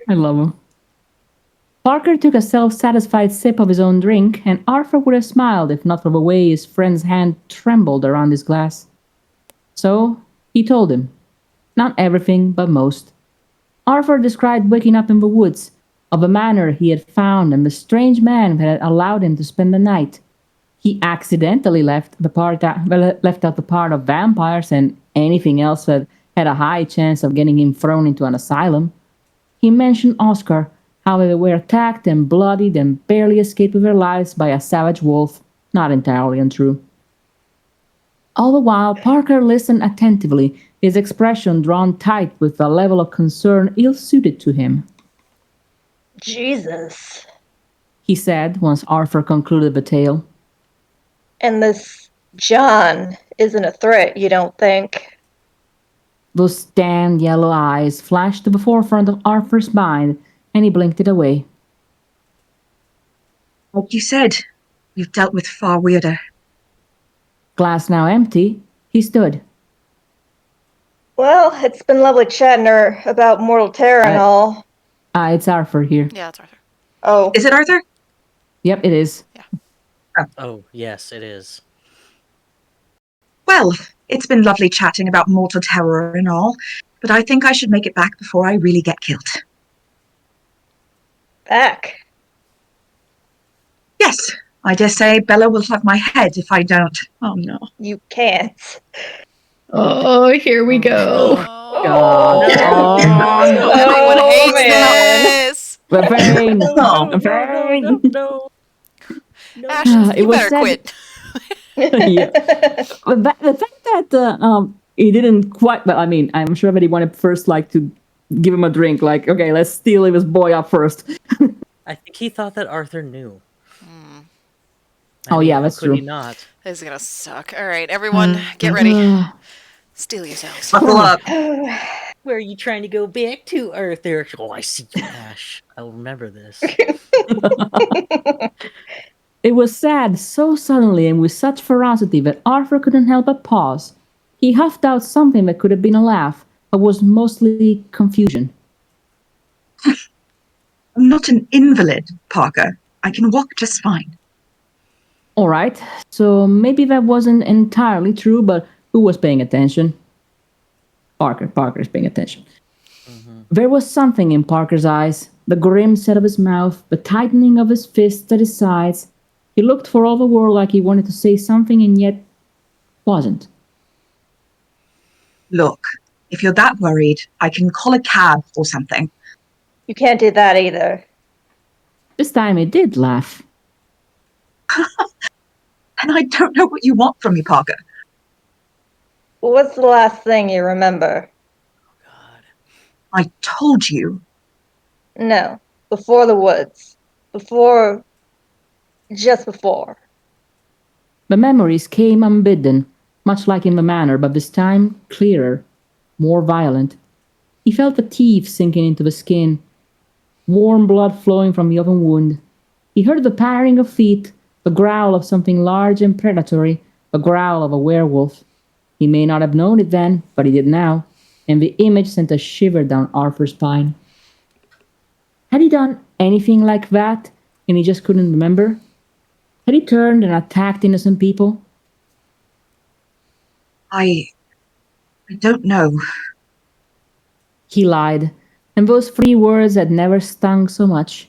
I love him. Parker took a self-satisfied sip of his own drink, and Arthur would have smiled if not for the way his friend's hand trembled around his glass. So, he told him. Not everything, but most. Arthur described waking up in the woods, of the manor he had found and the strange man that had allowed him to spend the night. He accidentally left out the part of vampires and anything else that had a high chance of getting him thrown into an asylum. He mentioned Oscar, how they were attacked and bloodied and barely escaped with their lives by a savage wolf. Not entirely untrue. All the while, Parker listened attentively, his expression drawn tight with a level of concern ill-suited to him. Jesus. He said once Arthur concluded the tale. And this John isn't a threat, you don't think? Those damn yellow eyes flashed to the forefront of Arthur's mind, and he blinked it away. Like you said, you've dealt with far weirder. Glass now empty, he stood. Well, it's been lovely chatting her about mortal terror and all. It's Arthur here. Yeah, it's Arthur. Oh. Is it Arthur? Yep, it is. Oh, yes, it is. Well, it's been lovely chatting about mortal terror and all, but I think I should make it back before I really get killed. Back? Yes, I dare say Bella will have my head if I don't. Oh no. You can't. Oh, here we go. God. Everyone hates man. that Vane! Oh. Vane! No. Ashes, It you was better said- quit. Yeah. But the fact that he didn't quite, well, I mean, I'm sure that he wanted first, like, to give him a drink, like, okay, let's steal this boy up first. I think he thought that Arthur knew. Oh, yeah, how that's could he true. not? This is gonna suck. All right, everyone, get ready. Uh, Steel yourselves. Buckle up. Where are you trying to go back to, Arthur? Oh, I see you, Ash. I'll remember this. It was said so suddenly and with such ferocity that Arthur couldn't help but pause. He huffed out something that could have been a laugh, but was mostly confusion. I'm not an invalid, Parker. I can walk just fine. All right, so maybe that wasn't entirely true, but who was paying attention? Parker is paying attention. There was something in Parker's eyes, the grim set of his mouth, the tightening of his fists at his sides. He looked for all the world like he wanted to say something and yet wasn't. Look, if you're that worried, I can call a cab or something. You can't do that either. This time he did laugh. And I don't know what you want from me, Parker. Well, what's the last thing you remember? God. I told you. No, before the woods. Just before. The memories came unbidden, much like in the manor, but this time clearer, more violent. He felt the teeth sinking into the skin, warm blood flowing from the open wound. He heard the pattering of feet, the growl of something large and predatory, the growl of a werewolf. He may not have known it then, but he did now, and the image sent a shiver down Arthur's spine. Had he done anything like that, and he just couldn't remember? Had he turned and attacked innocent people? I don't know. He lied, and those 3 words had never stung so much.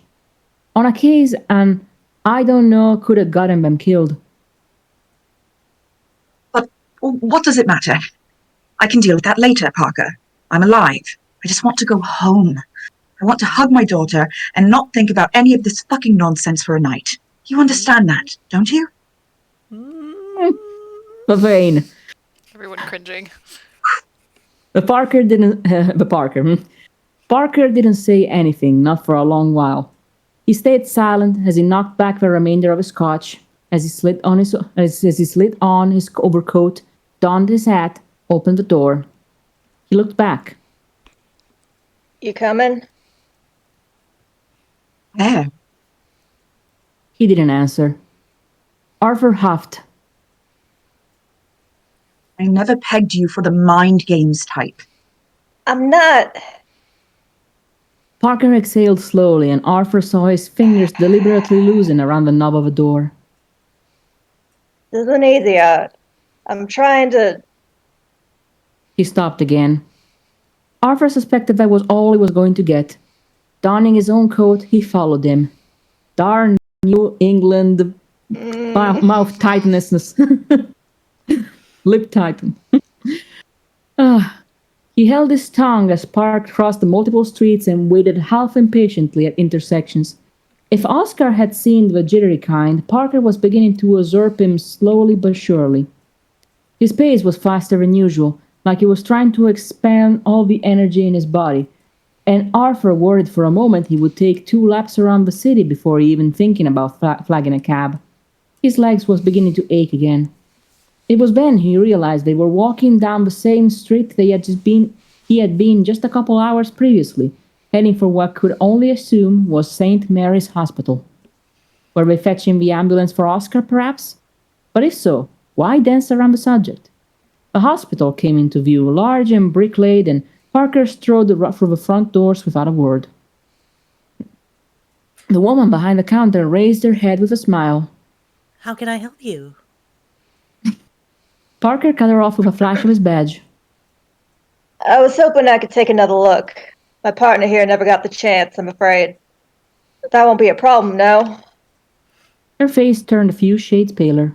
On a case, an I don't know could have gotten them killed. But what does it matter? I can deal with that later, Parker. I'm alive. I just want to go home. I want to hug my daughter and not think about any of this fucking nonsense for a night. You understand that, don't you? The vein. Everyone cringing. Parker didn't. Parker didn't say anything, not for a long while. He stayed silent as he knocked back the remainder of his scotch, as he slid on his overcoat, donned his hat, opened the door. He looked back. You coming? There. He didn't answer. Arthur huffed. I never pegged you for the mind games type. I'm not. Parker exhaled slowly, and Arthur saw his fingers deliberately loosen around the knob of a door. This isn't easy out. I'm trying to. He stopped again. Arthur suspected that was all he was going to get. Donning his own coat, he followed him. Darn New England mouth tightness. Lip tighten. He held his tongue as Park crossed the multiple streets and waited half impatiently at intersections. If Oscar had seemed the jittery kind, Parker was beginning to usurp him slowly but surely. His pace was faster than usual, like he was trying to expend all the energy in his body, and Arthur worried for a moment he would take 2 laps around the city before even thinking about flagging a cab. His legs was beginning to ache again. It was then he realized they were walking down the same street he had been just a couple hours previously, heading for what could only assume was St. Mary's Hospital. Were they fetching the ambulance for Oscar, perhaps? But if so, why dance around the subject? The hospital came into view, large and brick-laid, and Parker strode through the front doors without a word. The woman behind the counter raised her head with a smile. How can I help you? Parker cut her off with a flash of his badge. I was hoping I could take another look. My partner here never got the chance, I'm afraid. But that won't be a problem, no? Her face turned a few shades paler.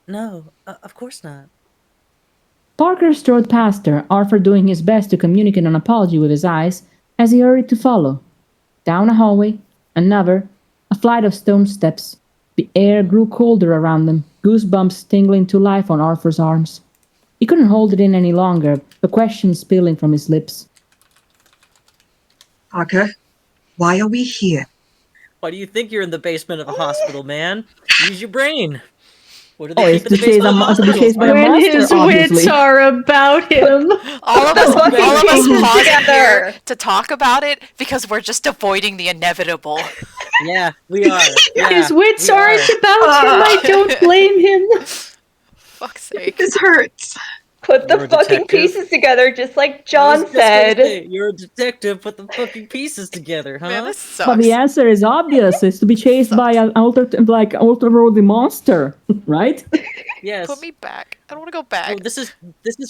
No, of course not. Parker strode past her, Arthur doing his best to communicate an apology with his eyes, as he hurried to follow. Down a hallway, another, a flight of stone steps. The air grew colder around them, goosebumps tingling to life on Arthur's arms. He couldn't hold it in any longer, the question spilling from his lips. Parker, why are we here? Why do you think you're in the basement of a hospital, man? Use your brain. What do Oh, they it's keep in to the chase basement of to be hospitals? chased by a When monster, his obviously. wits are about him. All of The us, fucking all of us pieces pausing here together. to talk about it because we're just avoiding the inevitable. Yeah, we are. Yeah, His wits we aren't are. about him. I don't blame him. Fuck's sake. This hurts. Put the You're a fucking detective? pieces together, just like I was John just gonna said. say, you're a detective. Put the fucking pieces together, huh? Man, this sucks. But the answer is obvious. It's to be chased by an ultra-worldly monster, right? Yes. Put me back. I don't want to go back. Oh, this is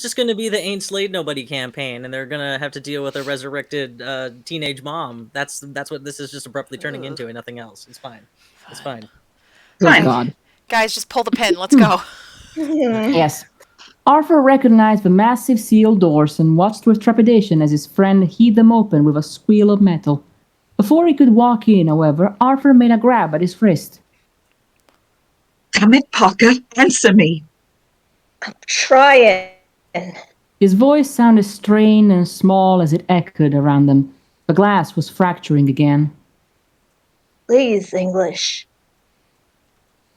just gonna be the Ain't Slayed Nobody campaign, and they're gonna have to deal with a resurrected teenage mom. That's what this is just abruptly turning into, and nothing else. It's fine. It's fine. Good Fine. God. Guys, just pull the pin. Let's go. Yes. Arthur recognized the massive sealed doors and watched with trepidation as his friend heaved them open with a squeal of metal. Before he could walk in, however, Arthur made a grab at his wrist. Damn it, Parker, answer me. Trying. His voice sounded strained and small as it echoed around them. The glass was fracturing again. Please, English.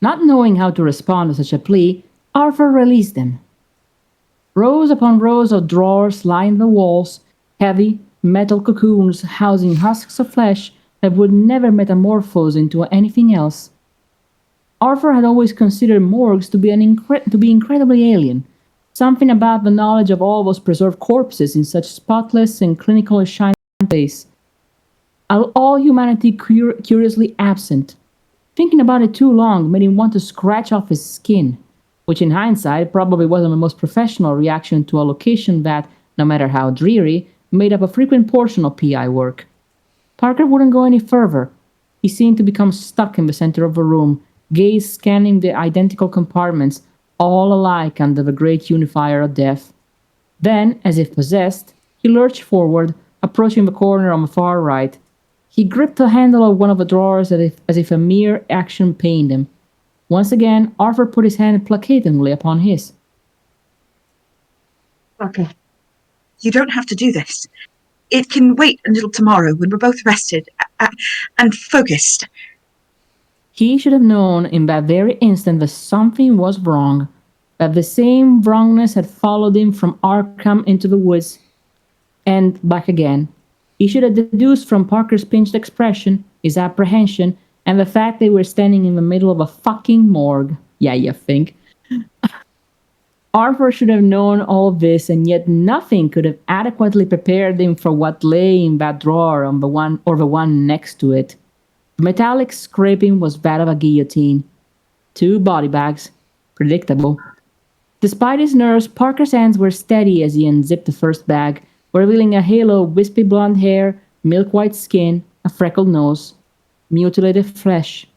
Not knowing how to respond to such a plea, Arthur released them. Rows upon rows of drawers lined the walls, heavy, metal cocoons housing husks of flesh that would never metamorphose into anything else. Arthur had always considered morgues to be incredibly alien. Something about the knowledge of all those preserved corpses in such spotless and clinically shining place. All humanity curiously absent. Thinking about it too long made him want to scratch off his skin, which in hindsight probably wasn't the most professional reaction to a location that, no matter how dreary, made up a frequent portion of PI work. Parker wouldn't go any further. He seemed to become stuck in the center of the room, gaze scanning the identical compartments, all alike under the great unifier of death. Then, as if possessed, he lurched forward, approaching the corner on the far right. He gripped the handle of one of the drawers as if a mere action pained him. Once again, Arthur put his hand placatingly upon his. Parker, you don't have to do this. It can wait until tomorrow when we're both rested and focused. He should have known in that very instant that something was wrong, that the same wrongness had followed him from Arkham into the woods and back again. He should have deduced from Parker's pinched expression, his apprehension, and the fact they were standing in the middle of a fucking morgue. Yeah, you think? Arthur should have known all this, and yet nothing could have adequately prepared him for what lay in that drawer on the one next to it. The metallic scraping was that of a guillotine. 2 body bags. Predictable. Despite his nerves, Parker's hands were steady as he unzipped the first bag, revealing a halo of wispy blonde hair, milk-white skin, a freckled nose, mutilated flesh.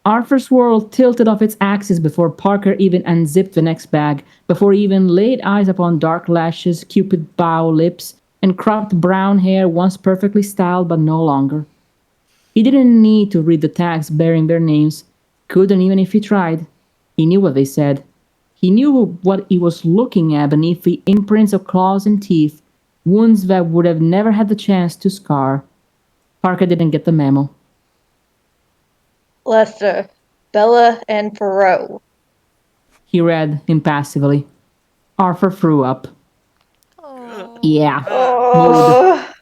Arthur's world tilted off its axis before Parker even unzipped the next bag, before he even laid eyes upon dark lashes, cupid bow lips, and cropped brown hair once perfectly styled but no longer. He didn't need to read the tags bearing their names, couldn't even if he tried. He knew what they said. He knew what he was looking at beneath the imprints of claws and teeth, wounds that would have never had the chance to scar. Parker didn't get the memo. Lester, Bella, and Perot. He read impassively. Arthur threw up. Oh. Yeah. Oh.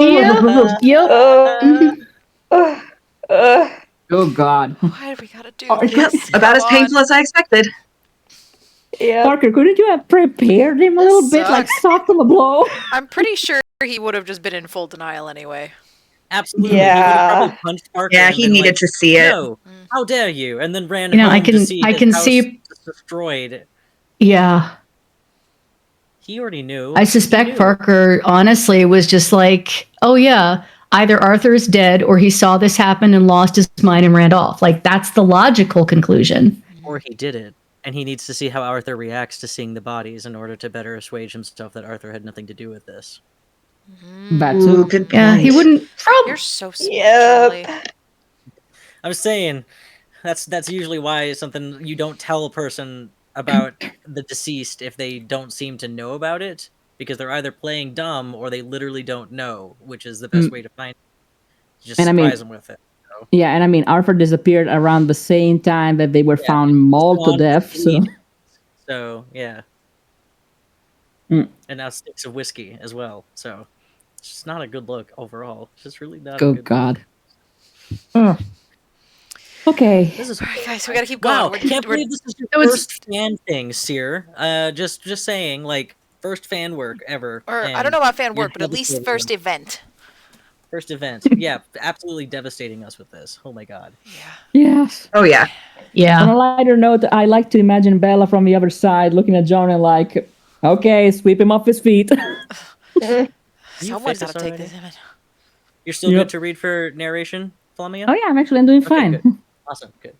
Yep. Yep. Oh. Oh God. Why did we gotta do Yep, this? about as Come on. painful as I expected. Yeah. Parker, couldn't you have prepared him a This little bit, like sucks. soft him a blow? I'm pretty sure he would have just been in full denial anyway. Absolutely. Yeah. He would have probably punched Parker. Yeah, and he been needed like, to see it. No, how dare you? And then ran You know, home I can- to see I his can house see- just destroyed. Yeah. He already knew. I He suspect knew. Parker honestly was just like, oh yeah, either Arthur is dead or he saw this happen and lost his mind and ran off. Like, that's the logical conclusion. Or he did it. And he needs to see how Arthur reacts to seeing the bodies in order to better assuage himself that Arthur had nothing to do with this. That Ooh, too. good point. Yeah, he wouldn't. You're so smart, Yep. Charlie. I'm saying that's usually why something you don't tell a person about the deceased if they don't seem to know about it, because they're either playing dumb or they literally don't know, which is the best way to find it. Just And I mean, surprise them with it. So, yeah, and I mean, Arthur disappeared around the same time that they were yeah, found he's mauled to gone for death. 3 So, days. So yeah, Mm. and now sticks of whiskey as well. So it's just not a good look overall. It's just really not a oh good look. God. Ugh. Okay. This is All right, guys, we gotta keep going. wow. We're- Can't we're- believe this is your That was- first fan thing, Seer. Just saying, like first fan work ever. Or I and don't know about fan you're work, but at least devastating first us. event. First event. Yeah, absolutely devastating us with this. Oh my God. Yeah. Yes. Oh yeah. On Yeah. a lighter note, I like to imagine Bella from the other side looking at John and like, okay, sweep him off his feet. You Someone's fix gotta us take already? this image. You're still Yep. good to read for narration, Flamia? Oh yeah, I'm doing Okay, fine. good. Awesome, good.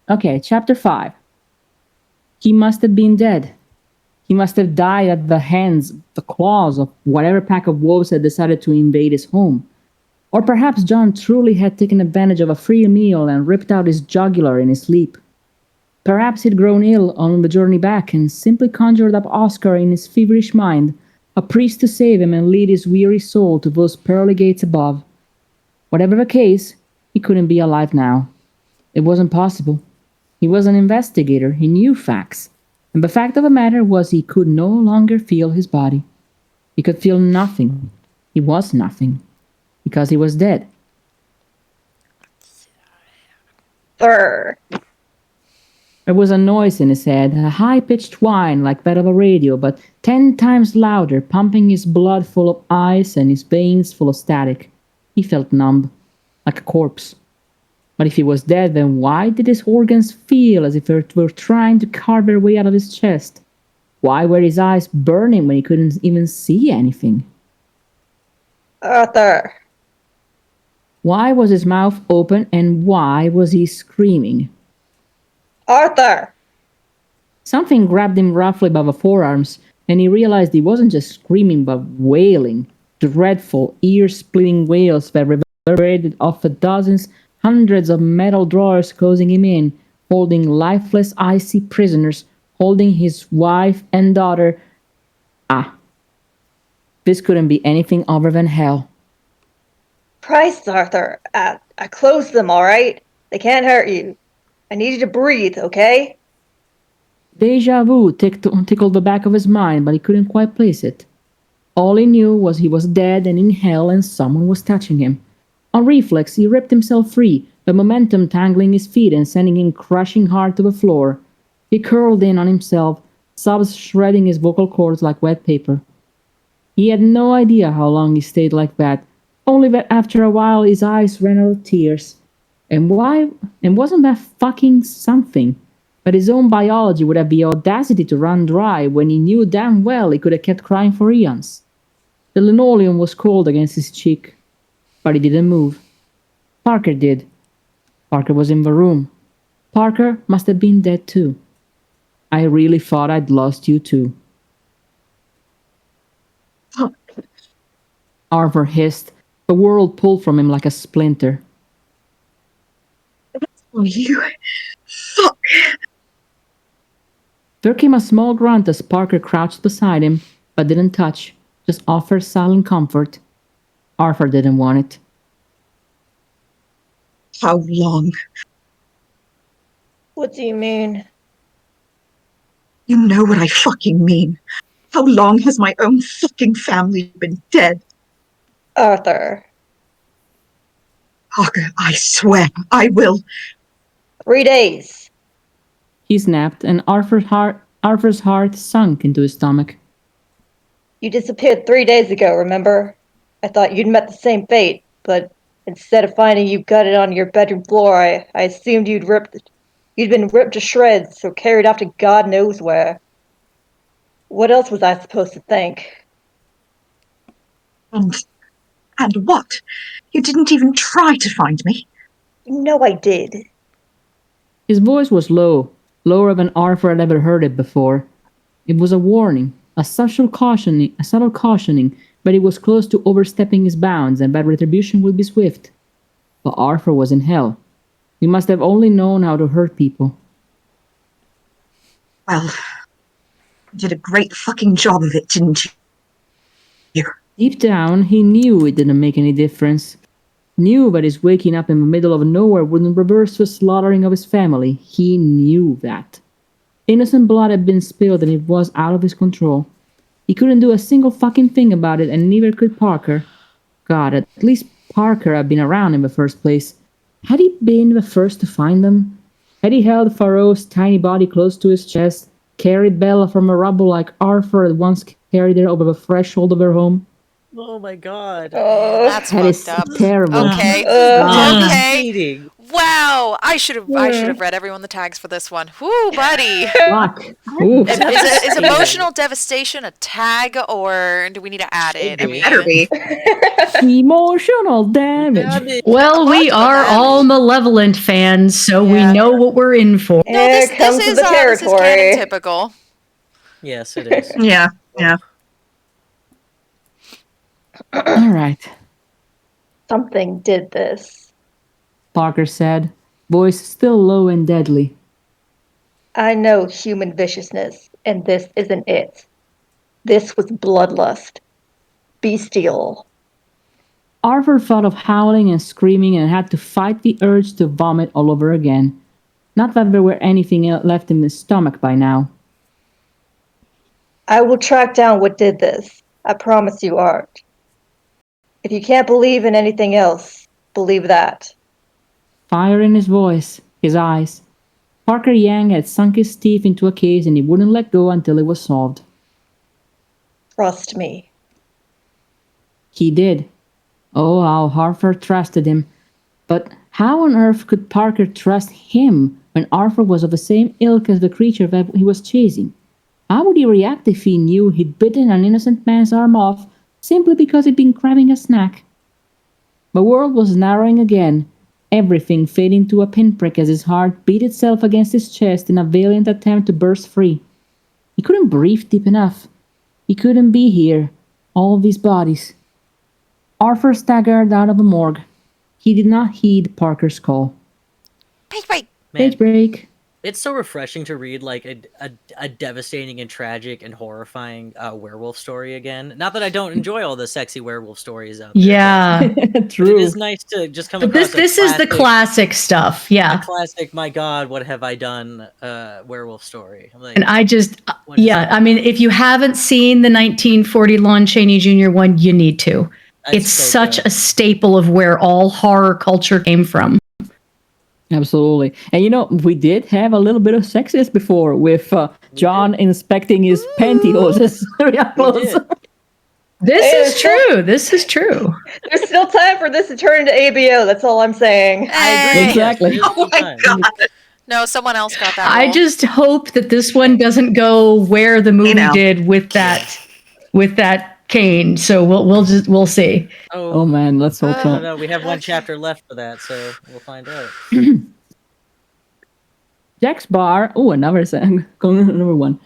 Okay, chapter 5. He must have been dead. He must have died at the hands, the claws of whatever pack of wolves had decided to invade his home. Or perhaps John truly had taken advantage of a free meal and ripped out his jugular in his sleep. Perhaps he'd grown ill on the journey back and simply conjured up Oscar in his feverish mind, a priest to save him and lead his weary soul to those pearly gates above. Whatever the case, he couldn't be alive now. It wasn't possible. He was an investigator, he knew facts. And the fact of the matter was he could no longer feel his body. He could feel nothing. He was nothing. Because he was dead. Sir. There was a noise in his head, a high-pitched whine like that of a radio, but 10 times louder, pumping his blood full of ice and his veins full of static. He felt numb, like a corpse. But if he was dead, then why did his organs feel as if they were trying to carve their way out of his chest? Why were his eyes burning when he couldn't even see anything? Arthur. Why was his mouth open and why was he screaming? Arthur. Something grabbed him roughly by the forearms, and he realized he wasn't just screaming but wailing, dreadful, ear-splitting wails that reverberated off the dozens, hundreds of metal drawers closing him in, holding lifeless, icy prisoners, holding his wife and daughter. Ah, this couldn't be anything other than hell. Christ, Arthur. I closed them, all right? They can't hurt you. I need you to breathe, okay? Deja vu tickled the back of his mind, but he couldn't quite place it. All he knew was he was dead and in hell and someone was touching him. On reflex, he ripped himself free, the momentum tangling his feet and sending him crashing hard to the floor. He curled in on himself, sobs shredding his vocal cords like wet paper. He had no idea how long he stayed like that, only that after a while his eyes ran out of tears. And wasn't that fucking something? But his own biology would have the audacity to run dry when he knew damn well he could have kept crying for eons. The linoleum was cold against his cheek, but he didn't move. Parker did. Parker was in the room. Parker must have been dead too. I really thought I'd lost you too. Arthur hissed. The world pulled from him like a splinter. Oh, you. Fuck. There came a small grunt as Parker crouched beside him, but didn't touch, just offered silent comfort. Arthur didn't want it. How long? What do you mean? You know what I fucking mean. How long has my own fucking family been dead? Arthur. Parker, I swear, I will. 3 days. He snapped, and Arthur's heart sunk into his stomach. You disappeared 3 days ago, remember? I thought you'd met the same fate, but instead of finding you gutted on your bedroom floor, I assumed you'd been ripped to shreds or carried off to God knows where. What else was I supposed to think? And what? You didn't even try to find me. You know I did. His voice was low, lower than Arthur had ever heard it before. It was a warning, a subtle cautioning but he was close to overstepping his bounds, and that retribution would be swift. But Arthur was in hell. He must have only known how to hurt people. Well, you did a great fucking job of it, didn't you? Deep down, he knew it didn't make any difference. Knew that his waking up in the middle of nowhere wouldn't reverse the slaughtering of his family. He knew that. Innocent blood had been spilled and it was out of his control. He couldn't do a single fucking thing about it, and neither could Parker. God, at least Parker had been around in the first place. Had he been the first to find them? Had he held Pharaoh's tiny body close to his chest, carried Bella from a rubble like Arthur had once carried her over the threshold of her home? Oh my god. That's That is fucked up. terrible. Okay. Okay. Devastating. Wow. I should have read everyone the tags for this one. Whoo, buddy. Fuck. Ooh. Is emotional devastation a tag, or do we need to add it? Should be. Better be. Emotional damage. Well, we are all Malevolent fans, so we Yeah. know what we're in for. No, this comes is with the this is territory. canon typical. Yes, it is. Yeah. All right, Something did this. Parker said, voice still low and deadly. I know human viciousness, and this isn't it. This was bloodlust. Bestial. Arthur thought of howling and screaming and had to fight the urge to vomit all over again. Not that there were anything left in his stomach by now. I will track down what did this. I promise you, Art. If you can't believe in anything else, believe that. Fire in his voice, his eyes. Parker Yang had sunk his teeth into a case and he wouldn't let go until it was solved. Trust me. He did. Oh, how Arthur trusted him. But how on earth could Parker trust him when Arthur was of the same ilk as the creature that he was chasing? How would he react if he knew he'd bitten an innocent man's arm off simply because he'd been grabbing a snack? The world was narrowing again, everything fading to a pinprick as his heart beat itself against his chest in a valiant attempt to burst free. He couldn't breathe deep enough. He couldn't be here. All these bodies. Arthur staggered out of the morgue. He did not heed Parker's call. Page break. Man, Page break. it's so refreshing to read like a devastating and tragic and horrifying werewolf story again. Not that I don't enjoy all the sexy werewolf stories out there. Yeah. But True. it is nice to just come But across this is the classic stuff. Yeah. a classic, my god, what have I done werewolf story. I'm like, And I just, what is yeah, I mean, if you haven't seen the 1940 Lon Chaney Jr. one, you need to. That's It's so such good. a staple of where all horror culture came from. Absolutely. And you know, we did have a little bit of sexist before with John inspecting his pantyhose very up We close. did. This Hey, is true. This is true. There's still time for this to turn into ABO, that's all I'm saying. I agree. Hey. Exactly. Yes, Oh my time. god. No, someone else got that. I role. just hope that this one doesn't go where the movie know. did with that cane. So we'll see. Oh man, let's hope I so. don't know. We have one chapter left for that, so we'll find out. Jack's Bar. Oh, another one.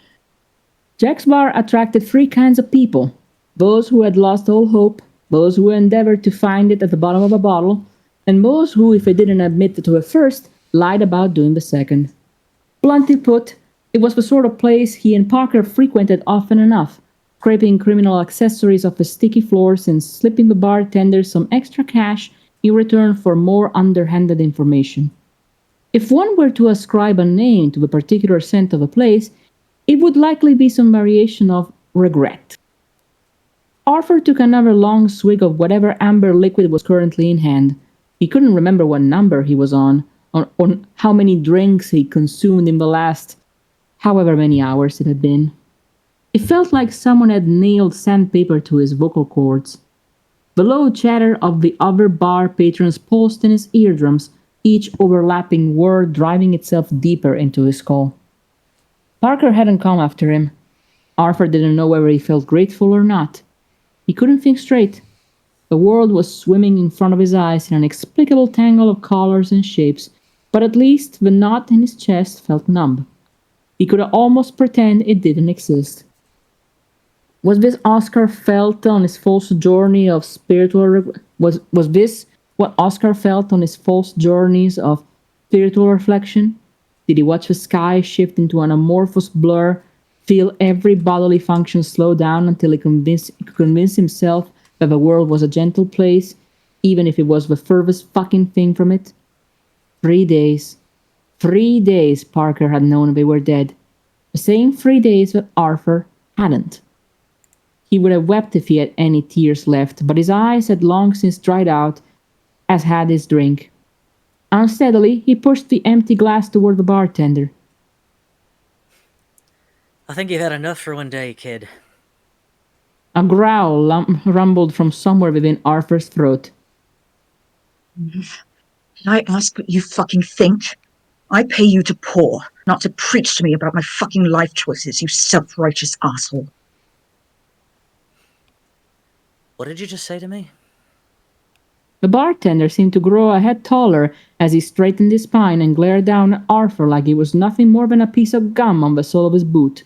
Jack's Bar attracted three kinds of people: those who had lost all hope, those who endeavored to find it at the bottom of a bottle, and those who, if they didn't admit it to it first, lied about doing the second. Bluntly put, it was the sort of place he and Parker frequented often enough, scraping criminal accessories off the sticky floors and slipping the bartenders some extra cash in return for more underhanded information. If one were to ascribe a name to the particular scent of a place, it would likely be some variation of regret. Arthur took another long swig of whatever amber liquid was currently in hand. He couldn't remember what number he was on how many drinks he consumed in the last however many hours it had been. It felt like someone had nailed sandpaper to his vocal cords. The low chatter of the other bar patrons pulsed in his eardrums, each overlapping word driving itself deeper into his skull. Parker hadn't come after him. Arthur didn't know whether he felt grateful or not. He couldn't think straight. The world was swimming in front of his eyes in an inexplicable tangle of colors and shapes, but at least the knot in his chest felt numb. He could almost pretend it didn't exist. Was this Oscar felt on his false journey of spiritual was this what Oscar felt on his false journeys of spiritual reflection? Did he watch the sky shift into an amorphous blur, feel every bodily function slow down until he could convince himself that the world was a gentle place, even if it was the furthest fucking thing from it? 3 days. 3 days Parker had known they were dead. The same 3 days that Arthur hadn't. He would have wept if he had any tears left, but his eyes had long since dried out, as had his drink. Unsteadily, he pushed the empty glass toward the bartender. I think you've had enough for one day, kid. A growl rumbled from somewhere within Arthur's throat. Can I ask what you fucking think? I pay you to pour, not to preach to me about my fucking life choices, you self-righteous asshole. What did you just say to me? The bartender seemed to grow a head taller as he straightened his spine and glared down at Arthur like he was nothing more than a piece of gum on the sole of his boot.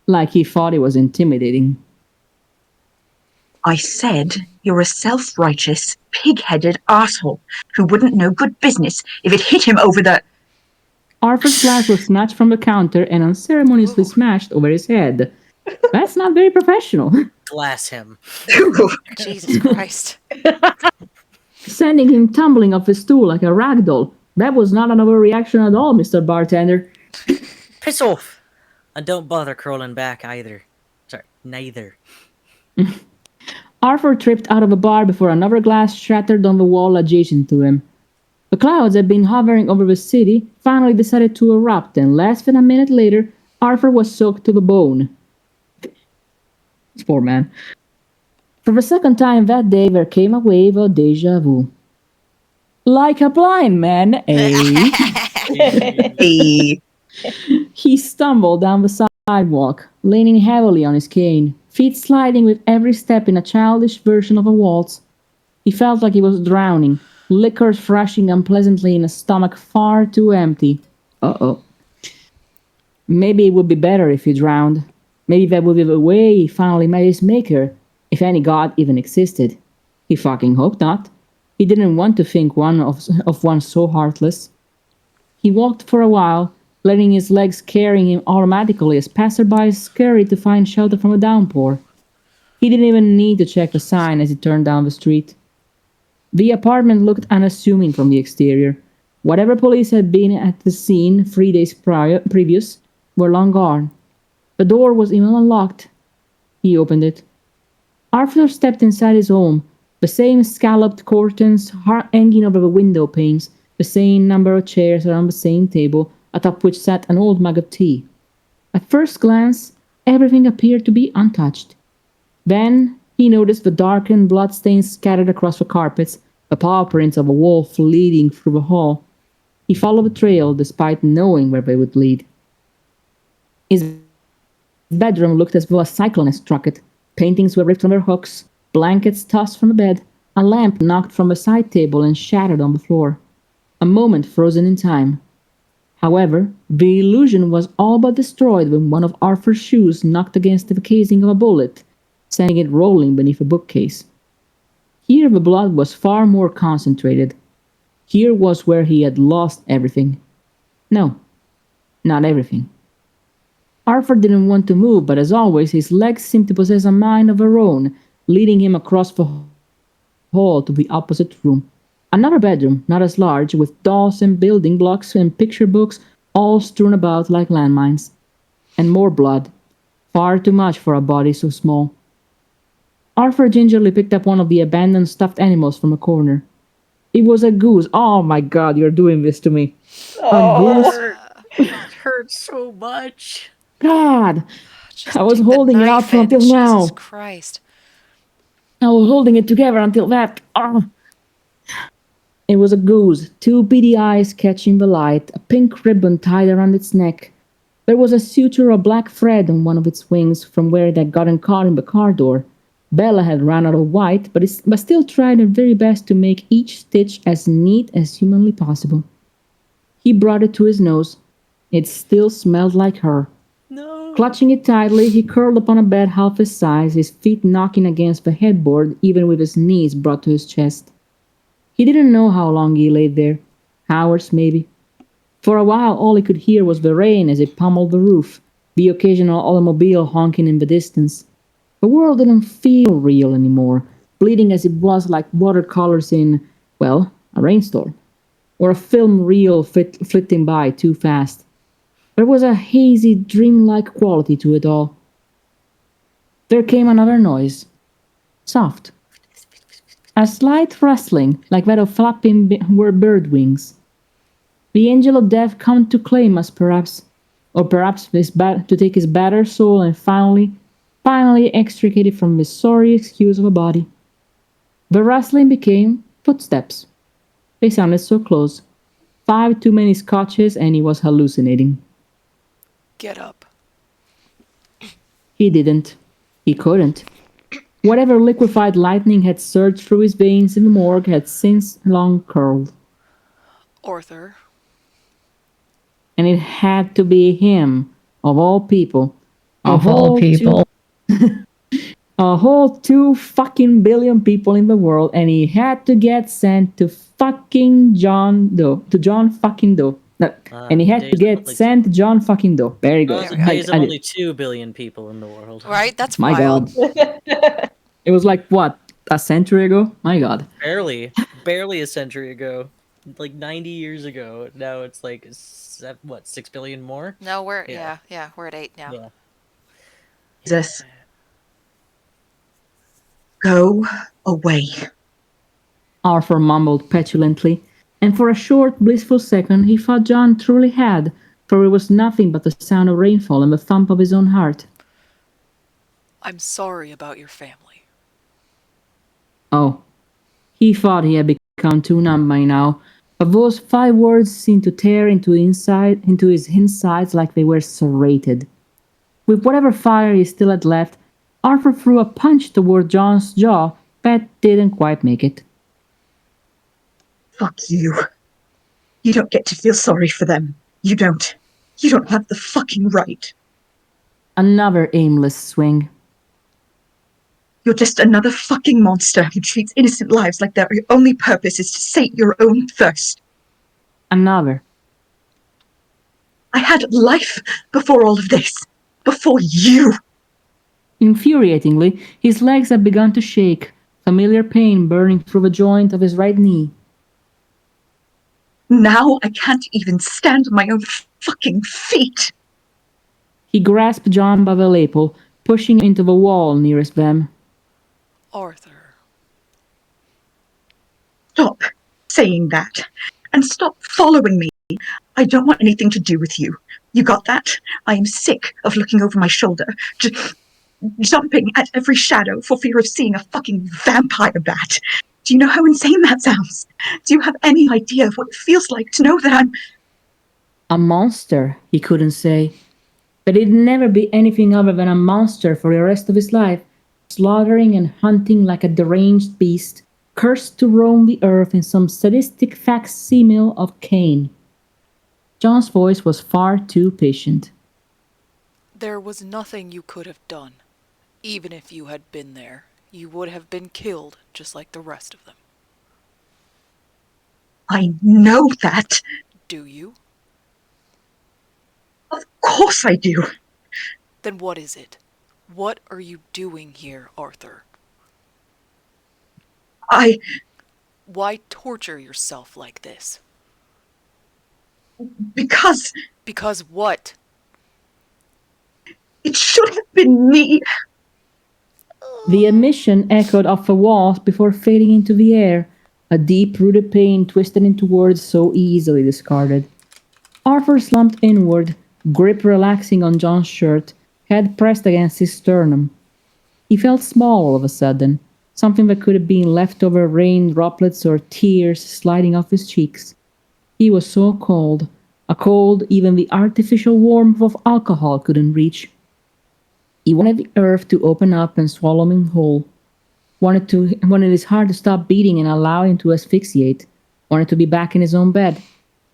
Like he thought he was intimidating. I said you're a self-righteous, pig-headed asshole who wouldn't know good business if it hit him over the... Arthur's glass was snatched from the counter and unceremoniously smashed over his head. That's not very professional. Glass him. Jesus Christ. Sending him tumbling off his stool like a rag doll. That was not an overreaction at all, Mr. Bartender. Piss off! And don't bother crawling back either. Sorry, neither. Arthur tripped out of the bar before another glass shattered on the wall adjacent to him. The clouds that had been hovering over the city finally decided to erupt, and less than a minute later, Arthur was soaked to the bone. This poor man. For the second time that day, there came a wave of deja vu. Like a blind man, eh? Hey. He stumbled down the sidewalk, leaning heavily on his cane, feet sliding with every step in a childish version of a waltz. He felt like he was drowning, liquor thrashing unpleasantly in a stomach far too empty. Uh-oh. Maybe it would be better if he drowned. Maybe that would be the way he finally met his maker, if any god even existed. He fucking hoped not. He didn't want to think of one so heartless. He walked for a while, letting his legs carrying him automatically as passersby scurried to find shelter from a downpour. He didn't even need to check the sign as he turned down the street. The apartment looked unassuming from the exterior. Whatever police had been at the scene 3 days previous were long gone. The door was even unlocked. He opened it. Arthur stepped inside his home, the same scalloped curtains hanging over the window panes, the same number of chairs around the same table, atop which sat an old mug of tea. At first glance, everything appeared to be untouched. Then he noticed the darkened bloodstains scattered across the carpets, the paw prints of a wolf leading through the hall. He followed the trail despite knowing where they would lead. His bedroom looked as though a cyclone had struck it. Paintings were ripped from their hooks, blankets tossed from the bed, a lamp knocked from a side table and shattered on the floor. A moment frozen in time. However, the illusion was all but destroyed when one of Arthur's shoes knocked against the casing of a bullet, sending it rolling beneath a bookcase. Here the blood was far more concentrated. Here was where he had lost everything. No, not everything. Arthur didn't want to move, but as always, his legs seemed to possess a mind of their own, leading him across the hall to the opposite room. Another bedroom, not as large, with dolls and building blocks and picture books all strewn about like landmines. And more blood. Far too much for a body so small. Arthur gingerly picked up one of the abandoned stuffed animals from a corner. It was a goose. Oh my god, you're doing this to me. A goose? It hurts so much. God! Just I was dig the holding it knife out until in, now. Jesus Christ. I was holding it together until that. Oh. It was a goose, two beady eyes catching the light, a pink ribbon tied around its neck. There was a suture of black thread on one of its wings from where it had gotten caught in the car door. Bella had run out of white, but still tried her very best to make each stitch as neat as humanly possible. He brought it to his nose. It still smelled like her. No. Clutching it tightly, he curled upon a bed half his size, his feet knocking against the headboard, even with his knees brought to his chest. He didn't know how long he lay there. Hours, maybe. For a while, all he could hear was the rain as it pummeled the roof, the occasional automobile honking in the distance. The world didn't feel real anymore, bleeding as it was like watercolors in, well, a rainstorm. Or a film reel flitting by too fast. There was a hazy, dreamlike quality to it all. There came another noise. Soft. A slight rustling, like that of flapping bird wings. The angel of death come to claim us, perhaps. Or perhaps to take his battered soul and finally extricate it from this sorry excuse of a body. The rustling became footsteps. They sounded so close. 5 too many scotches and he was hallucinating. Get up. He didn't. He couldn't. Whatever liquefied lightning had surged through his veins in the morgue had since long curled. Arthur. And it had to be him, of all people. Of all people. A whole 2 fucking billion people in the world, and he had to get sent to fucking John Doe. To John fucking Doe. And he had to get sent to John fucking Doe. Very good. Days of only 2 billion people in the world. Right? That's My wild. God. It was like, what, a century ago? My God. Barely a century ago. Like 90 years ago. Now it's like, 6 billion more? No, we're we're at 8 now. Yeah. Jesus. Go away. Arthur mumbled petulantly, and for a short, blissful second he thought John truly had, for it was nothing but the sound of rainfall and the thump of his own heart. I'm sorry about your family. Oh. He thought he had become too numb by now, but those 5 words seemed to tear into his insides like they were serrated. With whatever fire he still had left, Arthur threw a punch toward John's jaw, but didn't quite make it. Fuck you. You don't get to feel sorry for them. You don't. You don't have the fucking right. Another aimless swing. You're just another fucking monster who treats innocent lives like their only purpose is to sate your own thirst. Another. I had life before all of this. Before you. Infuriatingly, his legs had begun to shake, familiar pain burning through the joint of his right knee. Now I can't even stand on my own fucking feet. He grasped John by the lapel, pushing him into the wall nearest them. Arthur. Stop saying that. And stop following me. I don't want anything to do with you. You got that? I am sick of looking over my shoulder, jumping at every shadow for fear of seeing a fucking vampire bat. Do you know how insane that sounds? Do you have any idea of what it feels like to know that I'm... A monster, he couldn't say. But he'd never be anything other than a monster for the rest of his life, slaughtering and hunting like a deranged beast, cursed to roam the earth in some sadistic facsimile of Cain. John's voice was far too patient. There was nothing you could have done. Even if you had been there, you would have been killed just like the rest of them. I know that. Do you? Of course I do. Then what is it? What are you doing here, Arthur? Why torture yourself like this? Because... Because what? It should have been me. The emission echoed off the walls before fading into the air, a deep-rooted pain twisted into words so easily discarded. Arthur slumped inward, grip relaxing on John's shirt, head pressed against his sternum. He felt small all of a sudden, something that could have been leftover rain droplets or tears sliding off his cheeks. He was so cold, a cold even the artificial warmth of alcohol couldn't reach. He wanted the earth to open up and swallow him whole. Wanted his heart to stop beating and allow him to asphyxiate. Wanted to be back in his own bed.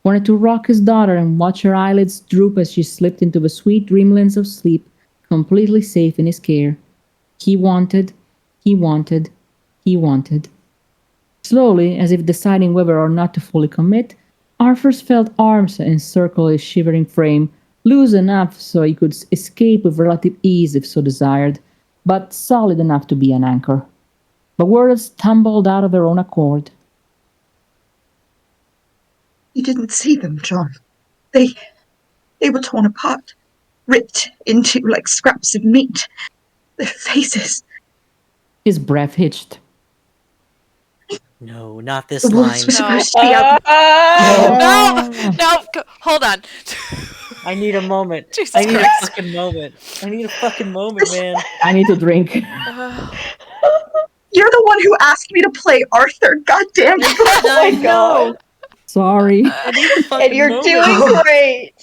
wanted to rock his daughter and watch her eyelids droop as she slipped into the sweet dreamlands of sleep, completely safe in his care. He wanted, he wanted, he wanted. Slowly, as if deciding whether or not to fully commit, Arthur's felt arms encircle his shivering frame, loose enough so he could escape with relative ease if so desired, but solid enough to be an anchor. The words tumbled out of their own accord. You didn't see them, John. They were torn apart, ripped into like scraps of meat. Their faces. His breath hitched. No, not this The line. wolves were supposed to be out. No, hold on. I need a moment. Jesus I need Christ. a fucking moment. I need a fucking moment, man. I need to drink. You're the one who asked me to play Arthur. God damn it. Oh my god. Sorry. I need a fucking And you're moment. doing great.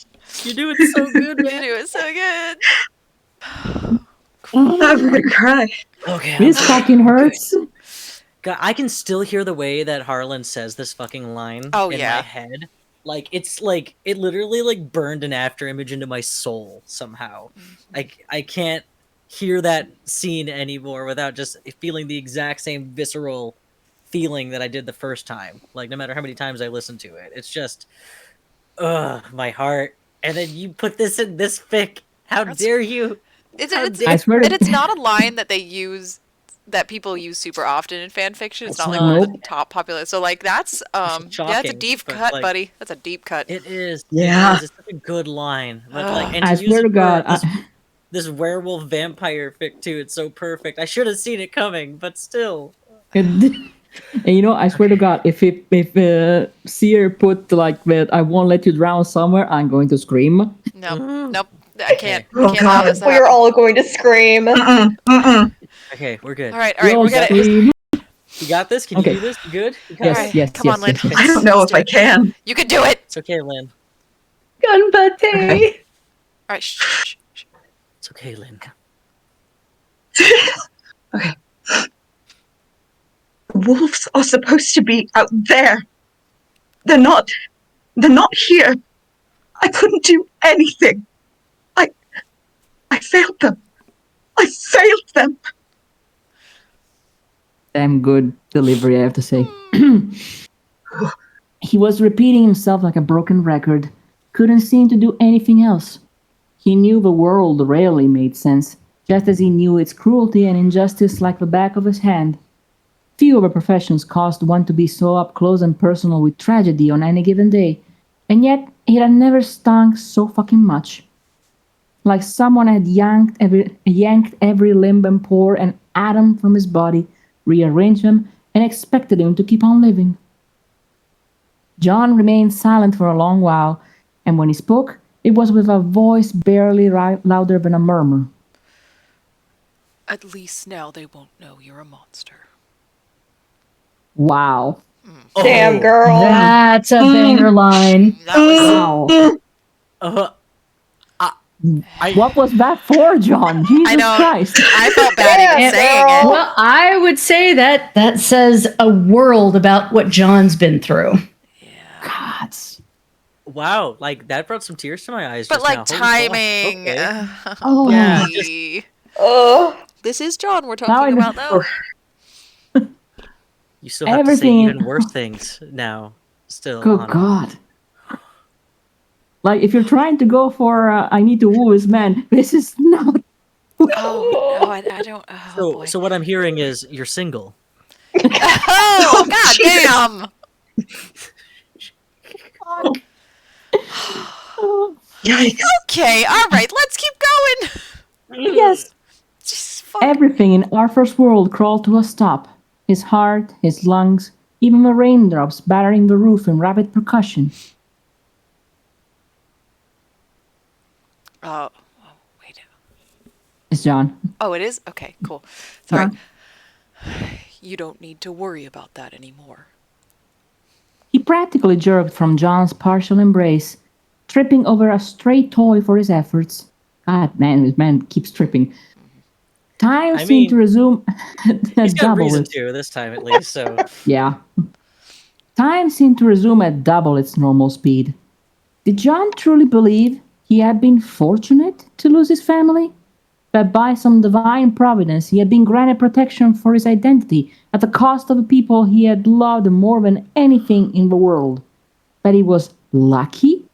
You're doing so good, You man. do it so good. I'm gonna cry. Okay. This fucking hurts. God, I can still hear the way that Harlan says this fucking line Oh, in yeah. my head. Like it's like it literally like burned an after image into my soul somehow. I can't hear that scene anymore without just feeling the exact same visceral feeling that I did the first time. Like no matter how many times I listen to it, it's just my heart. And then you put this in this fic. How dare you? I swear to- it's not a line that they use that people use super often in fan fiction. It's It's not like not. one of the top popular. So like that's yeah, it's a shocking, deep but, cut, like, buddy. That's a deep cut. It is. Yeah. It is. It's such a good line. But like, and to I use swear it to for God. this werewolf vampire fic too. It's so perfect. I should have seen it coming, but still. And I swear to God, if Seer put like that, I won't let you drown somewhere, I'm going to scream. Nope. I can't. Oh, Can't allow God. this to We're happen. all going to scream. Okay, we're good. All right. We all We're gonna. scream. You got this? Can Okay. you do this? You good? You got Yes, All it? right, yes, come yes, on, Lynn. yes, yes. I don't know if I can. You can do it. It's okay, Lynn. Gunpate. Okay. All right. Shh. It's okay, Lynn. Okay. The wolves are supposed to be out there. They're not here. I couldn't do anything. I failed them. I failed them. Damn good delivery, I have to say. He was repeating himself like a broken record. Couldn't seem to do anything else. He knew the world rarely made sense, just as he knew its cruelty and injustice like the back of his hand. Few other professions caused one to be so up close and personal with tragedy on any given day, and yet it had never stung so fucking much. Like someone had yanked every limb and pore and atom from his body, rearranged them, and expected him to keep on living. John remained silent for a long while, and when he spoke, it was with a voice barely louder than a murmur. At least now they won't know you're a monster. Wow. Damn, girl. That's a banger line. That was. Wow. I What was that for, John? Jesus I know. Christ. I felt bad even Yeah, saying girl. it. Well, I would say that says a world about what John's been through. God. wow, like that brought some tears to my eyes. But just like now. Holy fuck, timing. okay. Oh, Yeah, buddy. Oh. This is John we're Now I talking know. about though. You still have Everything- to say even worse things now. Still. Good on it. God. Like, if you're trying to go for I need to woo this man, this is not. Oh no, I don't. Oh So, boy. so what I'm hearing is you're single. Oh god damn. Yikes. Okay, all right, let's keep going. Yes. Jeez, fuck. Everything in Arthur's world crawled to a stop. His heart, his lungs, even the raindrops battering the roof in rapid percussion. Oh, wait. It's John. Oh, it is? Okay, cool. Sorry. Yeah. You don't need to worry about that anymore. He practically jerked from John's partial embrace, tripping over a stray toy for his efforts. God, man, this man keeps tripping. Time I seemed to mean, resume He's at got double reason it. to this time at least. So Yeah. Time seemed to resume at double its normal speed. Did John truly believe he had been fortunate to lose his family? That by some divine providence he had been granted protection for his identity at the cost of the people he had loved more than anything in the world? That he was lucky?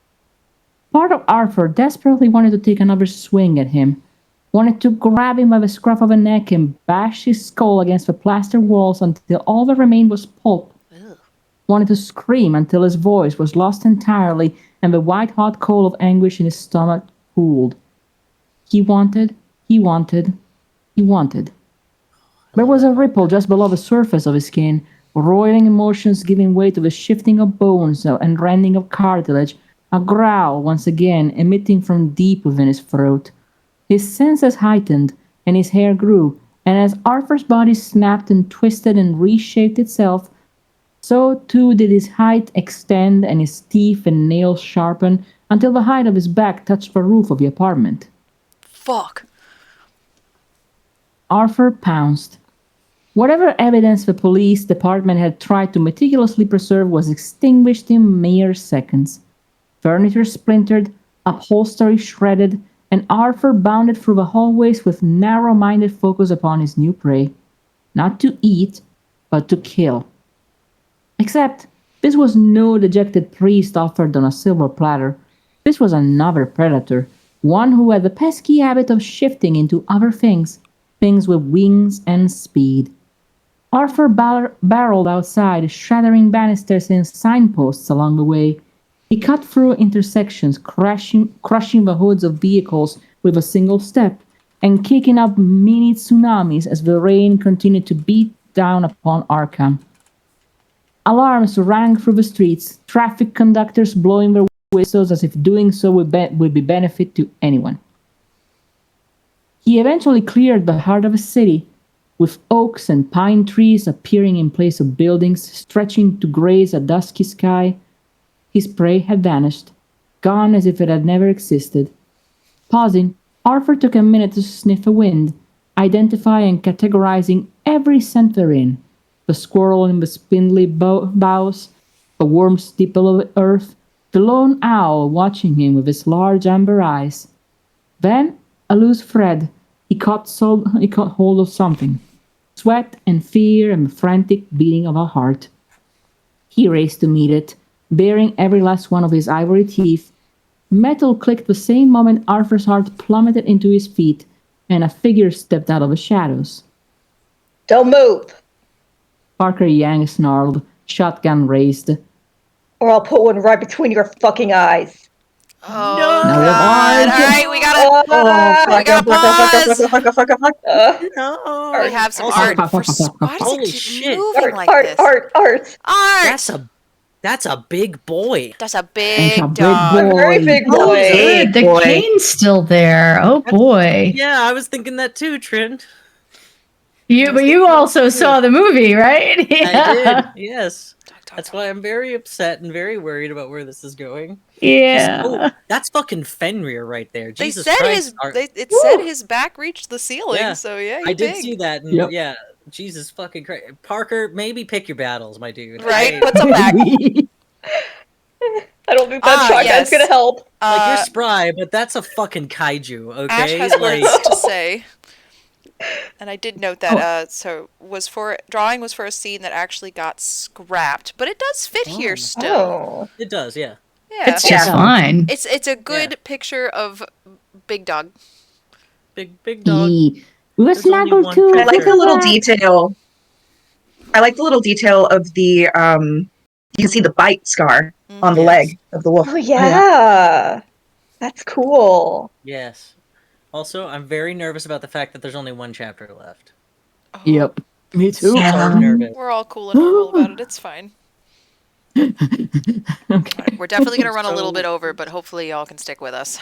Part of Arthur desperately wanted to take another swing at him, wanted to grab him by the scruff of the neck and bash his skull against the plaster walls until all that remained was pulp, wanted to scream until his voice was lost entirely and the white-hot coal of anguish in his stomach cooled. He wanted, he wanted, he wanted. There was a ripple just below the surface of his skin, roiling emotions giving way to the shifting of bones and rending of cartilage, a growl once again emitting from deep within his throat. His senses heightened, and his hair grew, and as Arthur's body snapped and twisted and reshaped itself, so too did his height extend and his teeth and nails sharpen until the height of his back touched the roof of the apartment. Fuck. Arthur pounced. Whatever evidence the police department had tried to meticulously preserve was extinguished in mere seconds. Furniture splintered, upholstery shredded, and Arthur bounded through the hallways with narrow-minded focus upon his new prey. Not to eat, but to kill. Except, this was no dejected priest offered on a silver platter. This was another predator, one who had the pesky habit of shifting into other things, things with wings and speed. Arthur barreled outside, shattering banisters and signposts along the way. He cut through intersections, crushing the hoods of vehicles with a single step, and kicking up mini tsunamis as the rain continued to beat down upon Arkham. Alarms rang through the streets, traffic conductors blowing their whistles as if doing so would be benefit to anyone. He eventually cleared the heart of the city, with oaks and pine trees appearing in place of buildings stretching to graze a dusky sky. His prey had vanished, gone as if it had never existed. Pausing, Arthur took a minute to sniff the wind, identifying and categorizing every scent therein. The squirrel in the spindly boughs, the warm steeple of the earth, the lone owl watching him with his large amber eyes. Then, a loose thread, he caught hold of something. Sweat and fear and the frantic beating of a heart. He raced to meet it, baring every last one of his ivory teeth. Metal clicked the same moment Arthur's heart plummeted into his feet, and a figure stepped out of the shadows. Don't move, Parker Yang snarled, shotgun raised. or I'll put one right between your fucking eyes. Oh, No! God. All right, we gotta Fuck, gotta pause. No! We have some Also, art. fuck, For, fuck, fuck, fuck, why does holy it keep shit. moving like art, this? art. Art! That's a big boy. That's a It's big a big dog. boy. Very big Oh, boy. good. The boy. cane's still there. Oh boy. Yeah, I was thinking that too, Trent. But you also saw the movie, right? I did, yes. Dog, That's dog. why I'm very upset and very worried about where this is going. Yeah. That's fucking Fenrir right there. They Jesus said Christ. it said his back reached the ceiling, Yeah, so yeah, he's I did big. see that. And Yep. yeah, Jesus fucking Christ. Parker, maybe pick your battles, my dude. Right? I- Put some back. I don't think that shotgun's yes. gonna help. like, you're spry, but that's a fucking kaiju, okay? Ash has like, words to say. And I did note that drawing was for a scene that actually got scrapped, but it does fit here still. Oh. it does, yeah. Yeah. It's just Yeah. fine. It's a good picture of Big Dog. Big dog. We were There's only snuggled one too. picture. I like the little detail. I like the little detail of the you can see the bite scar on the Yes. leg of the wolf. Oh yeah. That's cool. Yes. Also, I'm very nervous about the fact that there's only one chapter left. Oh, Yep. Me too. So nervous. We're all cool and normal about it. It's fine. Okay. Alright, we're definitely gonna run a little bit over, but hopefully y'all can stick with us.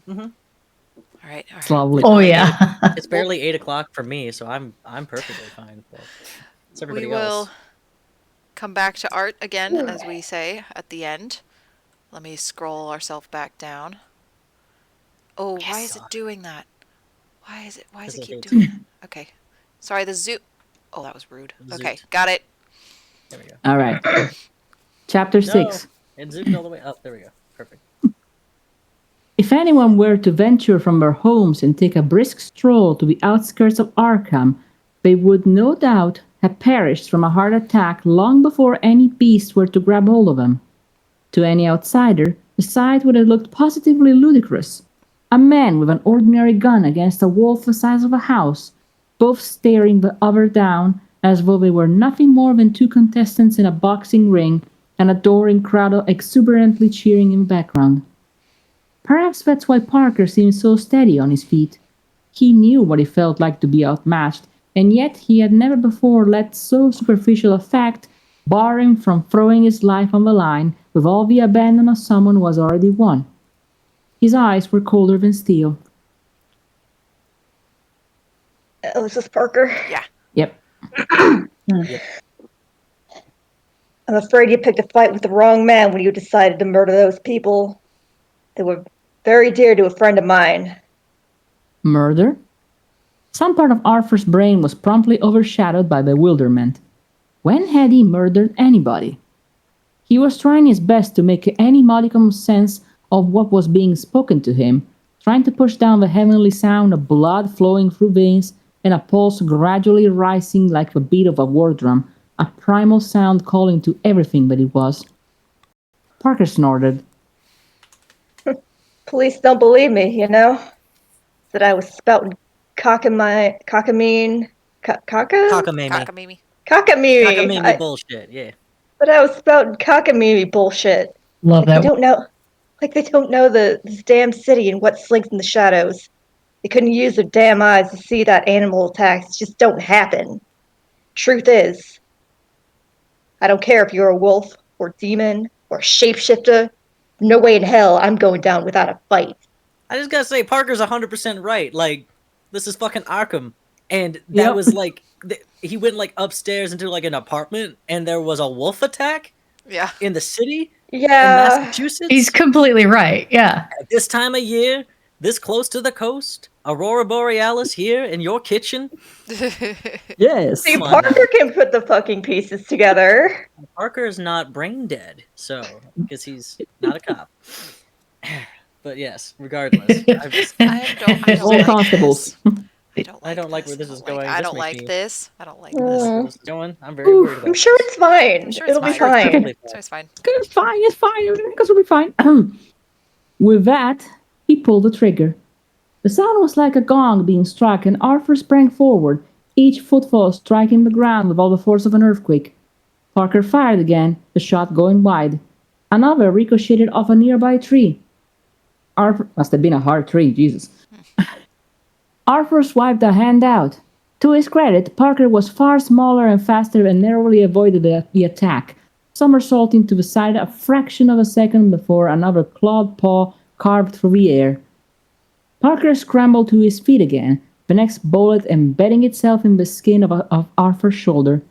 Mhm. All right. It's lovely. Oh yeah. It's barely 8 o'clock for me, so I'm perfectly fine. But it's everybody We will else. come back to art again, as we say at the end. Let me scroll ourselves back down. Oh, why is it doing that? Why does it Because keep of doing that? Okay. Sorry, the zoom. Oh, that was rude. Okay, Zoot. got it. There we go. All right. Chapter 6. It zoomed all the way up. There we go. Perfect. If anyone were to venture from their homes and take a brisk stroll to the outskirts of Arkham, they would no doubt have perished from a heart attack long before any beast were to grab hold of them. To any outsider, the sight would have looked positively ludicrous. A man with an ordinary gun against a wall the size of a house, both staring the other down as though they were nothing more than two contestants in a boxing ring, an adoring crowd exuberantly cheering in the background. Perhaps that's why Parker seemed so steady on his feet. He knew what it felt like to be outmatched, and yet he had never before let so superficial a fact bar him from throwing his life on the line with all the abandon of someone who has already won. His eyes were colder than steel. Oh, is this Parker? Yeah. Yep. I'm afraid you picked a fight with the wrong man when you decided to murder those people. They were very dear to a friend of mine. Murder? Some part of Arthur's brain was promptly overshadowed by bewilderment. When had he murdered anybody? He was trying his best to make any modicum of sense of what was being spoken to him, trying to push down the heavenly sound of blood flowing through veins and a pulse gradually rising like the beat of a war drum, a primal sound calling to everything that it was. Parker snorted. Police don't believe me, you know? That I was spouting cockamamie. Cockamamie. Cockamamie. Cockamamie bullshit, yeah. But I was spouting cockamamie bullshit. Love They that. don't know. Like they don't know this damn city and what slinks in the shadows. They couldn't use their damn eyes to see that animal attacks just don't happen. Truth is, I don't care if you're a wolf or demon or shapeshifter. No way in hell I'm going down without a fight. I just gotta say, Parker's 100% right. Like, this is fucking Arkham. And that was like, he went like upstairs into like an apartment and there was a wolf attack Yeah. in the city in Yeah. Massachusetts. He's completely right. Yeah. At this time of year, this close to the coast, Aurora Borealis here in your kitchen. Yes. See, Come on Parker can put the fucking pieces together. Parker is not brain dead, so because he's not a cop. But yes, regardless, I don't All like constables. this. I don't like where this is going. I This don't makes like me- this. I don't like This this. is where this is going. I'm very worried about I'm sure this. it's fine. I'm sure it's It'll be fine. fine. Totally So it's fine. It's fine, it's fine. Everything else will be fine. With that, he pulled the trigger. The sound was like a gong being struck, and Arthur sprang forward, each footfall striking the ground with all the force of an earthquake. Parker fired again, the shot going wide. Another ricocheted off a nearby tree. Arthur must have been a hard tree, Jesus. Arthur swiped a hand out. To his credit, Parker was far smaller and faster and narrowly avoided the attack, somersaulting to the side a fraction of a second before another clawed paw carved through the air. Parker scrambled to his feet again, the next bullet embedding itself in the skin of Arthur's shoulder.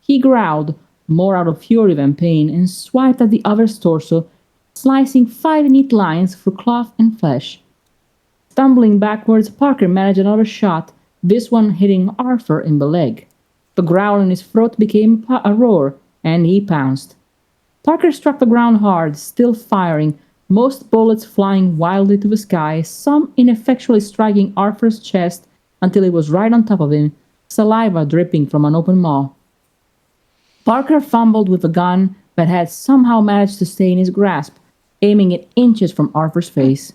He growled, more out of fury than pain, and swiped at the other's torso, slicing 5 neat lines through cloth and flesh. Stumbling backwards, Parker managed another shot, this one hitting Arthur in the leg. The growl in his throat became a roar, and he pounced. Parker struck the ground hard, still firing, most bullets flying wildly to the sky, some ineffectually striking Arthur's chest until it was right on top of him, saliva dripping from an open maw. Parker fumbled with the gun, but had somehow managed to stay in his grasp, aiming it inches from Arthur's face.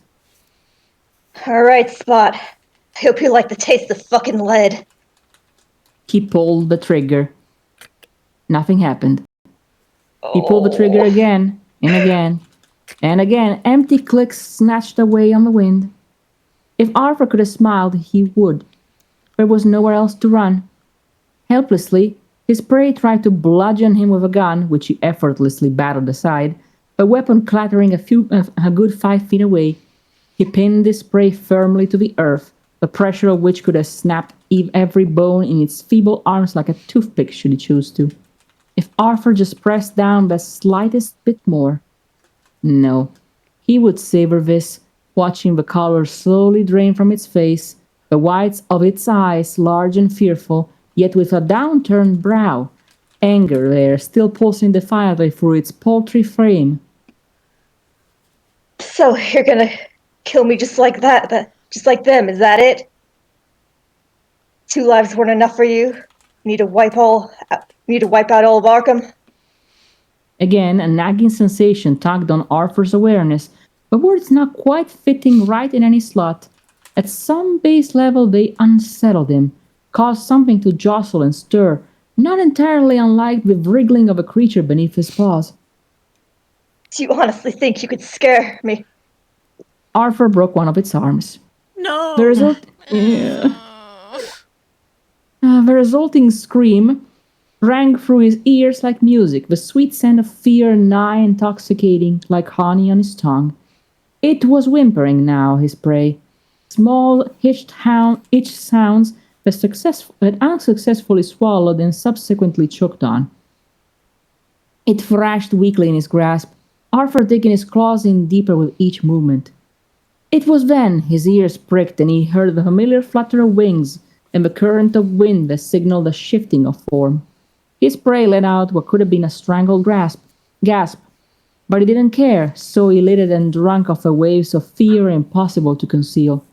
All right, Spot. I hope you like the taste of fucking lead. He pulled the trigger. Nothing happened. He pulled the trigger again, and again, and again, empty clicks snatched away on the wind. If Arthur could have smiled, he would. There was nowhere else to run. Helplessly, his prey tried to bludgeon him with a gun, which he effortlessly batted aside, a weapon clattering a good 5 feet away. He pinned his prey firmly to the earth, the pressure of which could have snapped every bone in its feeble arms like a toothpick should he choose to. If Arthur just pressed down the slightest bit more. No, he would savor this, watching the color slowly drain from its face, the whites of its eyes large and fearful, yet with a downturned brow, anger there, still pulsing defiantly through its paltry frame. So you're gonna kill me just like that, just like them, is that it? 2 lives weren't enough for you? You need to wipe out all of Arkham? Again, a nagging sensation tugged on Arthur's awareness, but words not quite fitting right in any slot. At some base level, they unsettled him, caused something to jostle and stir, not entirely unlike the wriggling of a creature beneath his paws. Do you honestly think you could scare me? Arthur broke one of its arms. No. The result, yeah. The resulting scream rang through his ears like music, the sweet scent of fear nigh intoxicating, like honey on his tongue. It was whimpering now, his prey. Small, hitched sounds that unsuccessfully swallowed and subsequently choked on. It thrashed weakly in his grasp, Arthur digging his claws in deeper with each movement. It was then his ears pricked and he heard the familiar flutter of wings and the current of wind that signaled a shifting of form. His prey let out what could have been a strangled gasp, but he didn't care, so he lit it and drank off the waves of fear impossible to conceal.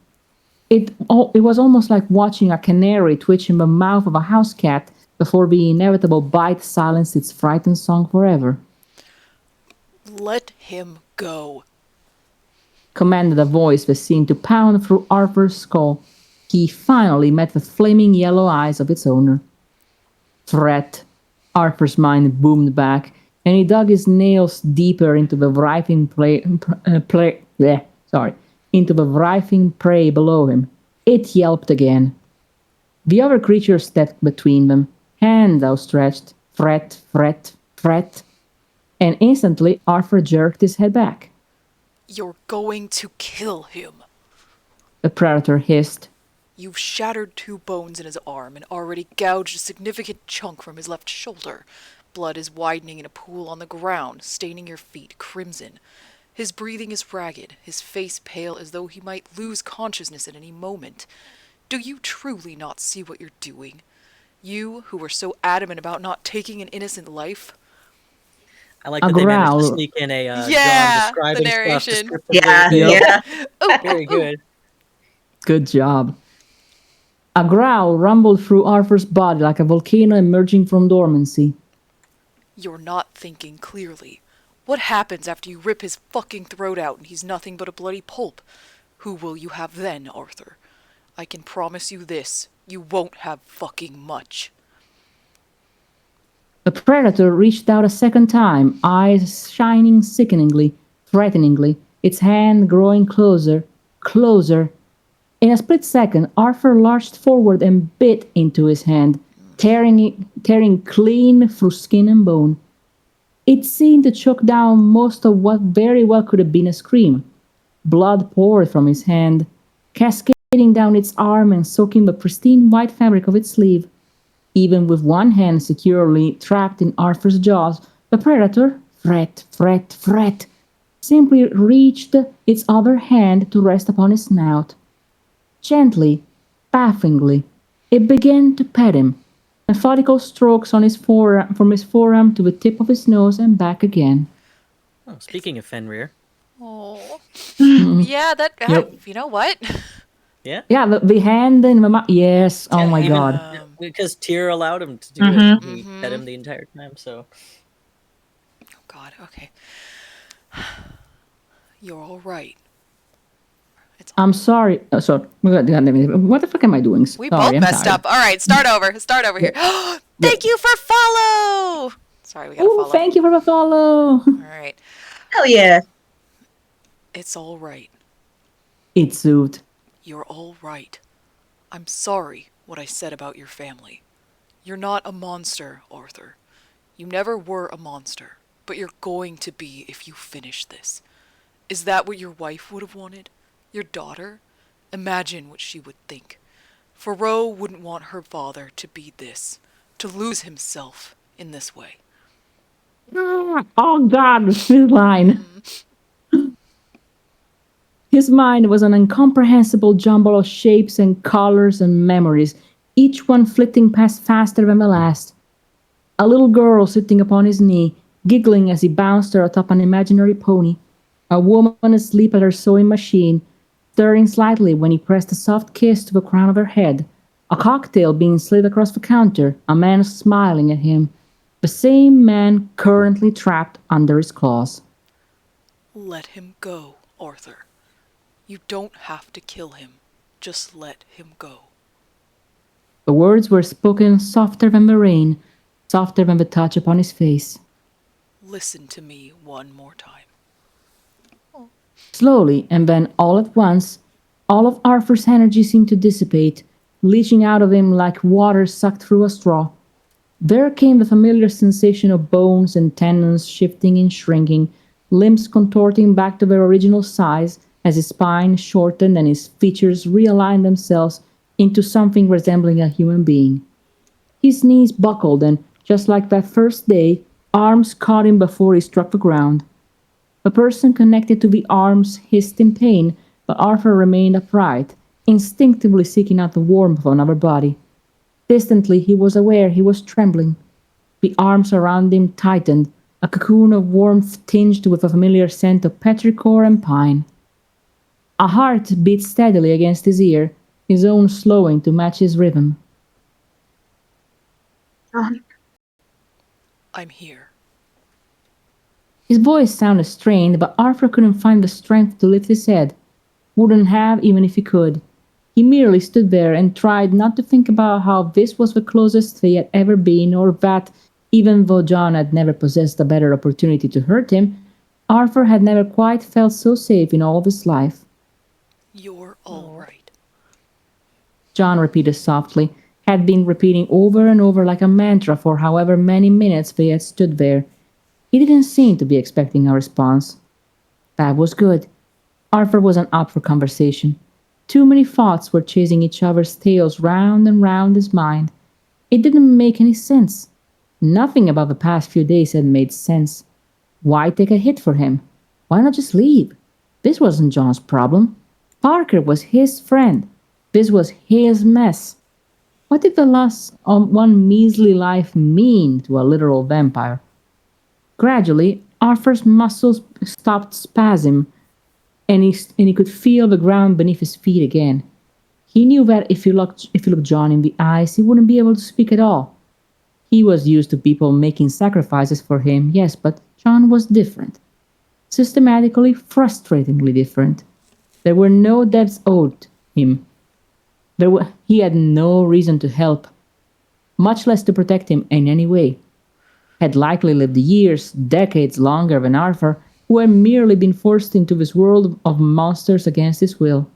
It was almost like watching a canary twitch in the mouth of a house cat before the inevitable bite silenced its frightened song forever. Let him go, Commanded a voice that seemed to pound through Arthur's skull. He finally met the flaming yellow eyes of its owner. Threat. Arthur's mind boomed back, and he dug his nails deeper into the writhing prey below him. It yelped again. The other creature stepped between them, hand outstretched, threat, and instantly Arthur jerked his head back. you're going to kill him. The predator hissed. You've shattered 2 bones in his arm and already gouged a significant chunk from his left shoulder. Blood is widening in a pool on the ground, staining your feet crimson. His breathing is ragged, his face pale as though he might lose consciousness at any moment. Do you truly not see what you're doing? You, who were so adamant about not taking an innocent life? I like that they managed to sneak in a Yeah, John the describing narration. stuff. Yeah. Very good. Good job. A growl rumbled through Arthur's body like a volcano emerging from dormancy. You're not thinking clearly. What happens after you rip his fucking throat out and he's nothing but a bloody pulp? Who will you have then, Arthur? I can promise you this. You won't have fucking much. The predator reached out a second time, eyes shining sickeningly, threateningly, its hand growing closer. In a split second, Arthur lurched forward and bit into his hand, tearing clean through skin and bone. It seemed to choke down most of what very well could have been a scream. Blood poured from his hand, cascading down its arm and soaking the pristine white fabric of its sleeve. Even with one hand securely trapped in Arthur's jaws, the predator, threat, simply reached its other hand to rest upon his snout. Gently, bafflingly, it began to pet him, methodical strokes on his forearm, from his forearm to the tip of his nose and back again. Oh, speaking of Fenrir. Oh. Yeah, that... Yep. You know what? Yeah? Yeah, the hand in the mouth. Yes, oh my god. Because Tyr allowed him to do it. He pet him the entire time, so... Oh, God, okay. You're all right. I'm sorry. Sorry. What the fuck am I doing? We Sorry, both messed up. All right, start over. Start over here. Thank you for follow. Sorry, we got to follow. Thank you for the follow. All right. Hell yeah. It's all right. It soothed. You're all right. I'm sorry what I said about your family. You're not a monster, Arthur. You never were a monster, but you're going to be if you finish this. Is that what your wife would have wanted? Your daughter? Imagine what she would think. Faro wouldn't want her father to be this, to lose himself in this way. Oh god, this line. His mind was an incomprehensible jumble of shapes and colors and memories, each one flitting past faster than the last. A little girl sitting upon his knee, giggling as he bounced her atop an imaginary pony. A woman asleep at her sewing machine, stirring slightly when he pressed a soft kiss to the crown of her head. A cocktail being slid across the counter, a man smiling at him. The same man currently trapped under his claws. Let him go, Arthur. You don't have to kill him. Just let him go. The words were spoken softer than the rain, softer than the touch upon his face. Listen to me one more time. Slowly, and then all at once, all of Arthur's energy seemed to dissipate, leaching out of him like water sucked through a straw. There came the familiar sensation of bones and tendons shifting and shrinking, limbs contorting back to their original size as his spine shortened and his features realigned themselves into something resembling a human being. His knees buckled, and just like that first day, arms caught him before he struck the ground. The person connected to the arms hissed in pain, but Arthur remained upright, instinctively seeking out the warmth of another body. Distantly, he was aware he was trembling. The arms around him tightened, a cocoon of warmth tinged with a familiar scent of petrichor and pine. A heart beat steadily against his ear, his own slowing to match his rhythm. John. I'm here. His voice sounded strained, but Arthur couldn't find the strength to lift his head. Wouldn't have even if he could. He merely stood there and tried not to think about how this was the closest they had ever been, or that, even though John had never possessed a better opportunity to hurt him, Arthur had never quite felt so safe in all of his life. You're all right. John repeated softly, had been repeating over and over like a mantra for however many minutes they had stood there. He didn't seem to be expecting a response. That was good. Arthur wasn't up for conversation. Too many thoughts were chasing each other's tails round and round his mind. It didn't make any sense. Nothing about the past few days had made sense. Why take a hit for him? Why not just leave? This wasn't John's problem. Parker was his friend. This was his mess. What did the loss of one measly life mean to a literal vampire? Gradually, Arthur's muscles stopped spasming, and he could feel the ground beneath his feet again. He knew that if he looked John in the eyes, he wouldn't be able to speak at all. He was used to people making sacrifices for him, yes, but John was different. Systematically, frustratingly different. There were no debts owed him. He had no reason to help, much less to protect him in any way. Had likely lived years, decades longer than Arthur, who had merely been forced into this world of monsters against his will.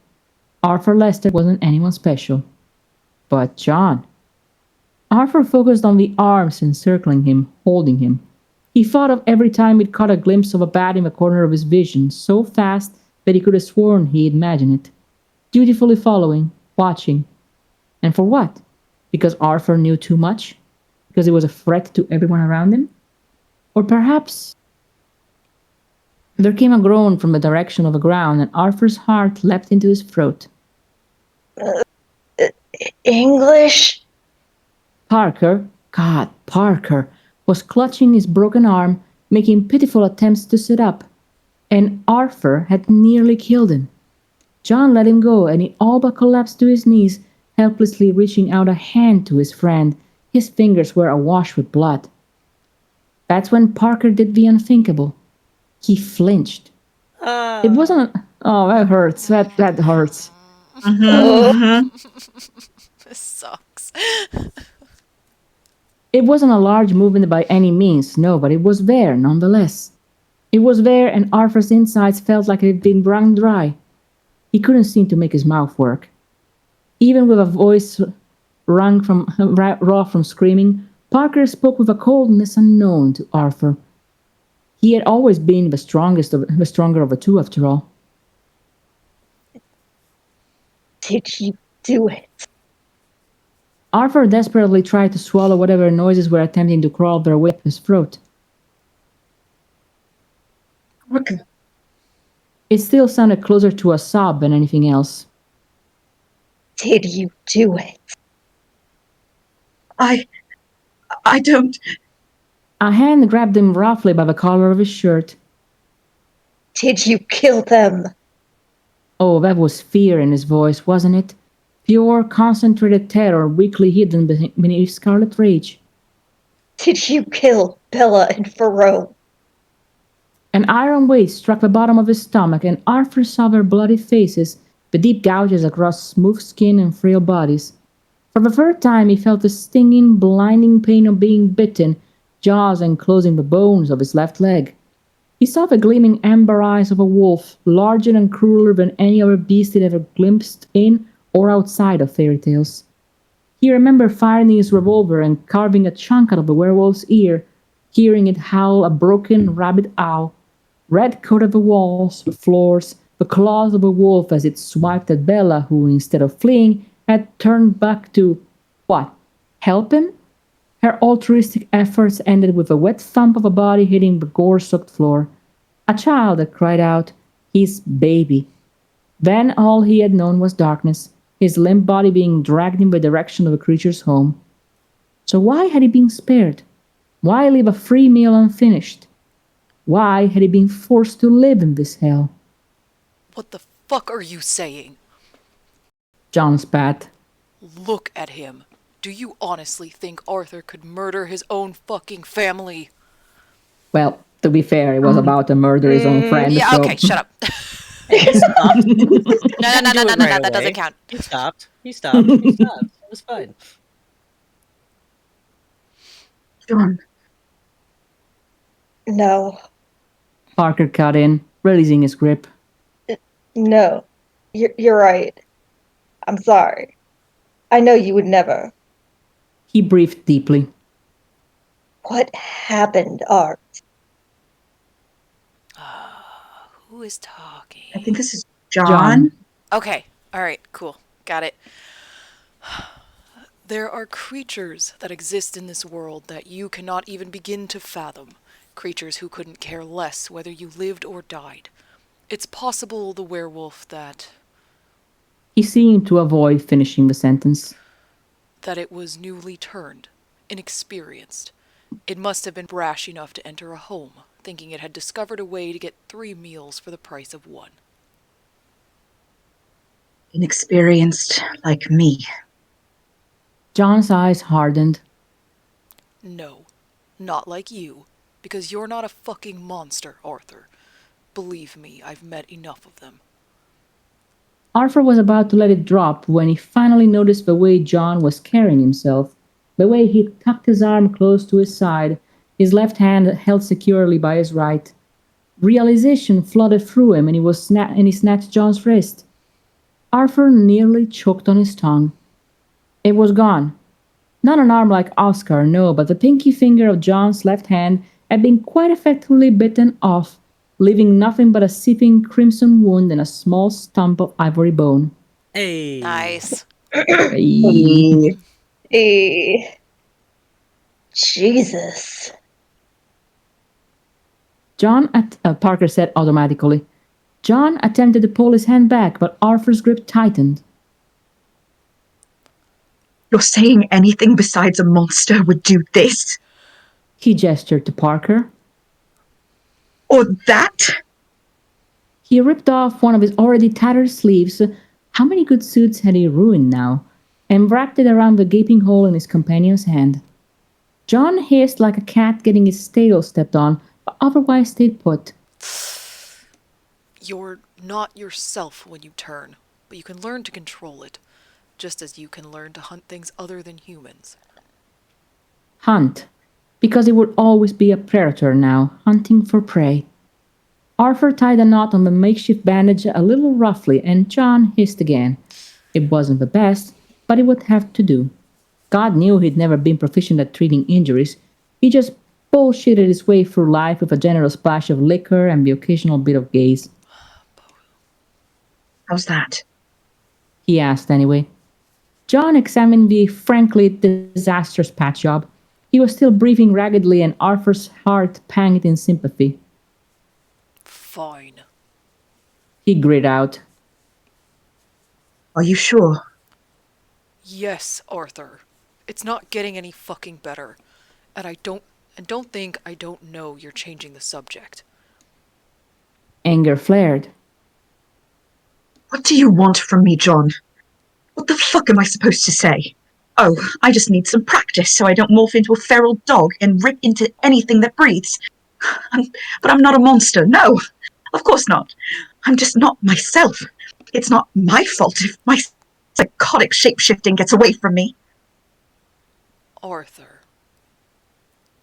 Arthur Lester wasn't anyone special. But John. Arthur focused on the arms encircling him, holding him. He thought of every time he'd caught a glimpse of a bat in the corner of his vision, so fast that he could have sworn he imagined it. Dutifully following, watching. And for what? Because Arthur knew too much? Because he was a threat to everyone around him? Or perhaps... There came a groan from the direction of the ground, and Arthur's heart leapt into his throat. English? Parker, God, Parker, was clutching his broken arm, making pitiful attempts to sit up. And Arthur had nearly killed him. John let him go, and he all but collapsed to his knees, helplessly reaching out a hand to his friend. His fingers were awash with blood. That's when Parker did the unthinkable. He flinched. It wasn't... Oh, that hurts. That hurts. This sucks. It wasn't a large movement by any means, no, but it was there nonetheless. It was there, and Arthur's insides felt like it had been wrung dry. He couldn't seem to make his mouth work. Even with a voice raw from screaming, Parker spoke with a coldness unknown to Arthur. He had always been the stronger of the two, after all. Did you do it? Arthur desperately tried to swallow whatever noises were attempting to crawl their way up his throat. Okay. It still sounded closer to a sob than anything else. Did you do it? I don't A hand grabbed him roughly by the collar of his shirt. Did you kill them? Oh, that was fear in his voice, wasn't it? Pure, concentrated terror weakly hidden beneath scarlet rage. Did you kill Bella and Faro? An iron weight struck the bottom of his stomach, and Arthur saw their bloody faces, the deep gouges across smooth skin and frail bodies. For the third time he felt the stinging, blinding pain of being bitten, jaws enclosing the bones of his left leg. He saw the gleaming amber eyes of a wolf, larger and crueler than any other beast he'd ever glimpsed in or outside of fairy tales. He remembered firing his revolver and carving a chunk out of the werewolf's ear, hearing it howl a broken rabbit owl. Red coated the walls, the floors, the claws of a wolf as it swiped at Bella, who, instead of fleeing, had turned back to, what, help him? Her altruistic efforts ended with a wet thump of a body hitting the gore-soaked floor. A child that cried out, his baby. Then all he had known was darkness, his limp body being dragged in the direction of the creature's home. So why had he been spared? Why leave a free meal unfinished? Why had he been forced to live in this hell? What the fuck are you saying? John spat. Look at him. Do you honestly think Arthur could murder his own fucking family? Well, to be fair, it was about to murder his own friend. Yeah, so... okay, shut up. He stopped. No, that doesn't count. He stopped. It was fine. John. No. Parker cut in, releasing his grip. No. You're right. I'm sorry. I know you would never. He breathed deeply. What happened, Art? Who is talking? I think this is John. Okay, alright, cool. Got it. There are creatures that exist in this world that you cannot even begin to fathom. Creatures who couldn't care less whether you lived or died. It's possible the werewolf that He seemed to avoid finishing the sentence. it was newly turned, inexperienced. It must have been brash enough to enter a home, thinking it had discovered a way to get 3 meals for the price of 1. Inexperienced like me. John's eyes hardened. No, not like you, because you're not a fucking monster, Arthur. Believe me, I've met enough of them. Arthur was about to let it drop when he finally noticed the way John was carrying himself, the way he tucked his arm close to his side, his left hand held securely by his right. Realization flooded through him and he snatched John's wrist. Arthur nearly choked on his tongue. It was gone. Not an arm like Oscar, no, but the pinky finger of John's left hand had been quite effectively bitten off, leaving nothing but a seeping crimson wound and a small stump of ivory bone. Hey. Nice. Hey. Jesus. Parker said automatically. John attempted to pull his hand back, but Arthur's grip tightened. You're saying anything besides a monster would do this? He gestured to Parker. Or that? He ripped off one of his already tattered sleeves. How many good suits had he ruined now? And wrapped it around the gaping hole in his companion's hand. John hissed like a cat getting his tail stepped on, but otherwise stayed put. You're not yourself when you turn, but you can learn to control it, just as you can learn to hunt things other than humans. Hunt. Because he would always be a predator now, hunting for prey. Arthur tied a knot on the makeshift bandage a little roughly, and John hissed again. It wasn't the best, but it would have to do. God knew he'd never been proficient at treating injuries. He just bullshitted his way through life with a generous splash of liquor and the occasional bit of gaze. How's that? He asked anyway. John examined the frankly disastrous patch job. He was still breathing raggedly, and Arthur's heart panged in sympathy. Fine. He gritted out. Are you sure? Yes, Arthur. It's not getting any fucking better. And I don't And don't think I don't know you're changing the subject. Anger flared. What do you want from me, John? What the fuck am I supposed to say? Oh, I just need some practice so I don't morph into a feral dog and rip into anything that breathes. But I'm not a monster. No, of course not. I'm just not myself. It's not my fault if my psychotic shapeshifting gets away from me. Arthur.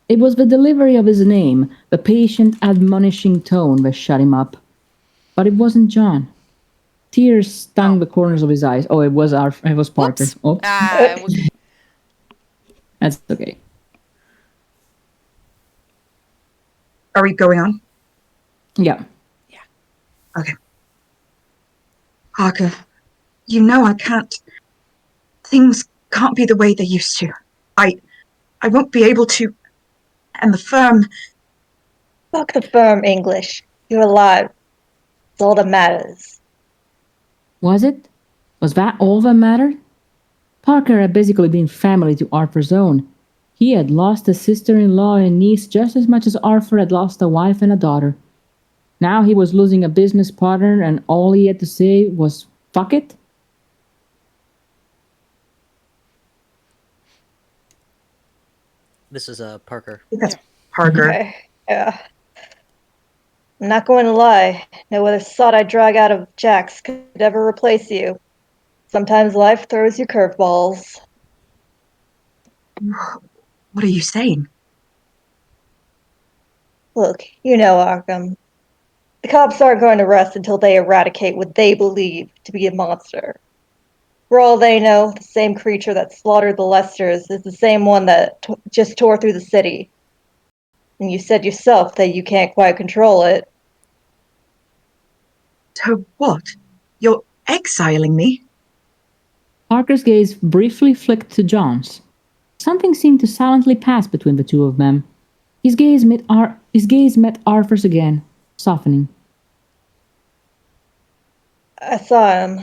It was the delivery of his name, the patient, admonishing tone that shut him up. But it wasn't John. Tears stung the corners of his eyes. Oh, it was Parker. Whoops. Oh, that's okay. Are we going on? Yeah. Okay. Parker, you know I can't. Things can't be the way they used to. I won't be able to. And the firm. Fuck the firm, English. You're alive. It's all that matters. Was it? Was that all that mattered? Parker had basically been family to Arthur's own. He had lost a sister-in-law and niece just as much as Arthur had lost a wife and a daughter. Now he was losing a business partner and all he had to say was, fuck it? This is Parker. I think that's Parker. Okay. Yeah. I'm not going to lie. No other sod I drag out of Jack's could ever replace you. Sometimes life throws you curveballs. What are you saying? Look, you know Arkham. The cops aren't going to rest until they eradicate what they believe to be a monster. For all they know, the same creature that slaughtered the Lesters is the same one that just tore through the city. And you said yourself that you can't quite control it. So what? You're exiling me? Parker's gaze briefly flicked to John's. Something seemed to silently pass between the two of them. His gaze met Arthur's again, softening. I saw him.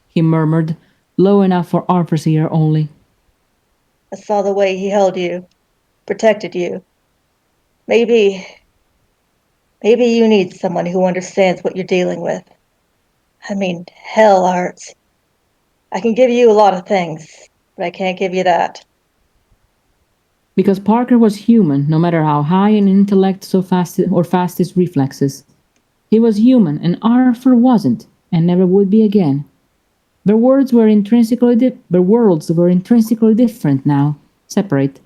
He murmured, low enough for Arthur's ear only. I saw the way he held you, protected you. Maybe you need someone who understands what you're dealing with. I mean, hell, Art. I can give you a lot of things, but I can't give you that. Because Parker was human, no matter how high in intellect or fast his reflexes. He was human, and Arthur wasn't, and never would be again. Their worlds were intrinsically different now, separate.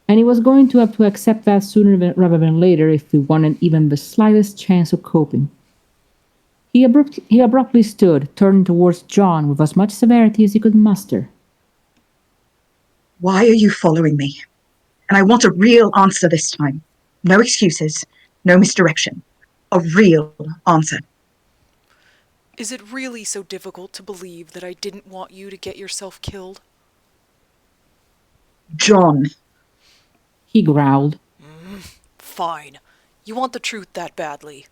And he was going to have to accept that sooner rather than later if he wanted even the slightest chance of coping. He abruptly stood, turning towards John with as much severity as he could muster. Why are you following me? And I want a real answer this time. No excuses, no misdirection. A real answer. Is it really so difficult to believe that I didn't want you to get yourself killed? John. He growled. Fine. You want the truth that badly.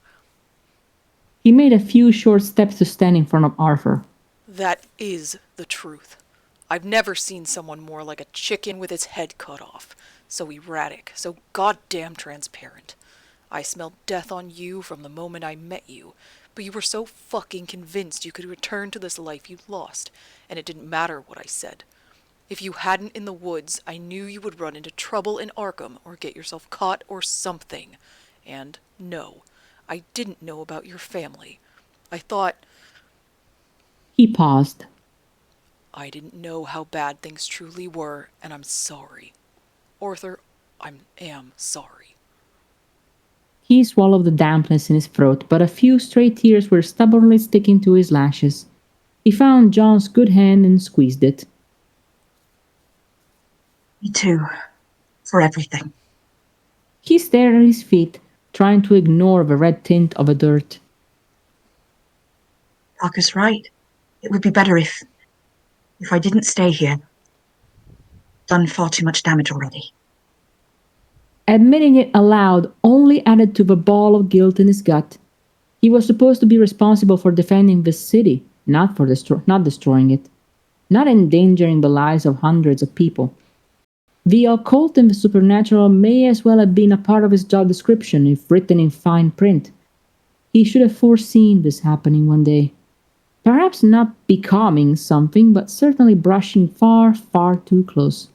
He made a few short steps to stand in front of Arthur. That is the truth. I've never seen someone more like a chicken with its head cut off. So erratic, so goddamn transparent. I smelled death on you from the moment I met you, but you were so fucking convinced you could return to this life you'd lost, and it didn't matter what I said. If you hadn't in the woods, I knew you would run into trouble in Arkham or get yourself caught or something. And no, I didn't know about your family. I thought... He paused. I didn't know how bad things truly were, and I'm sorry. Arthur, I am sorry. He swallowed the dampness in his throat, but a few stray tears were stubbornly sticking to his lashes. He found John's good hand and squeezed it. Me too. For everything. He stared at his feet, trying to ignore the red tint of the dirt. Parker's right. It would be better if I didn't stay here. Done far too much damage already. Admitting it aloud only added to the ball of guilt in his gut. He was supposed to be responsible for defending this city, not destroying it, not endangering the lives of hundreds of people. The occult and the supernatural may as well have been a part of his job description if written in fine print. He should have foreseen this happening one day. Perhaps not becoming something, but certainly brushing far, far too close.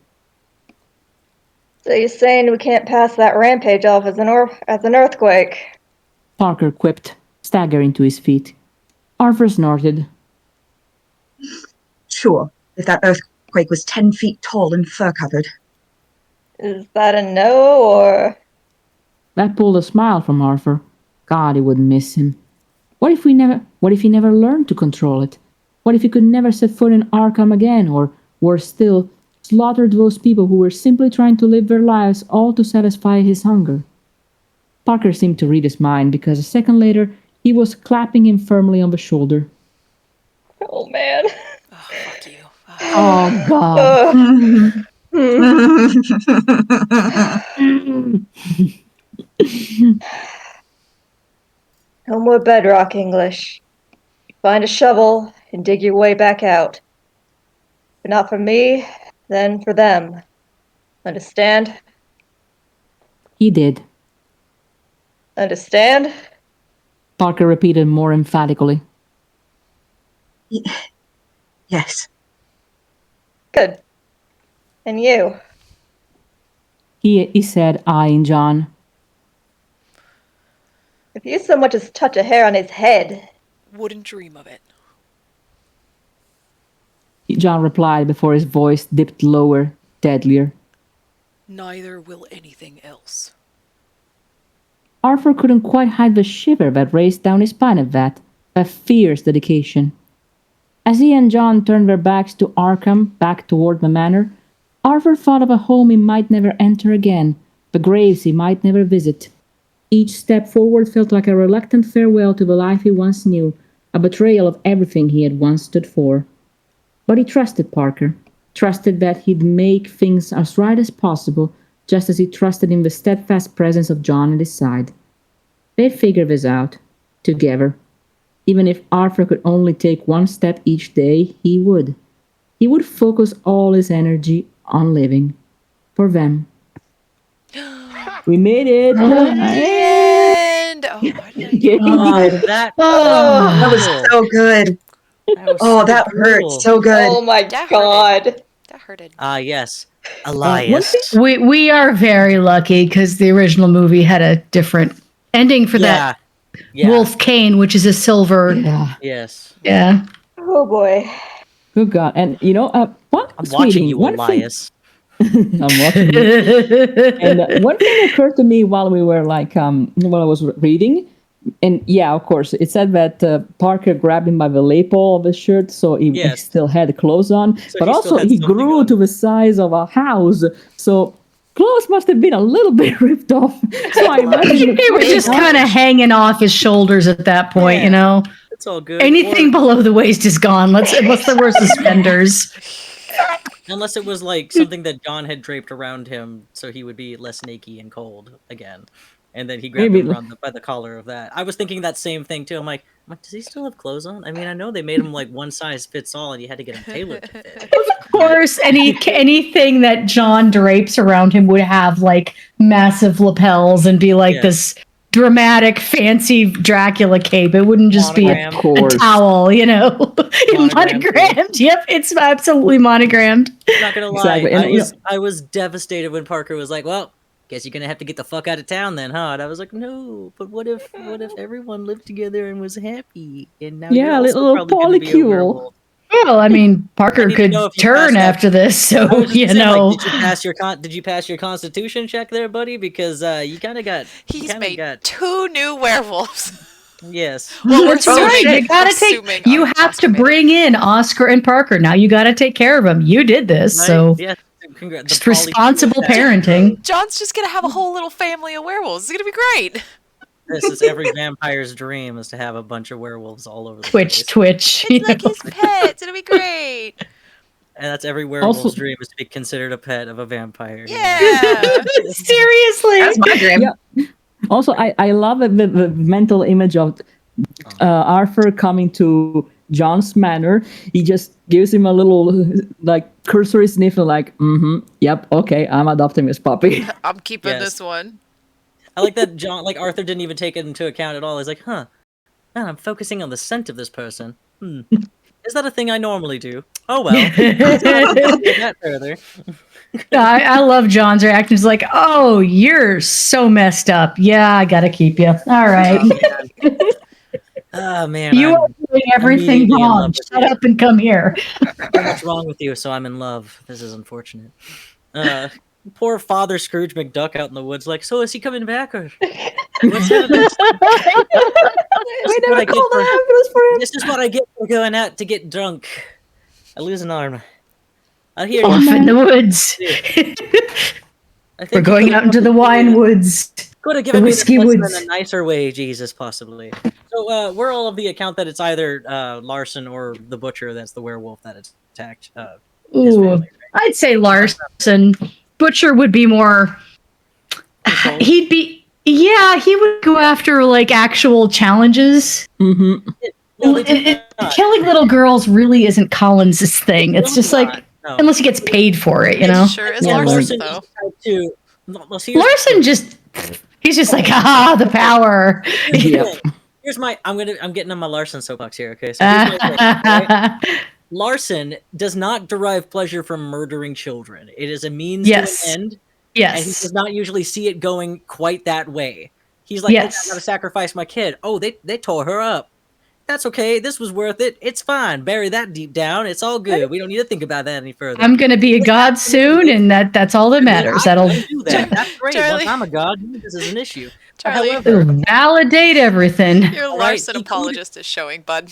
So you're saying we can't pass that rampage off as an earthquake? Parker quipped, staggering to his feet. Arthur snorted. Sure, if that earthquake was 10 feet tall and fur-covered. Is that a no, or...? That pulled a smile from Arthur. God, he would miss him. What if he never learned to control it? What if he could never set foot in Arkham again, or, worse still, slaughtered those people who were simply trying to live their lives all to satisfy his hunger? Parker seemed to read his mind because a second later he was clapping him firmly on the shoulder. Oh, man. Oh, fuck you. Oh, God. No more bedrock English. Find a shovel and dig your way back out. If not for me, then for them. Understand? He did. Understand? Parker repeated more emphatically. Yes. Good. And you? He said, eyeing John. If you so much as touch a hair on his head... Wouldn't dream of it. John replied before his voice dipped lower, deadlier. Neither will anything else. Arthur couldn't quite hide the shiver that raced down his spine at that fierce dedication. As he and John turned their backs to Arkham, back toward the manor, Arthur thought of a home he might never enter again, the graves he might never visit. Each step forward felt like a reluctant farewell to the life he once knew, a betrayal of everything he had once stood for. But he trusted Parker, trusted that he'd make things as right as possible, just as he trusted in the steadfast presence of John at his side. They'd figure this out, together. Even if Arthur could only take one step each day, he would. He would focus all his energy on living. For them. We made it! And why did I God. That That was so good. That brutal. hurt so good. Oh my That god. That hurted. Yes. one Elias. We are very lucky because the original movie had a different ending for that Yeah. Wolf Kane, which is a silver. Yeah. Yes. Yeah. Oh boy. Good God. And, one I'm watching you, one thing- Elias. I'm watching you. And one thing occurred to me while we were while I was reading, and yeah, of course, it said that Parker grabbed him by the lapel of his shirt, so he still had clothes on, but he still also had he something grew on. to the size of a house, so clothes must have been a little bit ripped off. So I imagine They were just kind of hanging off his shoulders at that point, you know. It's all good. Anything below the waist is gone. Unless there were suspenders. Unless it was like something that John had draped around him so he would be less naked and cold again. And then he grabbed him around by the collar of that. I was thinking that same thing too. I'm like, does he still have clothes on? I mean, I know they made him like one size fits all and you had to get him tailored to fit. Of course, anything that John drapes around him would have like massive lapels and be like this dramatic, fancy Dracula cape. It wouldn't just be a towel, you know. Monogrammed. Yep, it's absolutely monogrammed. I'm not gonna lie. Exactly. I was devastated when Parker was like, well, guess you're gonna have to get the fuck out of town then, huh? And I was like, no, but what if everyone lived together and was happy? And now you're also little polycule. Well, I mean, Parker could turn after this, so you know. Like, did you pass your constitution check there, buddy? Because you kind of got. He's made 2 new werewolves. Yes. Well, that's right. You have to bring in Oscar and Parker. Now you got to take care of them. You did this, so just responsible parenting. John's just gonna have a whole little family of werewolves. It's gonna be great. This is every vampire's dream, is to have a bunch of werewolves all over the place. Twitch. It's like his pets. It'll be great. And that's every werewolf's dream, is to be considered a pet of a vampire. Yeah. Seriously. That's my dream. Yeah. Also, I love the mental image of Arthur coming to John's manner, he just gives him a little like cursory sniff, and like, yep, okay, I'm adopting this puppy. I'm keeping Yes. this one. I like that Arthur didn't even take it into account at all. He's like, huh, man, I'm focusing on the scent of this person. Is that a thing I normally do? Oh well. Let's not get that further. I love John's reaction. He's like, "Oh, you're so messed up. Yeah, I gotta keep you. All right, Oh man, you I'm are doing everything immediately in love wrong. with Shut you. up and come here." So much wrong with you, so I'm in love. This is unfortunate. Poor Father Scrooge McDuck out in the woods, like, so is he coming back or what's happening? We never called an ambulance for him. This is what I get for going out to get drunk. I lose an arm. I hear Off you. in the woods. I think We're going out into the wine woods. Could have The given me this whiskey lesson woods. in a nicer way, Jesus, possibly. So we're all of the account that it's either Larson or the butcher that's the werewolf that attacked his Ooh, family. I'd say Larson. Butcher would be more. Controlled. He'd be. Yeah, he would go after like actual challenges. No, they did not. Killing little girls really isn't Collins' thing. It's No, just not. like No. unless he gets paid for it, you It know. sure is Yeah, Larson, Larson though. just tried to. Well, see, here's- Larson just. He's just like, the power. here's the Yep. thing. Here's my. I'm getting on my Larson soapbox here. Okay, so here's my thing, right? Larson does not derive pleasure from murdering children. It is a means Yes. to an end, and he Yes. does not usually see it going quite that way. He's like, Yes. I gotta sacrifice my kid. Oh, they tore her up. That's okay. This was worth it. It's fine. Bury that deep down. It's all good. We don't need to think about that any further. I'm gonna be a god soon, and that's all that matters. I That'll can do that. That's great. Charlie. Once I'm a god, this is an issue. Charlie, However, validate everything. your Right, Larson he could- apologist is showing, bud.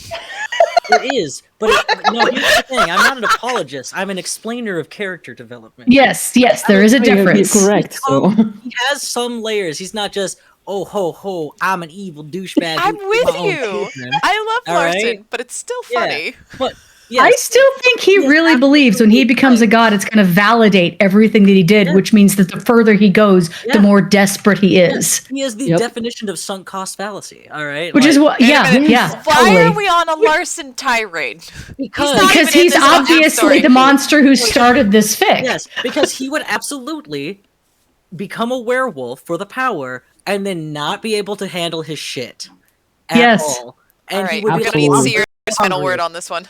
it is. But no, here's the thing. I'm not an apologist. I'm an explainer of character development. Yes, there is a You're difference. correct. So He has some layers. He's not just, oh, ho, ho, I'm an evil douchebag. I'm who with my own you. children. I love All Larson, right. but it's still Yeah. funny. But I yes, still think he Yes, really believes when he becomes a god, it's going to validate everything that he did, Yeah. which means that the further he goes, Yeah. the more desperate he is. he is the Yep. definition of sunk cost fallacy. All right, Which is what, Wait a yeah, minute. yeah. Why totally. are we on a Larson tirade? because not Because even in he's this whole obviously story. the monster who started this fic. yes, because he would absolutely become a werewolf for the power and then not be able to handle his shit at Yes. all. And All he right, would I'm be gonna like, need Absolutely. to see your final hungry. word on this one.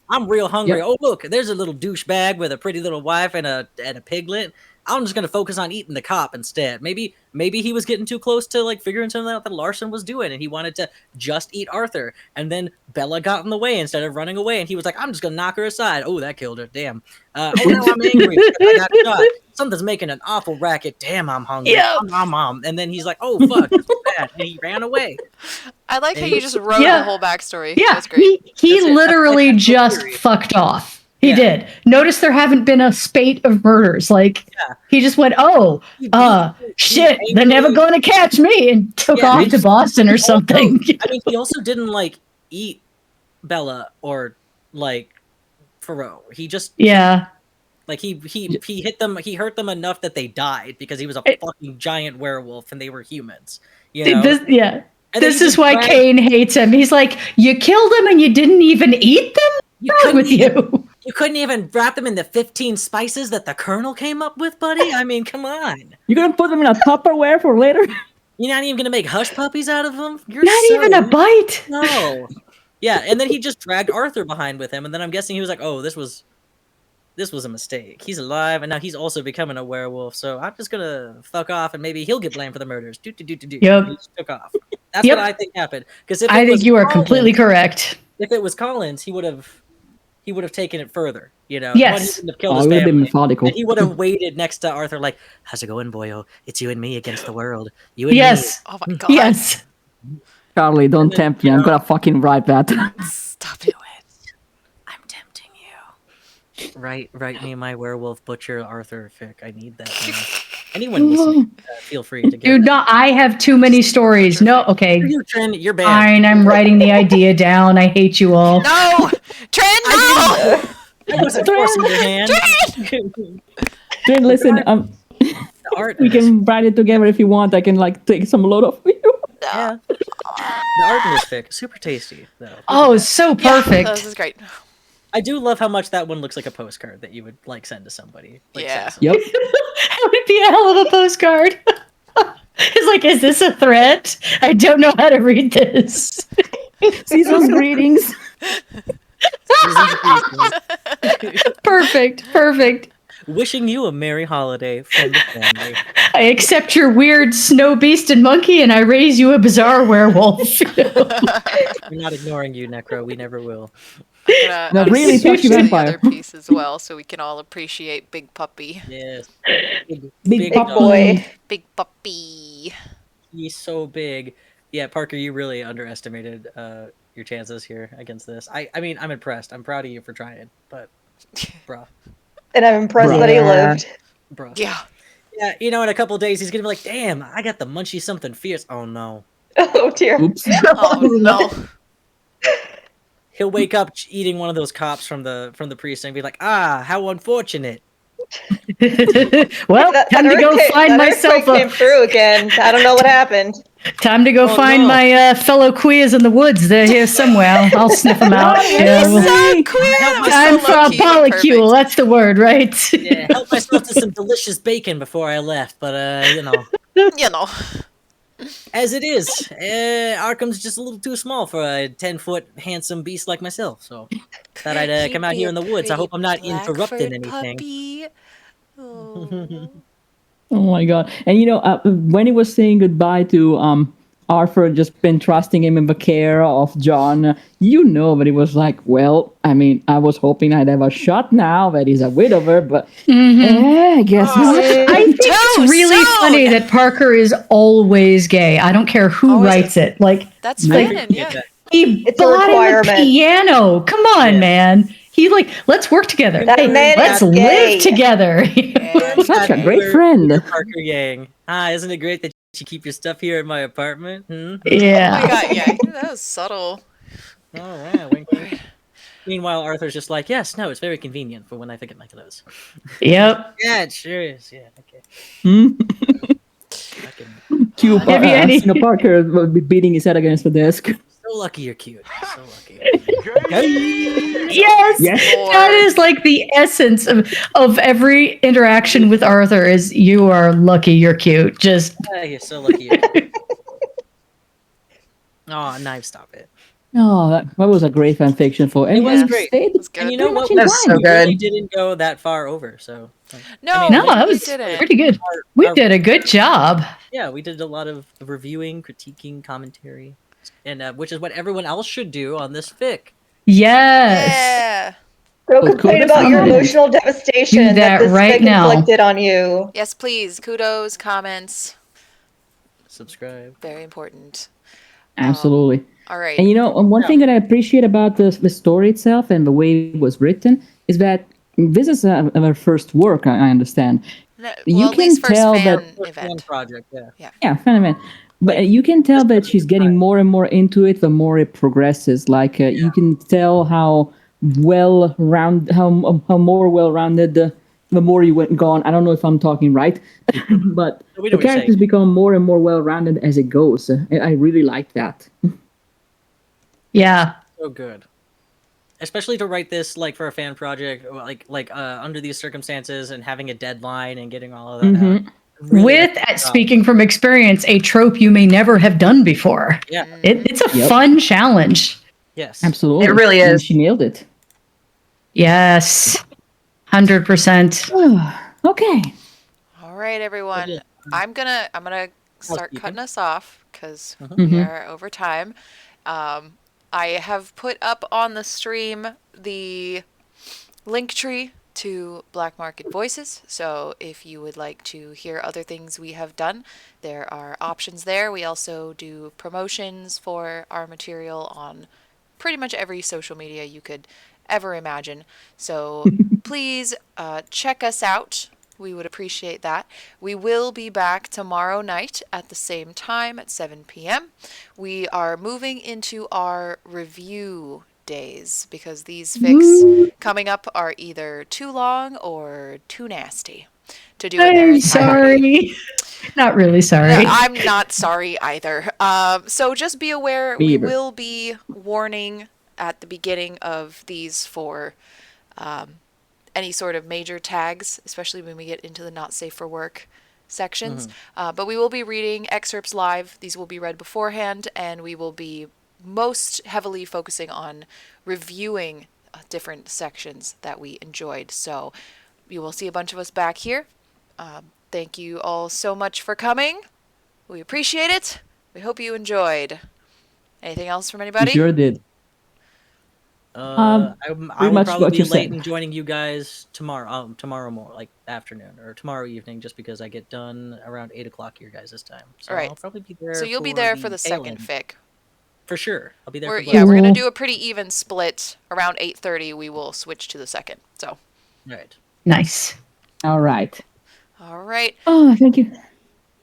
I'm real hungry. Yep. Oh look, there's a little douchebag with a pretty little wife and a piglet. I'm just gonna focus on eating the cop instead. Maybe he was getting too close to like figuring something out that Larson was doing, and he wanted to just eat Arthur. And then Bella got in the way instead of running away, and he was like, "I'm just gonna knock her aside." Oh, that killed her. Damn. Oh, now I'm angry because I got shot. Something's making an awful racket. Damn, I'm hungry. Yeah. Mom. And then he's like, "Oh fuck, this is bad," and he ran away. I like how And- you just wrote Yeah. the whole backstory. Yeah, That's great. he That's it. That's literally like just theory. fucked off. He Yeah. did. Notice there haven't been a spate of murders. Like Yeah. he just went, He- shit, he they're never angrily- going to catch me, and took Yeah, off he to Boston or something. I mean, he also didn't like eat Bella or like Faro. He just Yeah, like he hit them. He hurt them enough that they died because he was a fucking giant werewolf and they were humans. You know. this, yeah. And then This he is just why dragged- Kane hates him. He's like, you killed him and you didn't even eat them. You What's wrong couldn't with you? You couldn't even wrap them in the 15 spices that the Colonel came up with, buddy. I mean, come on. you're gonna put them in a Tupperware for later? You're not even gonna make hush puppies out of them. You're Not so- even a bite. No. Yeah, and then he just dragged Arthur behind with him, and then I'm guessing he was like, "Oh, this was a mistake. He's alive, and now he's also becoming a werewolf. So I'm just gonna fuck off, and maybe he'll get blamed for the murders." Do. Yep. He just took off. That's Yep. what I think happened. Because I think you are completely correct. If it was Collins, he would have taken it further. You know, Yes. One, he wouldn't have killed Oh, his it would have been family. methodical. And he would have waited next to Arthur, like, "How's it going, boyo? It's you and me against the world. You and Yes. Oh my god. Yes. Charlie, don't tempt me. I'm gonna fucking write that. Stop it. I'm tempting you." Write me my werewolf butcher Arthur fic. I need that. Anyone listening, feel free to get Dude, it. no, I have too many stories. No, okay. You, Trent, you're banned. Fine, I'm writing the idea down. I hate you all. No! Trent, no! I wasn't forcing your hand. Then listen, The art we of this. can write it together if you want. I can like take some load off you. Yeah. The art in this fic, super tasty though. Oh, so perfect. This is great. I do love how much that one looks like a postcard that you would like send to somebody. Like, Yeah. send to somebody. Yep. That would be a hell of a postcard. It's like, is this a threat? I don't know how to read this. Season's greetings. Perfect. Wishing you a merry holiday from the family. I accept your weird snow beast and monkey, and I raise you a bizarre werewolf. We're not ignoring you, Necro. We never will. I'm No, gonna really switch touchy to the vampire. other piece as well, so we can all appreciate Big Puppy. Yes. Big Big dog. boy. Big Puppy. He's so big. Yeah, Parker, you really underestimated your chances here against this. I mean, I'm impressed. I'm proud of you for trying, but bruh. And I'm impressed Bruh. that he Yeah. lived. Bruh. Yeah. Yeah, you know, in a couple days he's gonna be like, damn, I got the munchie something fierce. Oh no. Oh dear. Oops. Oh no. He'll wake up eating one of those cops from the precinct and be like, ah, how unfortunate. Well, time to go find myself came a through again. I don't know what happened. time to go Oh, find no. my fellow queers in the woods. They're here somewhere. I'll sniff them out. Yeah, So well, queer. That was time so for a low-key, but polycule. perfect. That's the word, right? Yeah, help myself to some delicious bacon before I left, but you know. You know. As it is, Arkham's just a little too small for a 10-foot handsome beast like myself, so thought I'd He'd come out be here a in the woods. I hope I'm not pretty interrupting Blackford anything. Puppy. Oh. Oh my god! And you know, when he was saying goodbye to Arthur, just been trusting him in the care of John, you know, but he was like, well, I mean, I was hoping I'd have a shot now that he's a widower, but I guess not. I think it's Too really soon. funny that Parker is always gay. I don't care who Always writes it. Like, That's I canon, appreciate yeah. that. he It's a bought him a requirement. piano. Come on, Yeah. man. He like, let's work together. That Hey, man let's is gay. live together. And Such a We're- great friend. we're Parker Yang. Isn't it great that you keep your stuff here in my apartment? Hmm? Yeah. oh my god, yeah, that was subtle. All right, wink, wink. Meanwhile, Arthur's just like, yes, no, it's very convenient for when I forget my clothes. Yep. Yeah, it sure is. Yeah, okay. Hmm? Fucking Cute. Have you any- Parker will be beating his head against the desk. so lucky you're cute. So lucky. Yes. Yes. That is like the essence of every interaction with Arthur is you are lucky you're cute. Just You're so lucky you're cute. Oh, knife, stop it. Oh, that was a great fan fiction for. And was it great. stayed That's good. And you know pretty what? much in That's line. so We really good. didn't go that far over, so. No, I mean, no, that we was didn't. pretty good. We did a good job. Yeah, we did a lot of reviewing, critiquing, commentary, and which is what everyone else should do on this fic. Yes. Yeah. Go Well, complain kudos about your on it. emotional devastation Do that this right fic now. inflicted on you. Yes, please. Kudos, comments. Subscribe. Very important. Absolutely. All right. And you know, one thing that I appreciate about the story itself and the way it was written is that this is our first work. I understand. No, you well, at can least first tell fan that- First fan event. project, yeah. Yeah, fan. But you can tell that she's getting more and more into it the more it progresses. Like you can tell how how more well-rounded the more you went gone. I don't know if I'm talking right, but We the know what you're characters saying. become more and more well-rounded as it goes. And I really like that. Yeah. So good. Especially to write this like for a fan project, like under these circumstances and having a deadline and getting all of that out. Really With excellent job. speaking from experience, a trope you may never have done before. Yeah. It's a Yep. fun challenge. Yes. Absolutely, It really And is. she nailed it. Yes. 100%. Okay. All right, everyone. yeah. I'm gonna start Housekeeping. cutting us off because Mhm. we are over time. I have put up on the stream the link tree to Black Market Voices. So if you would like to hear other things we have done, there are options there. We also do promotions for our material on pretty much every social media you could ever imagine. So please check us out. We would appreciate that. We will be back tomorrow night at the same time at 7 p.m. We are moving into our review days because these fics coming up are either too long or too nasty to do in their I'm entirety. sorry. Not really sorry. I'm not sorry either. So just be aware, we Beaver. will be warning at the beginning of these for any sort of major tags, especially when we get into the not safe for work sections. But we will be reading excerpts live. These will be read beforehand, and we will be most heavily focusing on reviewing different sections that we enjoyed. So you will see a bunch of us back here. Thank you all so much for coming. We appreciate it. We hope you enjoyed. Anything else from We anybody? sure did. I Pretty will much probably what be you late said. in joining you guys tomorrow. Tomorrow like afternoon or tomorrow evening, just because I get done around 8 o'clock your guys' time. So All right. I'll probably be there. So you'll be for there for the the tail second end. fic. For sure. I'll be there. We're for yeah, we're gonna Cool. do a pretty even split. Around 8:30, we will switch to the second. So, Right. Nice. All right. all right. Oh, thank you.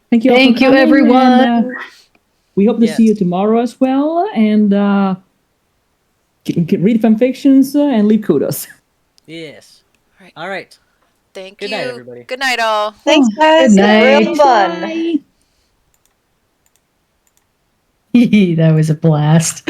Thank you all Thank for you, coming. everyone. And, we hope to see you Yes. tomorrow as well. And read fanfictions and leave kudos. Yes. Right. All right. Thank Good you. night, everybody. Good night, all. Thanks, guys. Good night. Real fun. Bye. That was a blast.